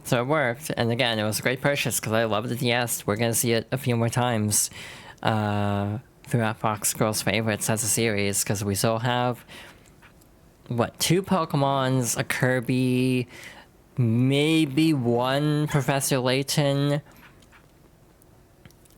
So it worked, and again, it was a great purchase because I love the DS. We're gonna see it a few more times throughout Fox Girls Favorites as a series, because we still have, what, 2 Pokemons, a Kirby, maybe 1 Professor Layton.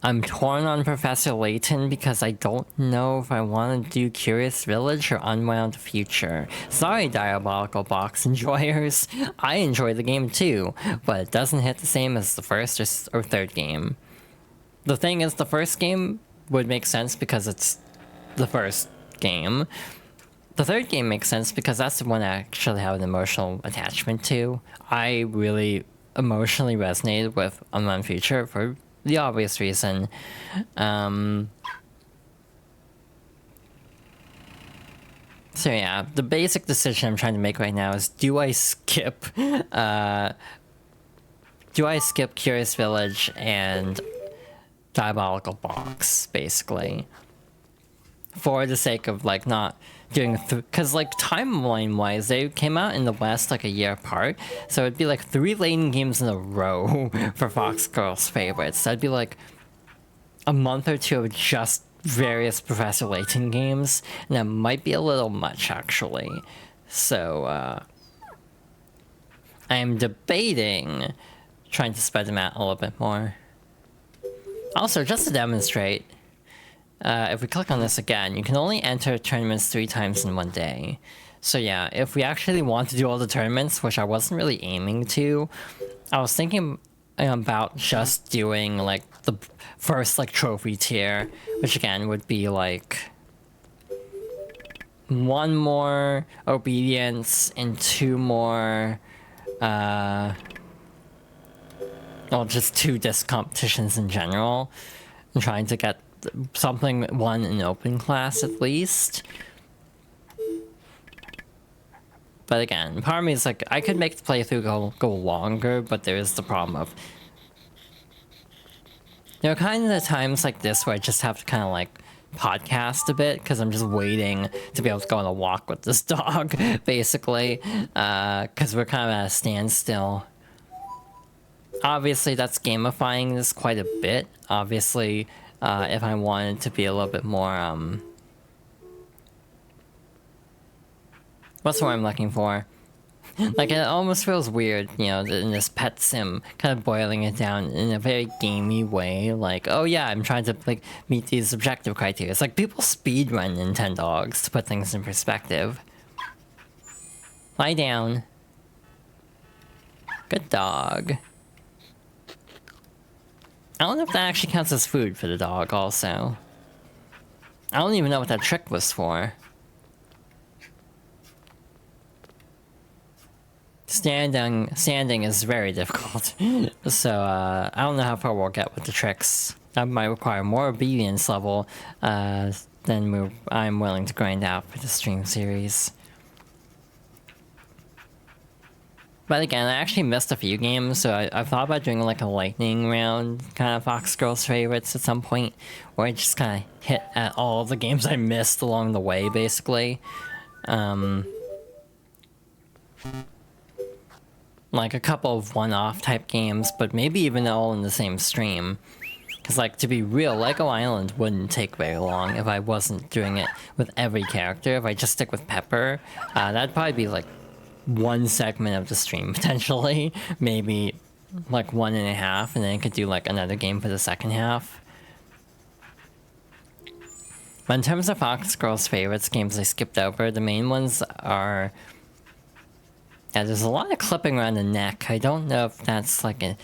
I'm torn on Professor Layton because I don't know if I want to do Curious Village or Unwound Future. Sorry, Diabolical Box enjoyers. I enjoy the game too, but it doesn't hit the same as the first or third game. The thing is, the first game would make sense because it's the first game. The third game makes sense because that's the one I actually have an emotional attachment to. I really emotionally resonated with Unwound Future for the obvious reason. So yeah, the basic decision I'm trying to make right now is, do I skip Curious Village and Diabolical Box, basically, for the sake of like not doing, because like timeline wise they came out in the West like a year apart, so it'd be like 3 Layton games in a row for Fox Girls Favorites. That'd be like a month or 2 of just various Professor Layton games, and that might be a little much actually. So I am debating trying to spread them out a little bit more. Also, just to demonstrate, if we click on this again, you can only enter tournaments 3 times in one day. So yeah, if we actually want to do all the tournaments, which I wasn't really aiming to, I was thinking about just doing like the first like trophy tier, which again would be like 1 more obedience and 2 more well, just 2 disc competitions in general. I'm trying to get something, 1 in open class at least. But again, part of me is like, I could make the playthrough go longer, but there is the problem of, there are kind of the times like this where I just have to kind of like podcast a bit, because I'm just waiting to be able to go on a walk with this dog, basically, because we're kind of at a standstill. Obviously, that's gamifying this quite a bit. Obviously, if I wanted to be a little bit more, what's the word I'm looking for? Like, it almost feels weird, you know, in this pet sim, kind of boiling it down in a very gamey way. Like, oh yeah, I'm trying to, like, meet these objective criteria. It's like people speedrun Nintendogs to put things in perspective. Lie down. Good dog. I don't know if that actually counts as food for the dog also. I don't even know what that trick was for. Standing is very difficult. So, I don't know how far we'll get with the tricks. That might require more obedience level than I'm willing to grind out for the stream series. But again, I actually missed a few games, so I've thought about doing like a lightning round kind of Fox Girls favorites at some point, where I just kind of hit at all the games I missed along the way, basically. Like a couple of one-off type games, but maybe even all in the same stream. Because, like, to be real, Lego Island wouldn't take very long if I wasn't doing it with every character. If I just stick with Pepper, that'd probably be like one segment of the stream, potentially. Maybe like 1.5, and then I could do like another game for the second half. But in terms of Fox Girls favorites games I skipped over, the main ones are... Yeah, there's a lot of clipping around the neck. I don't know if that's like a...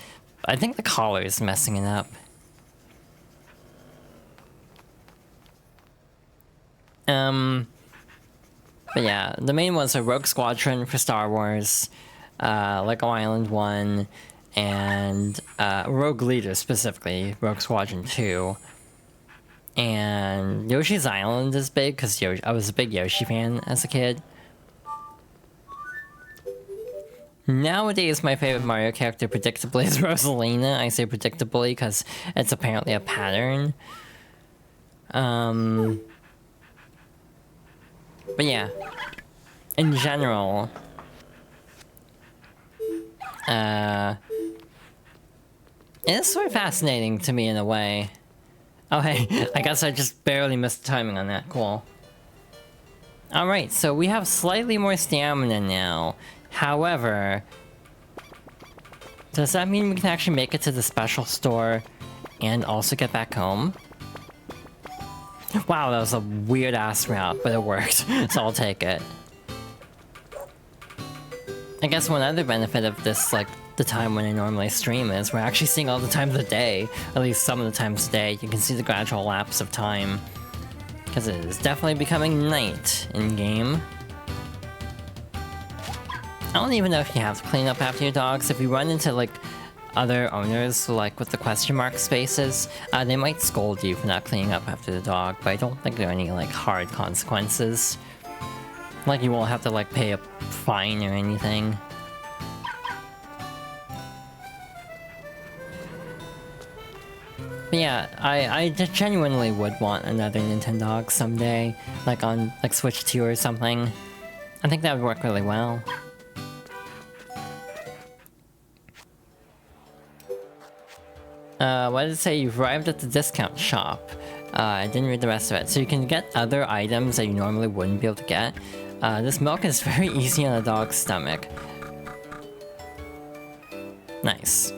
I think the collar is messing it up. But yeah, the main ones are Rogue Squadron for Star Wars, Lego Island 1, and Rogue Leader specifically, Rogue Squadron 2. And Yoshi's Island is big, because I was a big Yoshi fan as a kid. Nowadays, my favorite Mario character, predictably, is Rosalina. I say predictably because it's apparently a pattern. But yeah, in general, it is sort of fascinating to me in a way. Oh hey, I guess I just barely missed the timing on that, cool. Alright, so we have slightly more stamina now. However, does that mean we can actually make it to the special store and also get back home? Wow, that was a weird-ass route, but it worked, so I'll take it. I guess one other benefit of this, like, the time when I normally stream is we're actually seeing all the times of the day, at least some of the times of the day. You can see the gradual lapse of time. Because it is definitely becoming night in-game. I don't even know if you have to clean up after your dogs. If you run into, like, other owners, like with the question mark spaces, they might scold you for not cleaning up after the dog, but I don't think there are any, like, hard consequences. Like, you won't have to, like, pay a fine or anything. But yeah, I genuinely would want another Nintendogs someday, like on, like, Switch 2 or something. I think that would work really well. What did it say? You've arrived at the discount shop. I didn't read the rest of it. So you can get other items that you normally wouldn't be able to get. This milk is very easy on a dog's stomach. Nice.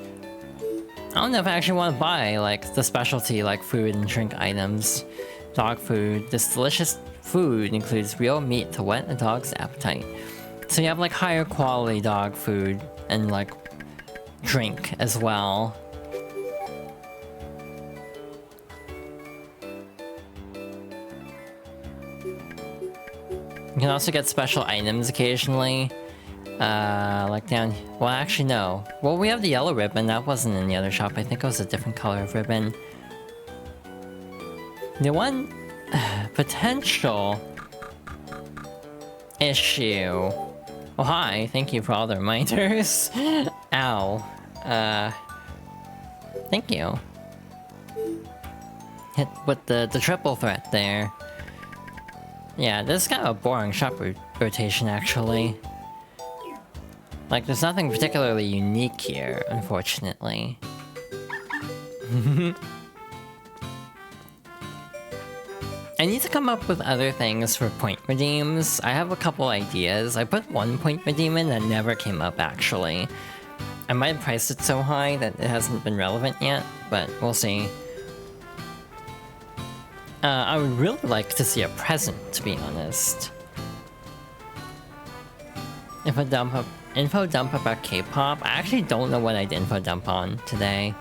I don't know if I actually want to buy, like, the specialty, like, food and drink items. Dog food. This delicious food includes real meat to whet a dog's appetite. So you have, like, higher quality dog food and, like, drink as well. You can also get special items occasionally. Like down... Well, actually, no. Well, we have the yellow ribbon. That wasn't in the other shop. I think it was a different color of ribbon. The one... potential... issue... Oh, hi. Thank you for all the reminders. Ow. Thank you. Hit with the triple threat there. Yeah, this is kind of a boring shop rotation, actually. Like, there's nothing particularly unique here, unfortunately. I need to come up with other things for point redeems. I have a couple ideas. I put one point redeem in that never came up, actually. I might have priced it so high that it hasn't been relevant yet, but we'll see. I would really like to see a present, to be honest. Info dump about K-pop? I actually don't know what I'd info dump on today.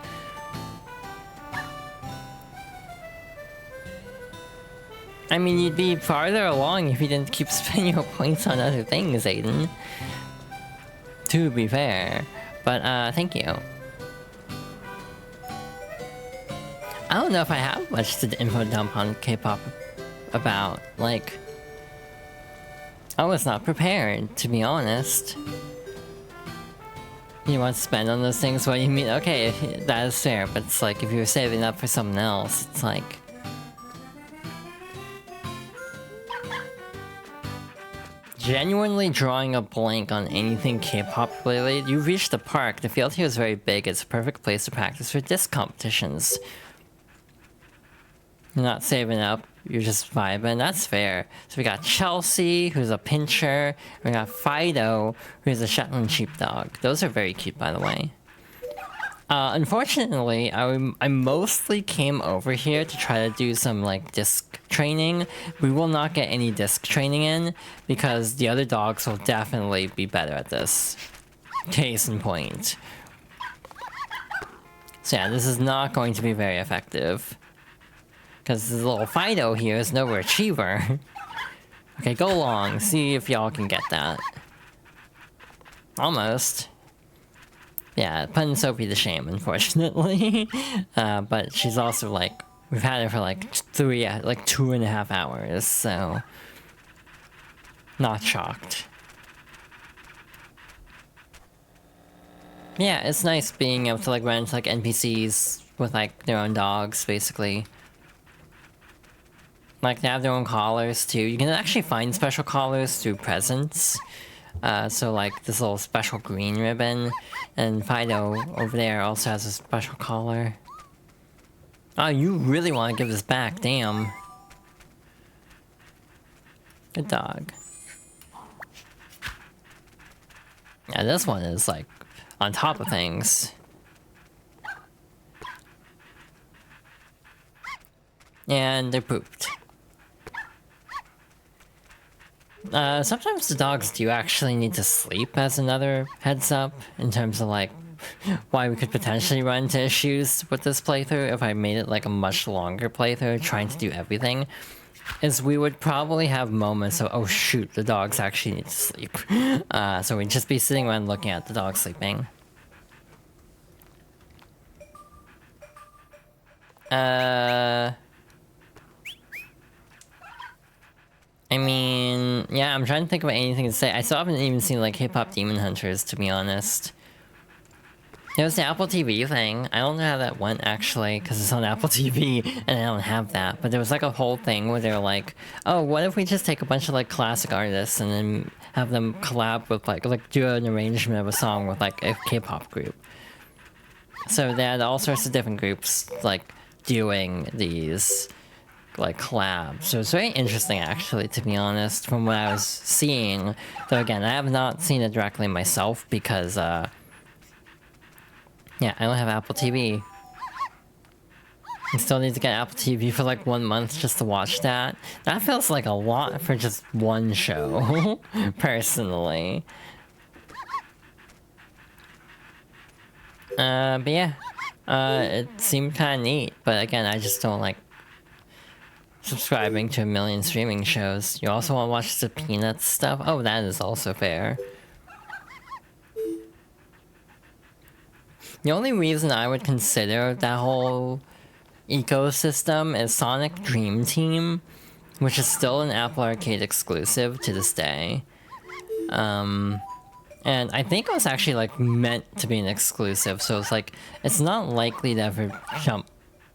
I mean, you'd be farther along if you didn't keep spending your points on other things, Aiden. To be fair. But, thank you. I don't know if I have much to info dump on K-pop about. Like, I was not prepared, to be honest. You want to spend on those things? What do you mean? Okay, that is fair, but it's like, if you were saving up for something else, it's like... Genuinely drawing a blank on anything K-pop related. You reached the park. The field here is very big. It's a perfect place to practice for disc competitions. You're not saving up, you're just vibing. That's fair. So we got Chelsea, who's a pincher. We got Fido, who's a Shetland sheepdog. Those are very cute, by the way. Unfortunately, I mostly came over here to try to do some, like, disc training. We will not get any disc training in, because the other dogs will definitely be better at this. Case in point. So yeah, this is not going to be very effective. Because this little Fido here is no achiever. Okay, go along. See if y'all can get that. Almost. Yeah, putting Sophie to shame, unfortunately. But she's also like... We've had her for like 2.5 hours, so... Not shocked. Yeah, it's nice being able to like run into like NPCs with like their own dogs, basically. Like, they have their own collars, too. You can actually find special collars through presents. So, like, this little special green ribbon. And Fido, over there, also has a special collar. Oh, you really want to give this back, damn. Good dog. Yeah, this one is, like, on top of things. And they're pooped. Sometimes the dogs do actually need to sleep, as another heads up, in terms of like, why we could potentially run into issues with this playthrough if I made it like a much longer playthrough trying to do everything, is we would probably have moments of, oh shoot, the dogs actually need to sleep. So we'd just be sitting around looking at the dog sleeping. I mean, yeah, I'm trying to think of anything to say. I still haven't even seen, like, Hip-Hop Demon Hunters, to be honest. It was the Apple TV thing. I don't know how that went, actually, because it's on Apple TV, and I don't have that. But there was, like, a whole thing where they were like, oh, what if we just take a bunch of, like, classic artists and then have them collab with, like do an arrangement of a song with, like, a K-pop group. So they had all sorts of different groups, like, doing these... like collabs. So it's very interesting actually, to be honest, from what I was seeing. Though again, I have not seen it directly myself because yeah, I don't have Apple TV. I still need to get Apple TV for like 1 month just to watch that. That feels like a lot for just one show, personally. But yeah, it seemed kind of neat, but again, I just don't like subscribing to a million streaming shows. You also want to watch the Peanuts stuff? Oh, that is also fair. The only reason I would consider that whole ecosystem is Sonic Dream Team, which is still an Apple Arcade exclusive to this day. And I think it was actually like meant to be an exclusive, so it's like, it's not likely to ever jump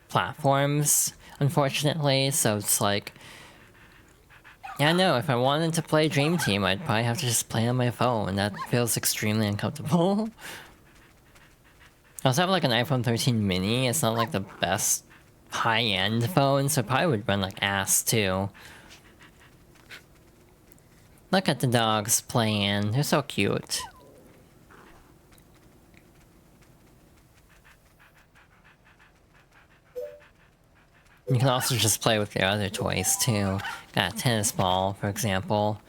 platforms, unfortunately, so it's like... Yeah, no, if I wanted to play Dream Team, I'd probably have to just play on my phone, and that feels extremely uncomfortable. I also have like an iPhone 13 mini, it's not like the best high-end phone, so it probably would run like ass too. Look at the dogs playing, they're so cute. You can also just play with your other toys too. Got a tennis ball, for example.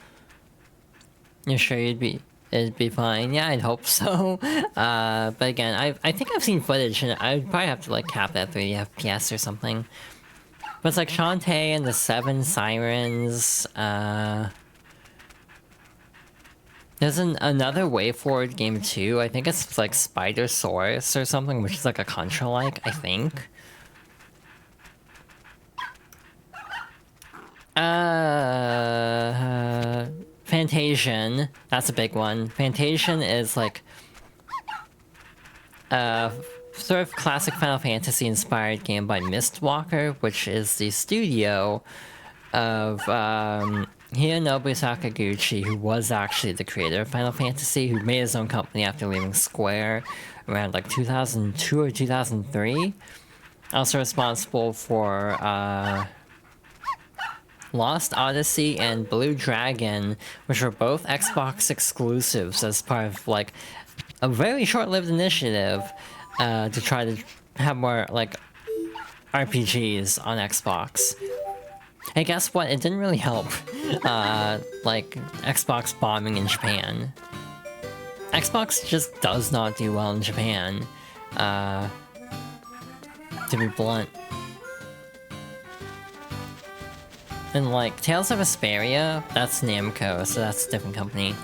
You're sure it'd be fine? Yeah, I'd hope so. But again, I think I've seen footage, and I'd probably have to like cap that 30 FPS or something. But it's like Shantae and the Seven Sirens. There's another Way Forward game too. I think it's like Spider Source or something, which is like a Contra-like, I think. Fantasian. That's a big one. Fantasian is like sort of classic Final Fantasy inspired game by Mistwalker, which is the studio of Hironobu Sakaguchi, who was actually the creator of Final Fantasy, who made his own company after leaving Square around like 2002 or 2003. Also responsible for Lost Odyssey and Blue Dragon, which were both Xbox exclusives as part of like a very short-lived initiative to try to have more like RPGs on Xbox. Hey, guess what? It didn't really help like Xbox bombing in Japan. Xbox just does not do well in Japan, to be blunt. And like Tales of Vesperia, that's Namco, so that's a different company.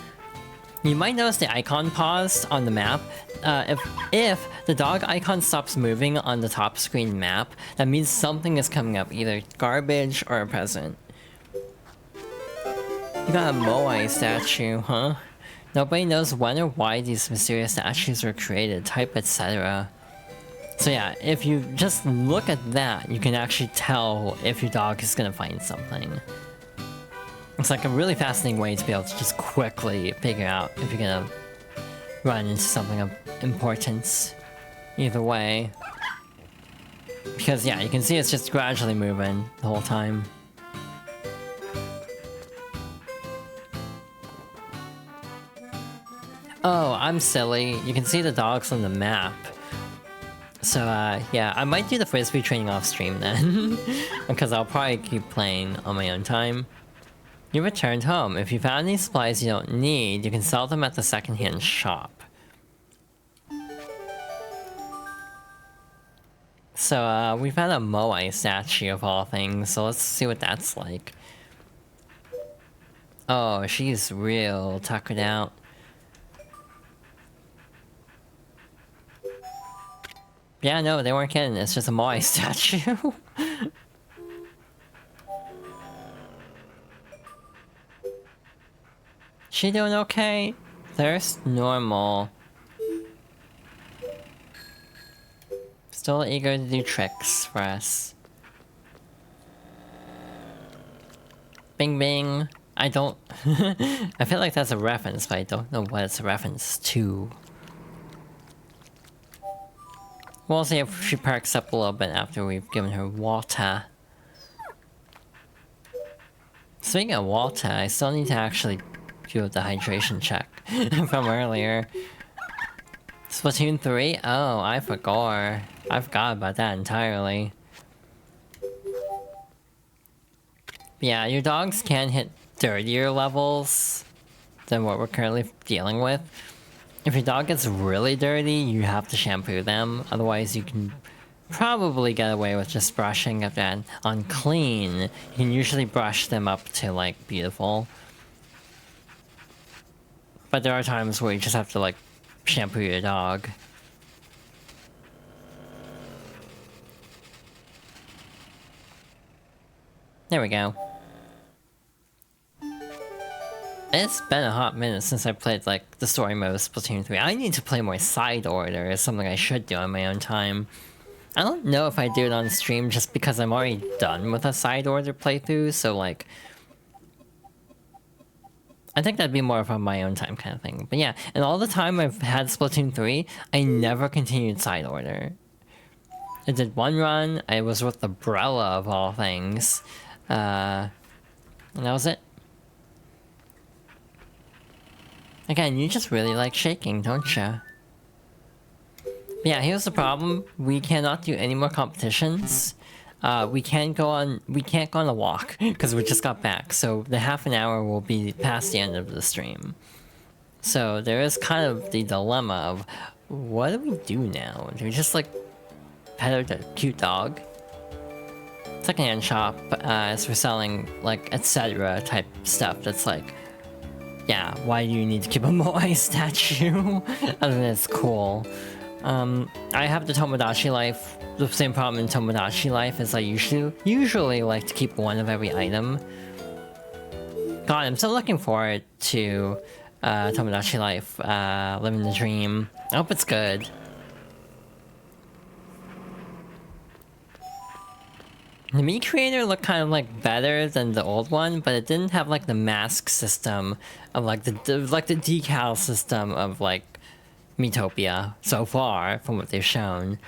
You might notice the icon paused on the map. If the dog icon stops moving on the top screen map, that means something is coming up, either garbage or a present. You got a Moai statue, huh? Nobody knows when or why these mysterious statues were created, type etc. So yeah, if you just look at that, you can actually tell if your dog is gonna find something. It's like a really fascinating way to be able to just quickly figure out if you're gonna run into something of importance. Either way. Because yeah, you can see it's just gradually moving the whole time. Oh, I'm silly. You can see the dogs on the map. So yeah, I might do the frisbee training off stream then. Because I'll probably keep playing on my own time. You returned home. If you found any supplies you don't need, you can sell them at the secondhand shop. So we found a Moai statue of all things, so let's see what that's like. Oh, she's real tuckered out. Yeah, no, they weren't kidding. It's just a Moai statue. She doing okay? Thirst normal. Still eager to do tricks for us. Bing bing. I don't... I feel like that's a reference, but I don't know what it's a reference to. We'll see if she perks up a little bit after we've given her water. Speaking of water, I still need to actually do the hydration check from earlier. Splatoon 3? Oh, I forgot. I forgot about that entirely. Yeah, your dogs can hit dirtier levels than what we're currently dealing with. If your dog gets really dirty, you have to shampoo them. Otherwise, you can probably get away with just brushing them on clean. You can usually brush them up to, like, beautiful. But there are times where you just have to, like, shampoo your dog. There we go. It's been a hot minute since I played, like, the story mode of Splatoon 3. I need to play more side order. It's something I should do on my own time. I don't know if I do it on stream just because I'm already done with a side order playthrough, so, like... I think that'd be more of a my own time kind of thing. But yeah, and all the time I've had Splatoon 3, I never continued side order. I did one run, I was with the Umbrella of all things. And that was it. Again, you just really like shaking, don't you? Yeah, here's the problem. We cannot do any more competitions. We can't go on a walk because we just got back. So the half an hour will be past the end of the stream. So there is kind of the dilemma of what do we do now? Do we just like pet the cute dog? secondhand shop is for selling like etc. type stuff. That's like, yeah, why do you need to keep a Moai statue? Other than it's cool. I have the Tomodachi life. The same problem in Tomodachi life is I usually like to keep one of every item. God, I'm still looking forward to Tomodachi life, living the dream. I hope it's good. The Mii creator looked kind of like better than the old one, but it didn't have like the mask system of like the decal system of like Miitopia so far from what they've shown.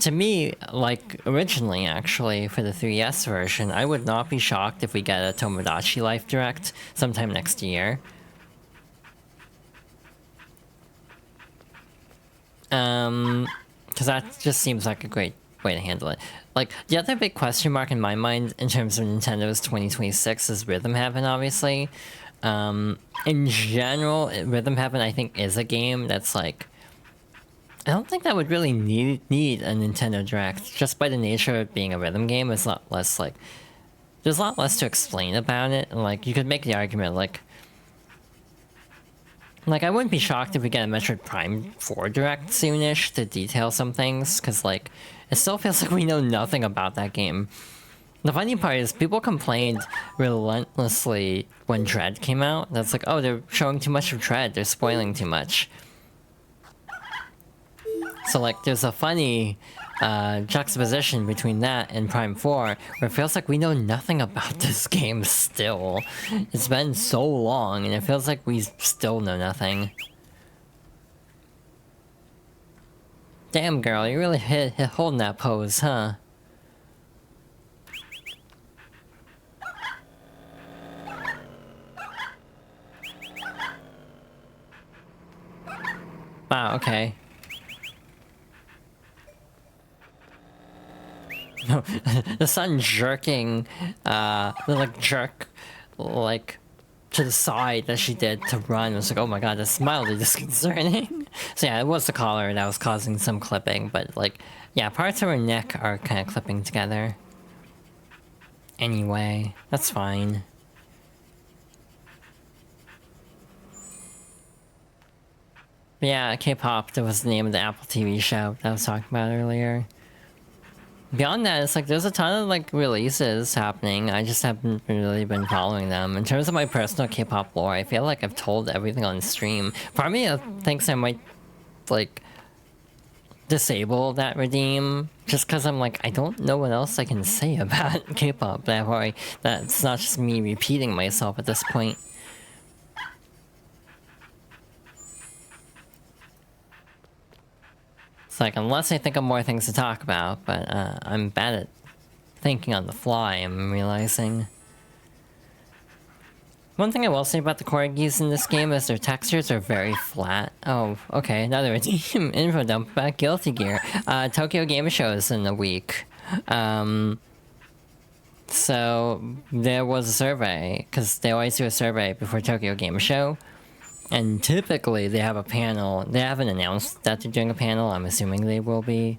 To me, like originally actually for the 3DS version, I would not be shocked if we get a Tomodachi Life Direct sometime next year. Because that just seems like a great way to handle it. Like, the other big question mark in my mind in terms of Nintendo's 2026 is Rhythm Heaven, obviously. In general, Rhythm Heaven, I think, is a game that's like... I don't think that would really need a Nintendo Direct. Just by the nature of it being a rhythm game, it's a lot less, like... There's a lot less to explain about it, and, like, you could make the argument, like... Like, I wouldn't be shocked if we get a Metroid Prime 4 Direct soonish to detail some things, because, like, it still feels like we know nothing about that game. The funny part is, people complained relentlessly when Dread came out. That's like, oh, they're showing too much of Dread, they're spoiling too much. So, like, there's a funny juxtaposition between that and Prime 4, where it feels like we know nothing about this game still. It's been so long, and it feels like we still know nothing. Damn, girl, you really hit holding that pose, huh? Wow, okay. The sun jerking, like jerk, like to the side that she did to run was like, oh my god, that's mildly disconcerting. So yeah, it was the collar that was causing some clipping, but like, yeah, parts of her neck are kind of clipping together. Anyway, that's fine. But yeah, K-pop, that was the name of the Apple TV show that I was talking about earlier. Beyond that, it's like there's a ton of like releases happening. I just haven't really been following them. In terms of my personal K-pop lore, I feel like I've told everything on stream. Part of me thinks I might like disable that redeem just because I'm like, I don't know what else I can say about K-pop. That's not just me repeating myself at this point. It's like, unless I think of more things to talk about, but I'm bad at thinking on the fly, I'm realizing. One thing I will say about the corgis in this game is their textures are very flat. Oh, okay, another info dump about Guilty Gear. Tokyo Game Show is in a week. So, there was a survey, because they always do a survey before Tokyo Game Show. And typically they have a panel. They haven't announced that they're doing a panel. I'm assuming they will be.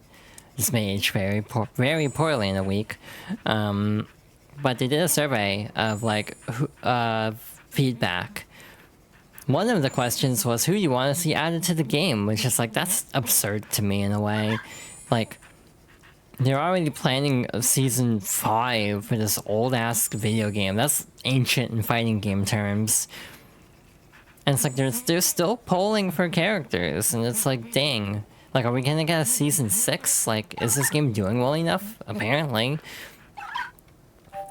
This may age very poorly in a week. But they did a survey of like feedback. One of the questions was, who do you want to see added to the game? Which is like, that's absurd to me in a way. Like, they're already planning a season 5 for this old ass video game. That's ancient in fighting game terms. And it's like, they're still polling for characters, and it's like, dang. Like, are we gonna get a season 6? Like, is this game doing well enough? Apparently.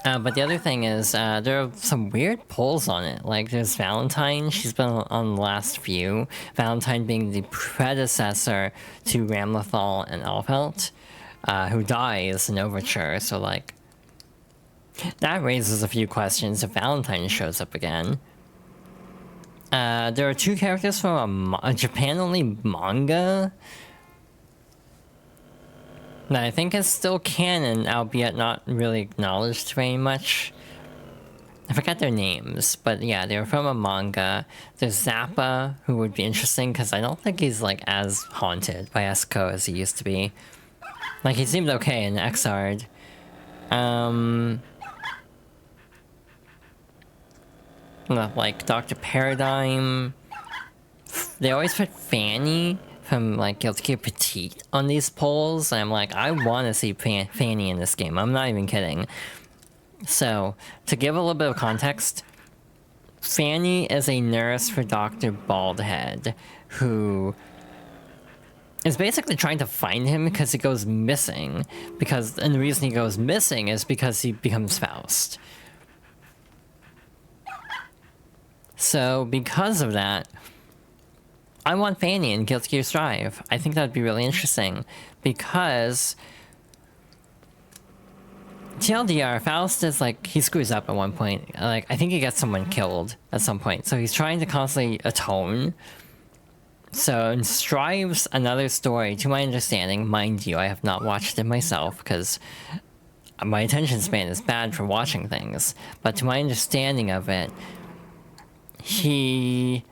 But the other thing is, there are some weird polls on it. Like, there's Valentine, she's been on the last few. Valentine being the predecessor to Ramlethal and Elfelt, who dies in Overture, so like... That raises a few questions if Valentine shows up again. There are 2 characters from a Japan-only manga that I think is still canon, albeit not really acknowledged very much. I forgot their names, but yeah, they're from a manga. There's Zappa, who would be interesting, because I don't think he's like as haunted by Esko as he used to be. Like, he seemed okay in Xrd. Like Dr. Paradigm. They always put Fanny from like Guilty Gear Petite on these polls. And I'm like, I want to see Fanny in this game. I'm not even kidding. So, to give a little bit of context, Fanny is a nurse for Dr. Baldhead, who is basically trying to find him because he goes missing. And the reason he goes missing is because he becomes Faust. So, because of that, I want Fanny in Guilty Gear Strive. I think that'd be really interesting, because TLDR, Faust is like, he screws up at one point. Like, I think he gets someone killed at some point, so he's trying to constantly atone. So, in Strive's another story, to my understanding, mind you, I have not watched it myself, because my attention span is bad for watching things, but to my understanding of it, he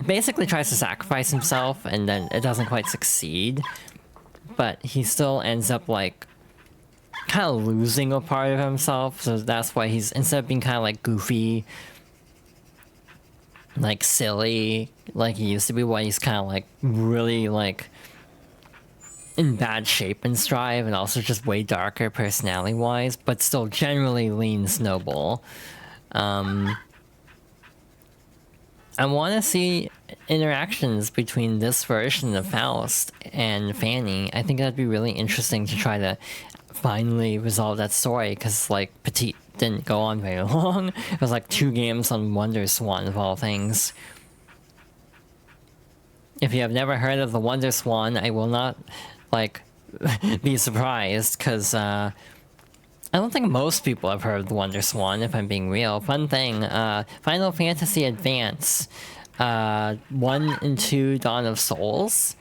basically tries to sacrifice himself, and then it doesn't quite succeed, but he still ends up, like, kind of losing a part of himself, so that's why he's, instead of being kind of, like, goofy, like, silly, like he used to be, why he's kind of, like, really, like, in bad shape in Strive, and also just way darker personality-wise, but still generally leans noble. I want to see interactions between this version of Faust and Fanny. I think that'd be really interesting to try to finally resolve that story, because, like, Petite didn't go on very long. It was like 2 games on Wonder Swan, of all things. If you have never heard of the Wonder Swan, I will not, like, be surprised, because, I don't think most people have heard of the Wonder Swan, if I'm being real. Fun thing, Final Fantasy Advance 1 and 2 Dawn of Souls,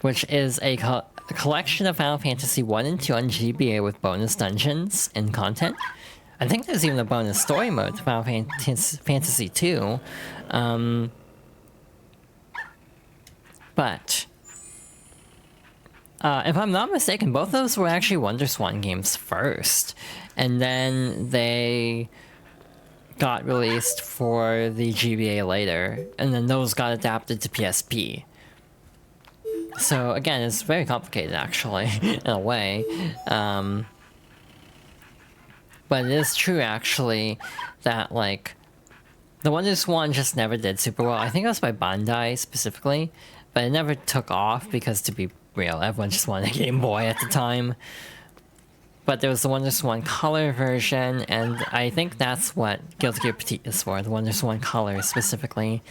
which is a collection of Final Fantasy 1 and 2 on GBA with bonus dungeons and content. I think there's even a bonus story mode to Final Fantasy 2. But if I'm not mistaken, both of those were actually Wonder Swan games first, and then they got released for the GBA later, and then those got adapted to PSP. So again, it's very complicated, actually, in a way. But it is true, actually, that, like, the Wonder Swan just never did super well. I think it was by Bandai, specifically, but it never took off because, to be real, everyone just wanted a Game Boy at the time. But there was the Wonder Swan Color version, and I think that's what Guilty Gear Petite is for, the Wonder Swan Color specifically.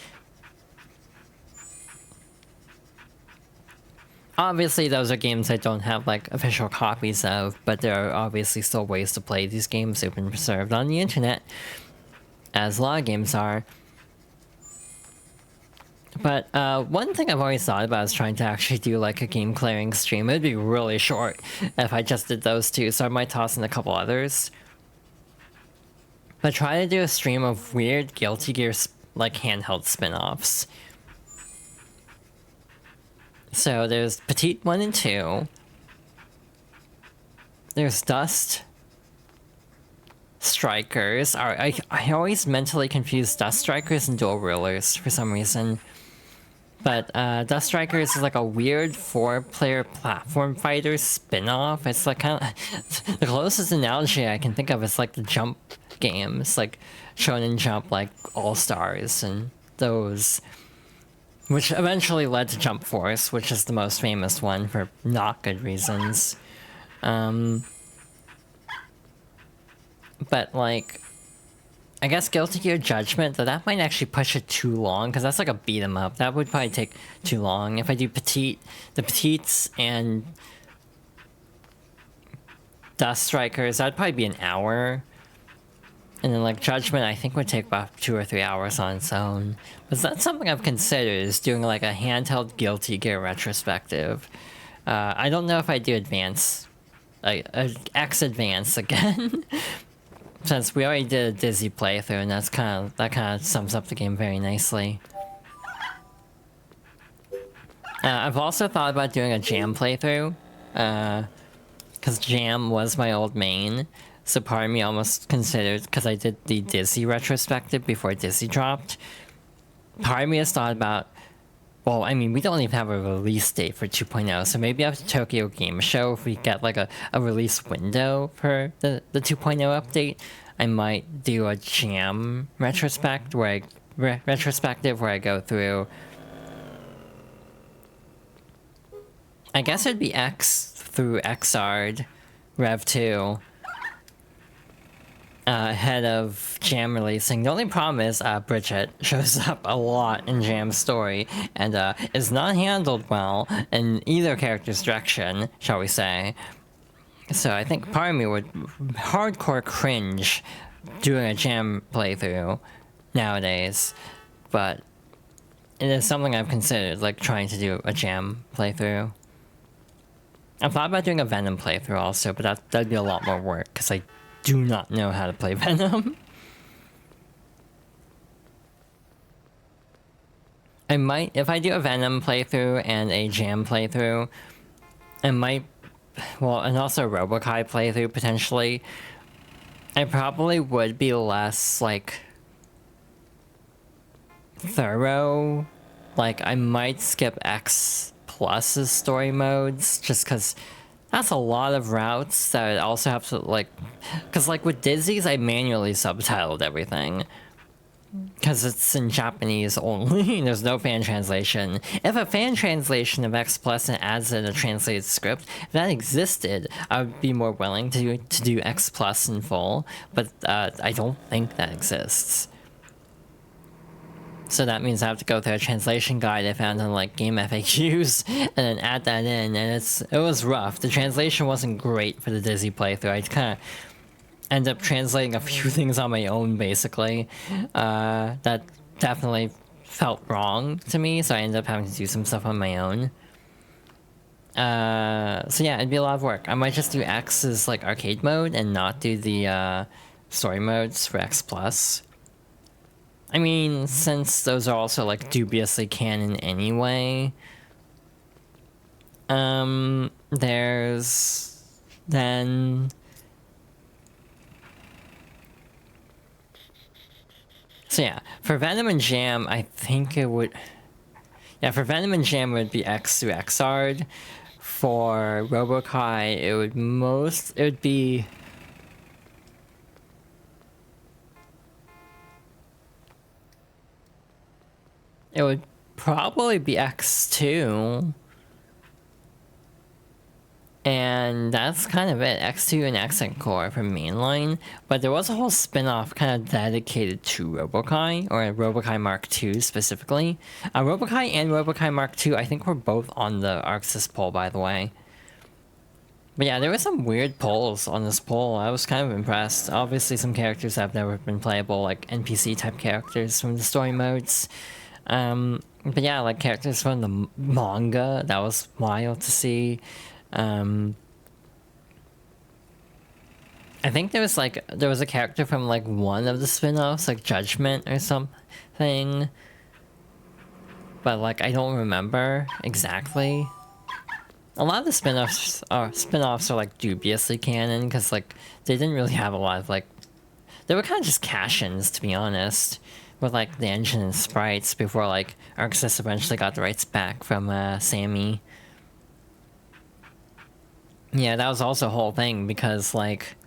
Obviously, those are games I don't have, like, official copies of, but there are obviously still ways to play these games. They've been preserved on the internet, as a lot of games are. But one thing I've always thought about is trying to actually do, like, a game clearing stream. It'd be really short if I just did those two, so I might toss in a couple others. But try to do a stream of weird Guilty Gear, like, handheld spin-offs. So there's Petite 1 and 2. There's Dust Strikers. I always mentally confuse Dust Strikers and Dual Rulers for some reason. But Dust Strikers is like a weird 4-player platform fighter spin-off. It's like kind of the closest analogy I can think of is like the Jump games, like Shonen Jump, like All-Stars and those. Which eventually led to Jump Force, which is the most famous one for not good reasons. But, like, I guess Guilty Gear Judgment, though that might actually push it too long, because that's like a beat-em-up. That would probably take too long. If I do the Petites and Dust Strikers, that'd probably be an hour. And then, like, Judgment, I think would take about 2 or 3 hours on its own. But that's something I've considered, is doing, like, a handheld Guilty Gear retrospective. I don't know if I do Advance, like, X Advance again. Since we already did a Dizzy playthrough, and that kind of sums up the game very nicely. I've also thought about doing a Jam playthrough. Because because Jam was my old main. So part of me almost considered, because I did the Dizzy retrospective before Dizzy dropped, part of me has thought about, well, I mean, we don't even have a release date for 2.0, so maybe after Tokyo Game Show, if we get like a release window for the 2.0 update, I might do a Jam retrospective where I go through. I guess it'd be X through Xrd, Rev 2, ahead of Jam releasing. The only problem is Bridget shows up a lot in Jam's story and is not handled well in either character's direction, shall we say. So I think part of me would hardcore cringe doing a Jam playthrough nowadays, but it is something I've considered, like trying to do a Jam playthrough. I've thought about doing a Venom playthrough also, but that'd be a lot more work because I do not know how to play Venom. I might, if I do a Venom playthrough and a Jam playthrough, I might, well, and also a Robokai playthrough potentially, I probably would be less, like, thorough. Like, I might skip X Plus's story modes, just because that's a lot of routes that I also have to, like, because, like, with Dizzy's, I manually subtitled everything. Because it's in Japanese only, there's no fan translation. If a fan translation of X Plus and adds in a translated script, if that existed, I would be more willing to do X Plus in full, but I don't think that exists. So that means I have to go through a translation guide I found on like Game FAQs and then add that in, and it was rough. The translation wasn't great for the Dizzy playthrough. I kind of end up translating a few things on my own, basically. That definitely felt wrong to me, so I ended up having to do some stuff on my own. So yeah, it'd be a lot of work. I might just do X's like arcade mode and not do the story modes for X Plus. I mean, since those are also like dubiously canon anyway, there's then. So yeah, for Venom and Jam, I think it would. Yeah, for Venom and Jam, it would be X through Xrd. For Robokai, it would be. It would probably be X2. And that's kind of it. X2 and X Core for mainline. But there was a whole spin-off kind of dedicated to Robokai, or Robokai Mark II specifically. Robokai and Robokai Mark II, I think, were both on the ArcSys poll, by the way. But yeah, there were some weird polls on this poll. I was kind of impressed. Obviously, some characters have never been playable, like NPC-type characters from the story modes. But yeah, like characters from the manga, that was wild to see. I think there was a character from like one of the spin-offs, like Judgment or something. But like I don't remember exactly. A lot of the spin-offs are like dubiously canon because like they didn't really have a lot of like, they were kind of just cash-ins, to be honest, with like the engine and sprites before like ArcSys eventually got the rights back from Sammy. Yeah, that was also a whole thing because like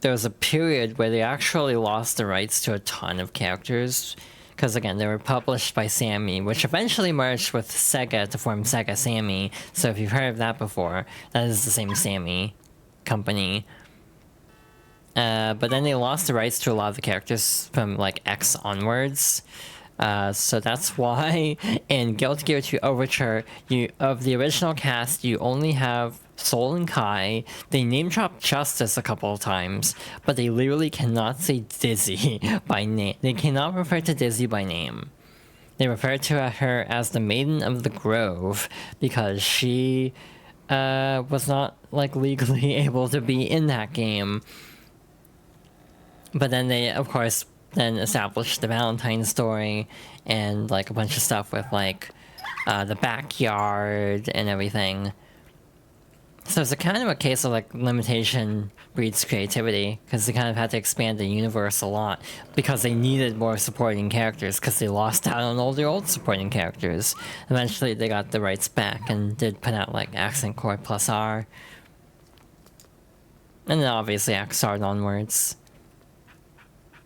there was a period where they actually lost the rights to a ton of characters because again they were published by Sammy, which eventually merged with Sega to form Sega Sammy. So if you've heard of that before, that is the same Sammy company. But then they lost the rights to a lot of the characters from like X onwards. So that's why in Guilty Gear 2 Overture, of the original cast, you only have Sol and Kai. They name drop Justice a couple of times, but they literally cannot say Dizzy by name. They cannot refer to Dizzy by name. They refer to her as the Maiden of the Grove because she was not like legally able to be in that game. But then they, of course, then established the Valentine story and like a bunch of stuff with like the backyard and everything. So it's a kind of a case of like limitation breeds creativity, because they kind of had to expand the universe a lot because they needed more supporting characters because they lost out on all the old supporting characters. Eventually they got the rights back and did put out like Accent Core plus R. And then obviously Axard onwards.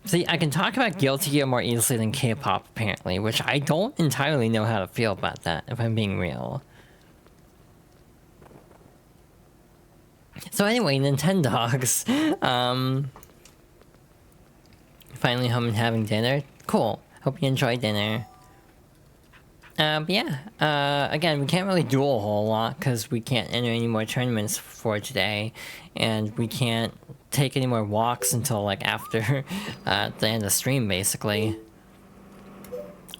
See, I can talk about Guilty Gear more easily than K-pop apparently, which I don't entirely know how to feel about that, if I'm being real. So anyway, Nintendogs. Finally home and having dinner. Cool. Hope you enjoy dinner. But yeah, again, we can't really do a whole lot because we can't enter any more tournaments for today, and we can't take any more walks until like after the end of the stream, basically.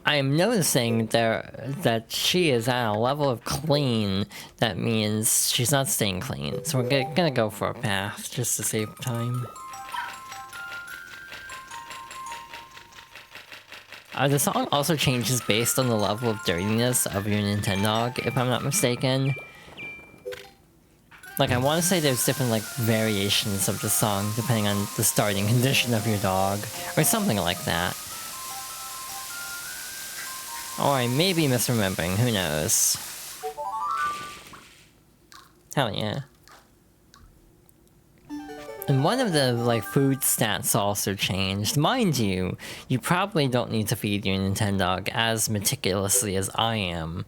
I am noticing that she is at a level of clean that means she's not staying clean, so we're gonna go for a path just to save time. The song also changes based on the level of dirtiness of your Nintendog, if I'm not mistaken. Like, I want to say there's different, like, variations of the song depending on the starting condition of your dog, or something like that. Or I may be misremembering, who knows. Hell yeah. And one of the, like, food stats also changed. Mind you, you probably don't need to feed your Nintendog as meticulously as I am.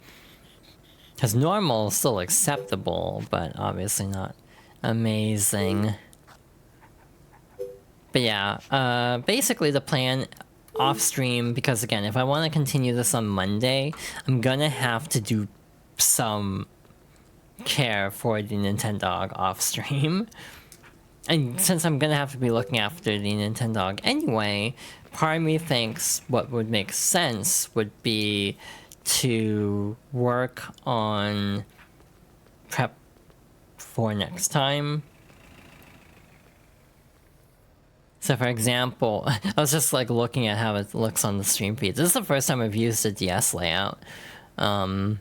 Because normal is still acceptable, but obviously not amazing. But yeah, basically the plan off stream, because again, if I want to continue this on Monday, I'm gonna have to do some care for the Nintendog off stream. And since I'm gonna have to be looking after the Nintendog anyway, part of me thinks what would make sense would be to work on prep for next time. So for example, I was just like looking at how it looks on the stream feed. This is the first time I've used the DS layout. So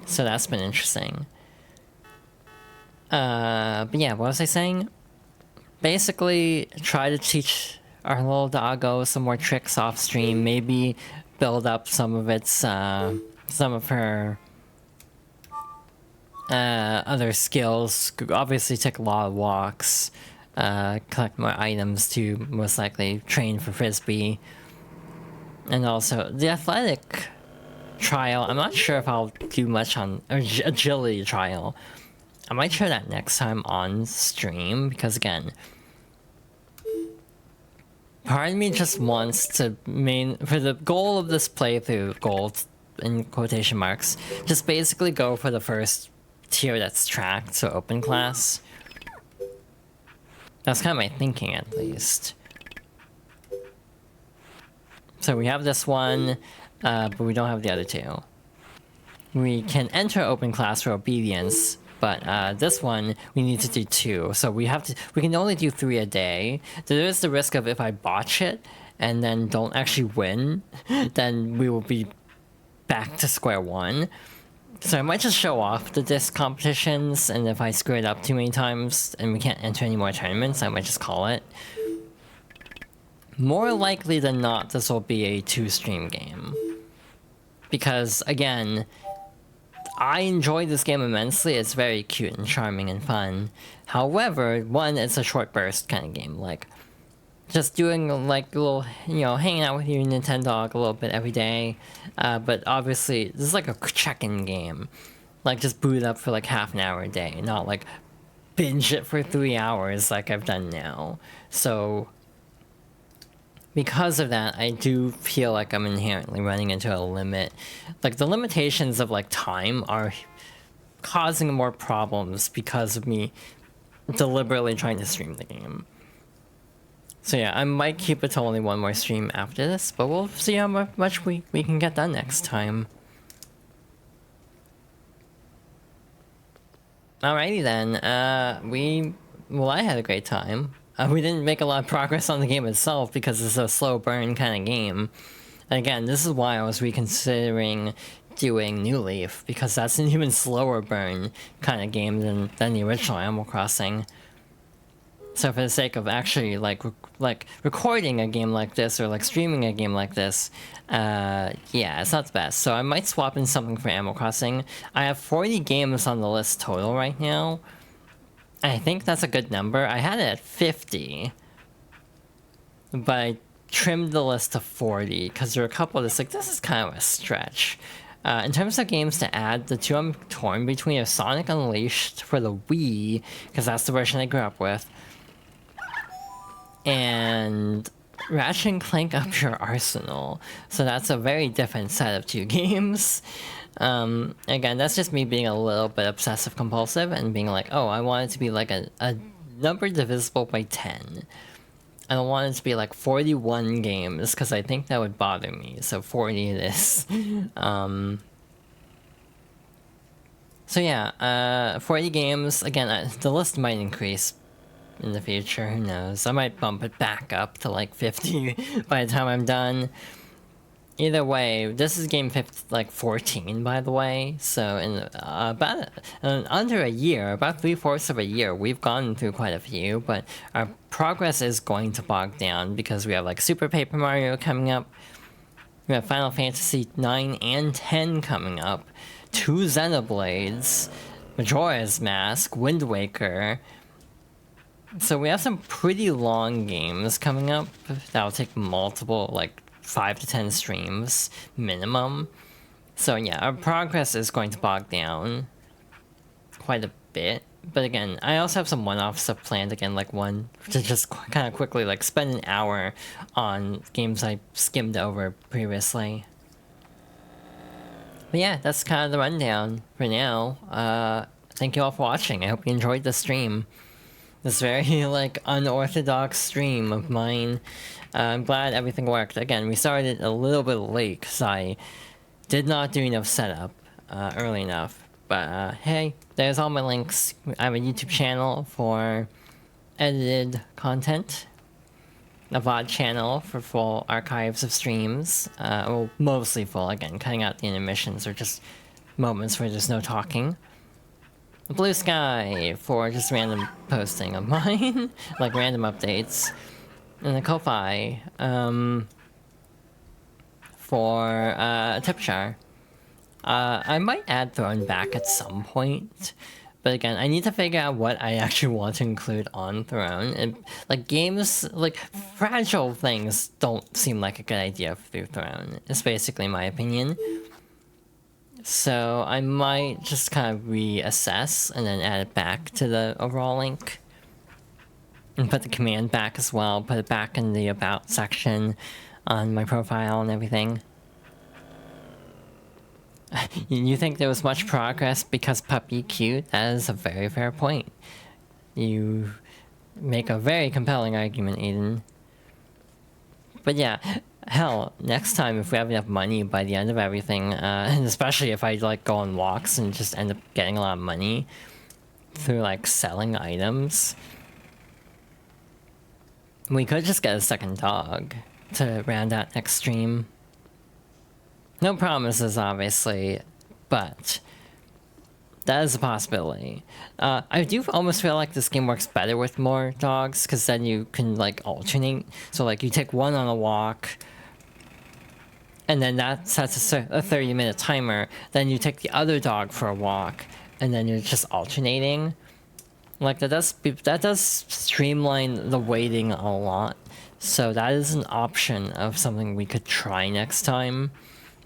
that's been interesting. But yeah, what was I saying? Basically, try to teach our little doggo some more tricks off stream. Maybe build up some of its, some of her other skills. Obviously take a lot of walks, collect more items to most likely train for Frisbee. And also, the athletic trial, I'm not sure if I'll do much on, or agility trial. I might try that next time on stream, because again, part of me just wants to for the goal of this playthrough, goal in quotation marks, just basically go for the first tier that's tracked, so open class. That's kind of my thinking, at least. So we have this one, but we don't have the other two. We can enter open class for obedience, but this one we need to do 2. So we can only do 3 a day. There is the risk of if I botch it and then don't actually win, then we will be back to square one. So I might just show off the disc competitions, and if I screw it up too many times and we can't enter any more tournaments, I might just call it. More likely than not, this will be a 2-stream game. Because, again, I enjoy this game immensely. It's very cute and charming and fun. However, one, it's a short burst kind of game. Like, just doing, like, a little, you know, hanging out with your Nintendog a little bit every day. But obviously, this is like a check-in game. Like, just boot it up for, like, half an hour a day. Not, like, binge it for 3 hours like I've done now. So because of that, I do feel like I'm inherently running into a limit. Like, the limitations of, like, time are causing more problems because of me deliberately trying to stream the game. So yeah, I might keep it to only one more stream after this, but we'll see how much we can get done next time. Alrighty then, I had a great time. We didn't make a lot of progress on the game itself because it's a slow burn kind of game. Again, this is why I was reconsidering doing New Leaf because that's an even slower burn kind of game than the original Animal Crossing. So for the sake of actually like recording a game like this or like streaming a game like this, yeah, it's not the best. So I might swap in something for Animal Crossing. I have 40 games on the list total right now. I think that's a good number. I had it at 50, but I trimmed the list to 40 because there are a couple that's like, this is kind of a stretch. In terms of games to add, the two I'm torn between are Sonic Unleashed for the Wii, because that's the version I grew up with, and Ratchet and Clank Up Your Arsenal. So that's a very different set of two games. Again, that's just me being a little bit obsessive compulsive and being like, oh, I want it to be like a number divisible by 10. I don't want it to be like 41 games because I think that would bother me. So 40 it is. So yeah, 40 games. Again, the list might increase in the future, who knows. I might bump it back up to like 50 by the time I'm done. Either way, this is game 14, by the way. So in about under a year, about 3/4 of a year, we've gone through quite a few, but our progress is going to bog down because we have like Super Paper Mario coming up. We have Final Fantasy 9 and 10 coming up. 2 Xenoblades, Majora's Mask, Wind Waker. So we have some pretty long games coming up that'll take multiple, like 5 to 10 streams minimum. So yeah, our progress is going to bog down quite a bit. But again, I also have some one-off stuff planned again, like one to just kind of quickly like spend an hour on games I skimmed over previously. But yeah, that's kind of the rundown for now. Thank you all for watching. I hope you enjoyed the stream. This very like unorthodox stream of mine. I'm glad everything worked. Again, we started a little bit late because I did not do enough setup early enough. But hey, there's all my links. I have a YouTube channel for edited content, a VOD channel for full archives of streams. Well, mostly full, again, cutting out the intermissions or just moments where there's no talking. Blue Sky for just random posting of mine, like random updates. And the Ko-Fi for tip jar. I might add Throne back at some point, but again, I need to figure out what I actually want to include on Throne. And like games, like fragile things don't seem like a good idea through Throne. It's basically my opinion. So I might just kind of reassess and then add it back to the overall link. And put the command back as well, put it back in the about section on my profile and everything. You think there was much progress because puppy cute? That is a very fair point. You make a very compelling argument, Aiden. But yeah, hell, next time if we have enough money by the end of everything, and especially if I like go on walks and just end up getting a lot of money through like selling items, we could just get a second dog to round out next stream. No promises, obviously, but that is a possibility. I do almost feel like this game works better with more dogs, because then you can, like, alternate. So, like, you take one on a walk, and then that sets a 30-minute timer. Then you take the other dog for a walk, and then you're just alternating. Like, that does streamline the waiting a lot. So that is an option of something we could try next time.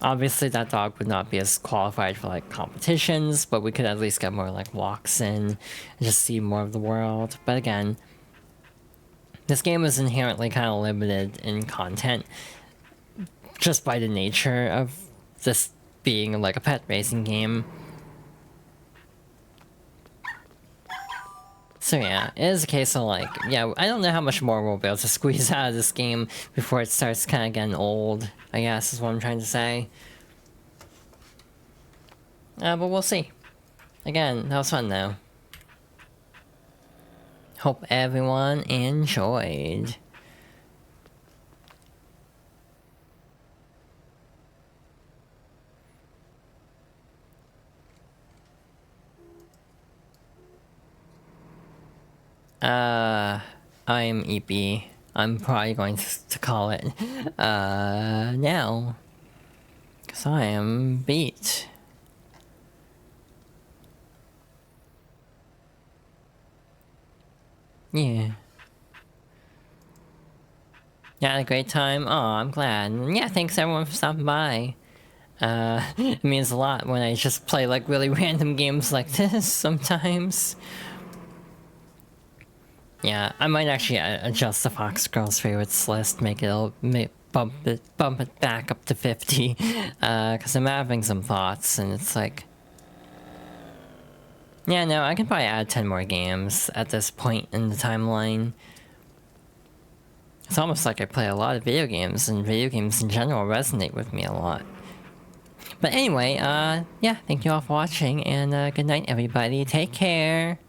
Obviously, that dog would not be as qualified for, like, competitions, but we could at least get more, like, walks in and just see more of the world. But again, this game is inherently kind of limited in content just by the nature of this being, like, a pet racing game. So yeah, it is a case of, like, yeah, I don't know how much more we'll be able to squeeze out of this game before it starts kind of getting old, I guess is what I'm trying to say. But we'll see. Again, that was fun though. Hope everyone enjoyed. I'm EP. I'm probably going to call it, now. Because I am beat. Yeah. You had a great time? Oh, I'm glad. Yeah, thanks everyone for stopping by. It means a lot when I just play like really random games like this sometimes. Yeah, I might actually adjust the Fox Girls favorites list, bump it back up to 50, because I'm having some thoughts, and it's like, yeah, no, I can probably add 10 more games at this point in the timeline. It's almost like I play a lot of video games, and video games in general resonate with me a lot. But anyway, yeah, thank you all for watching, and good night, everybody. Take care.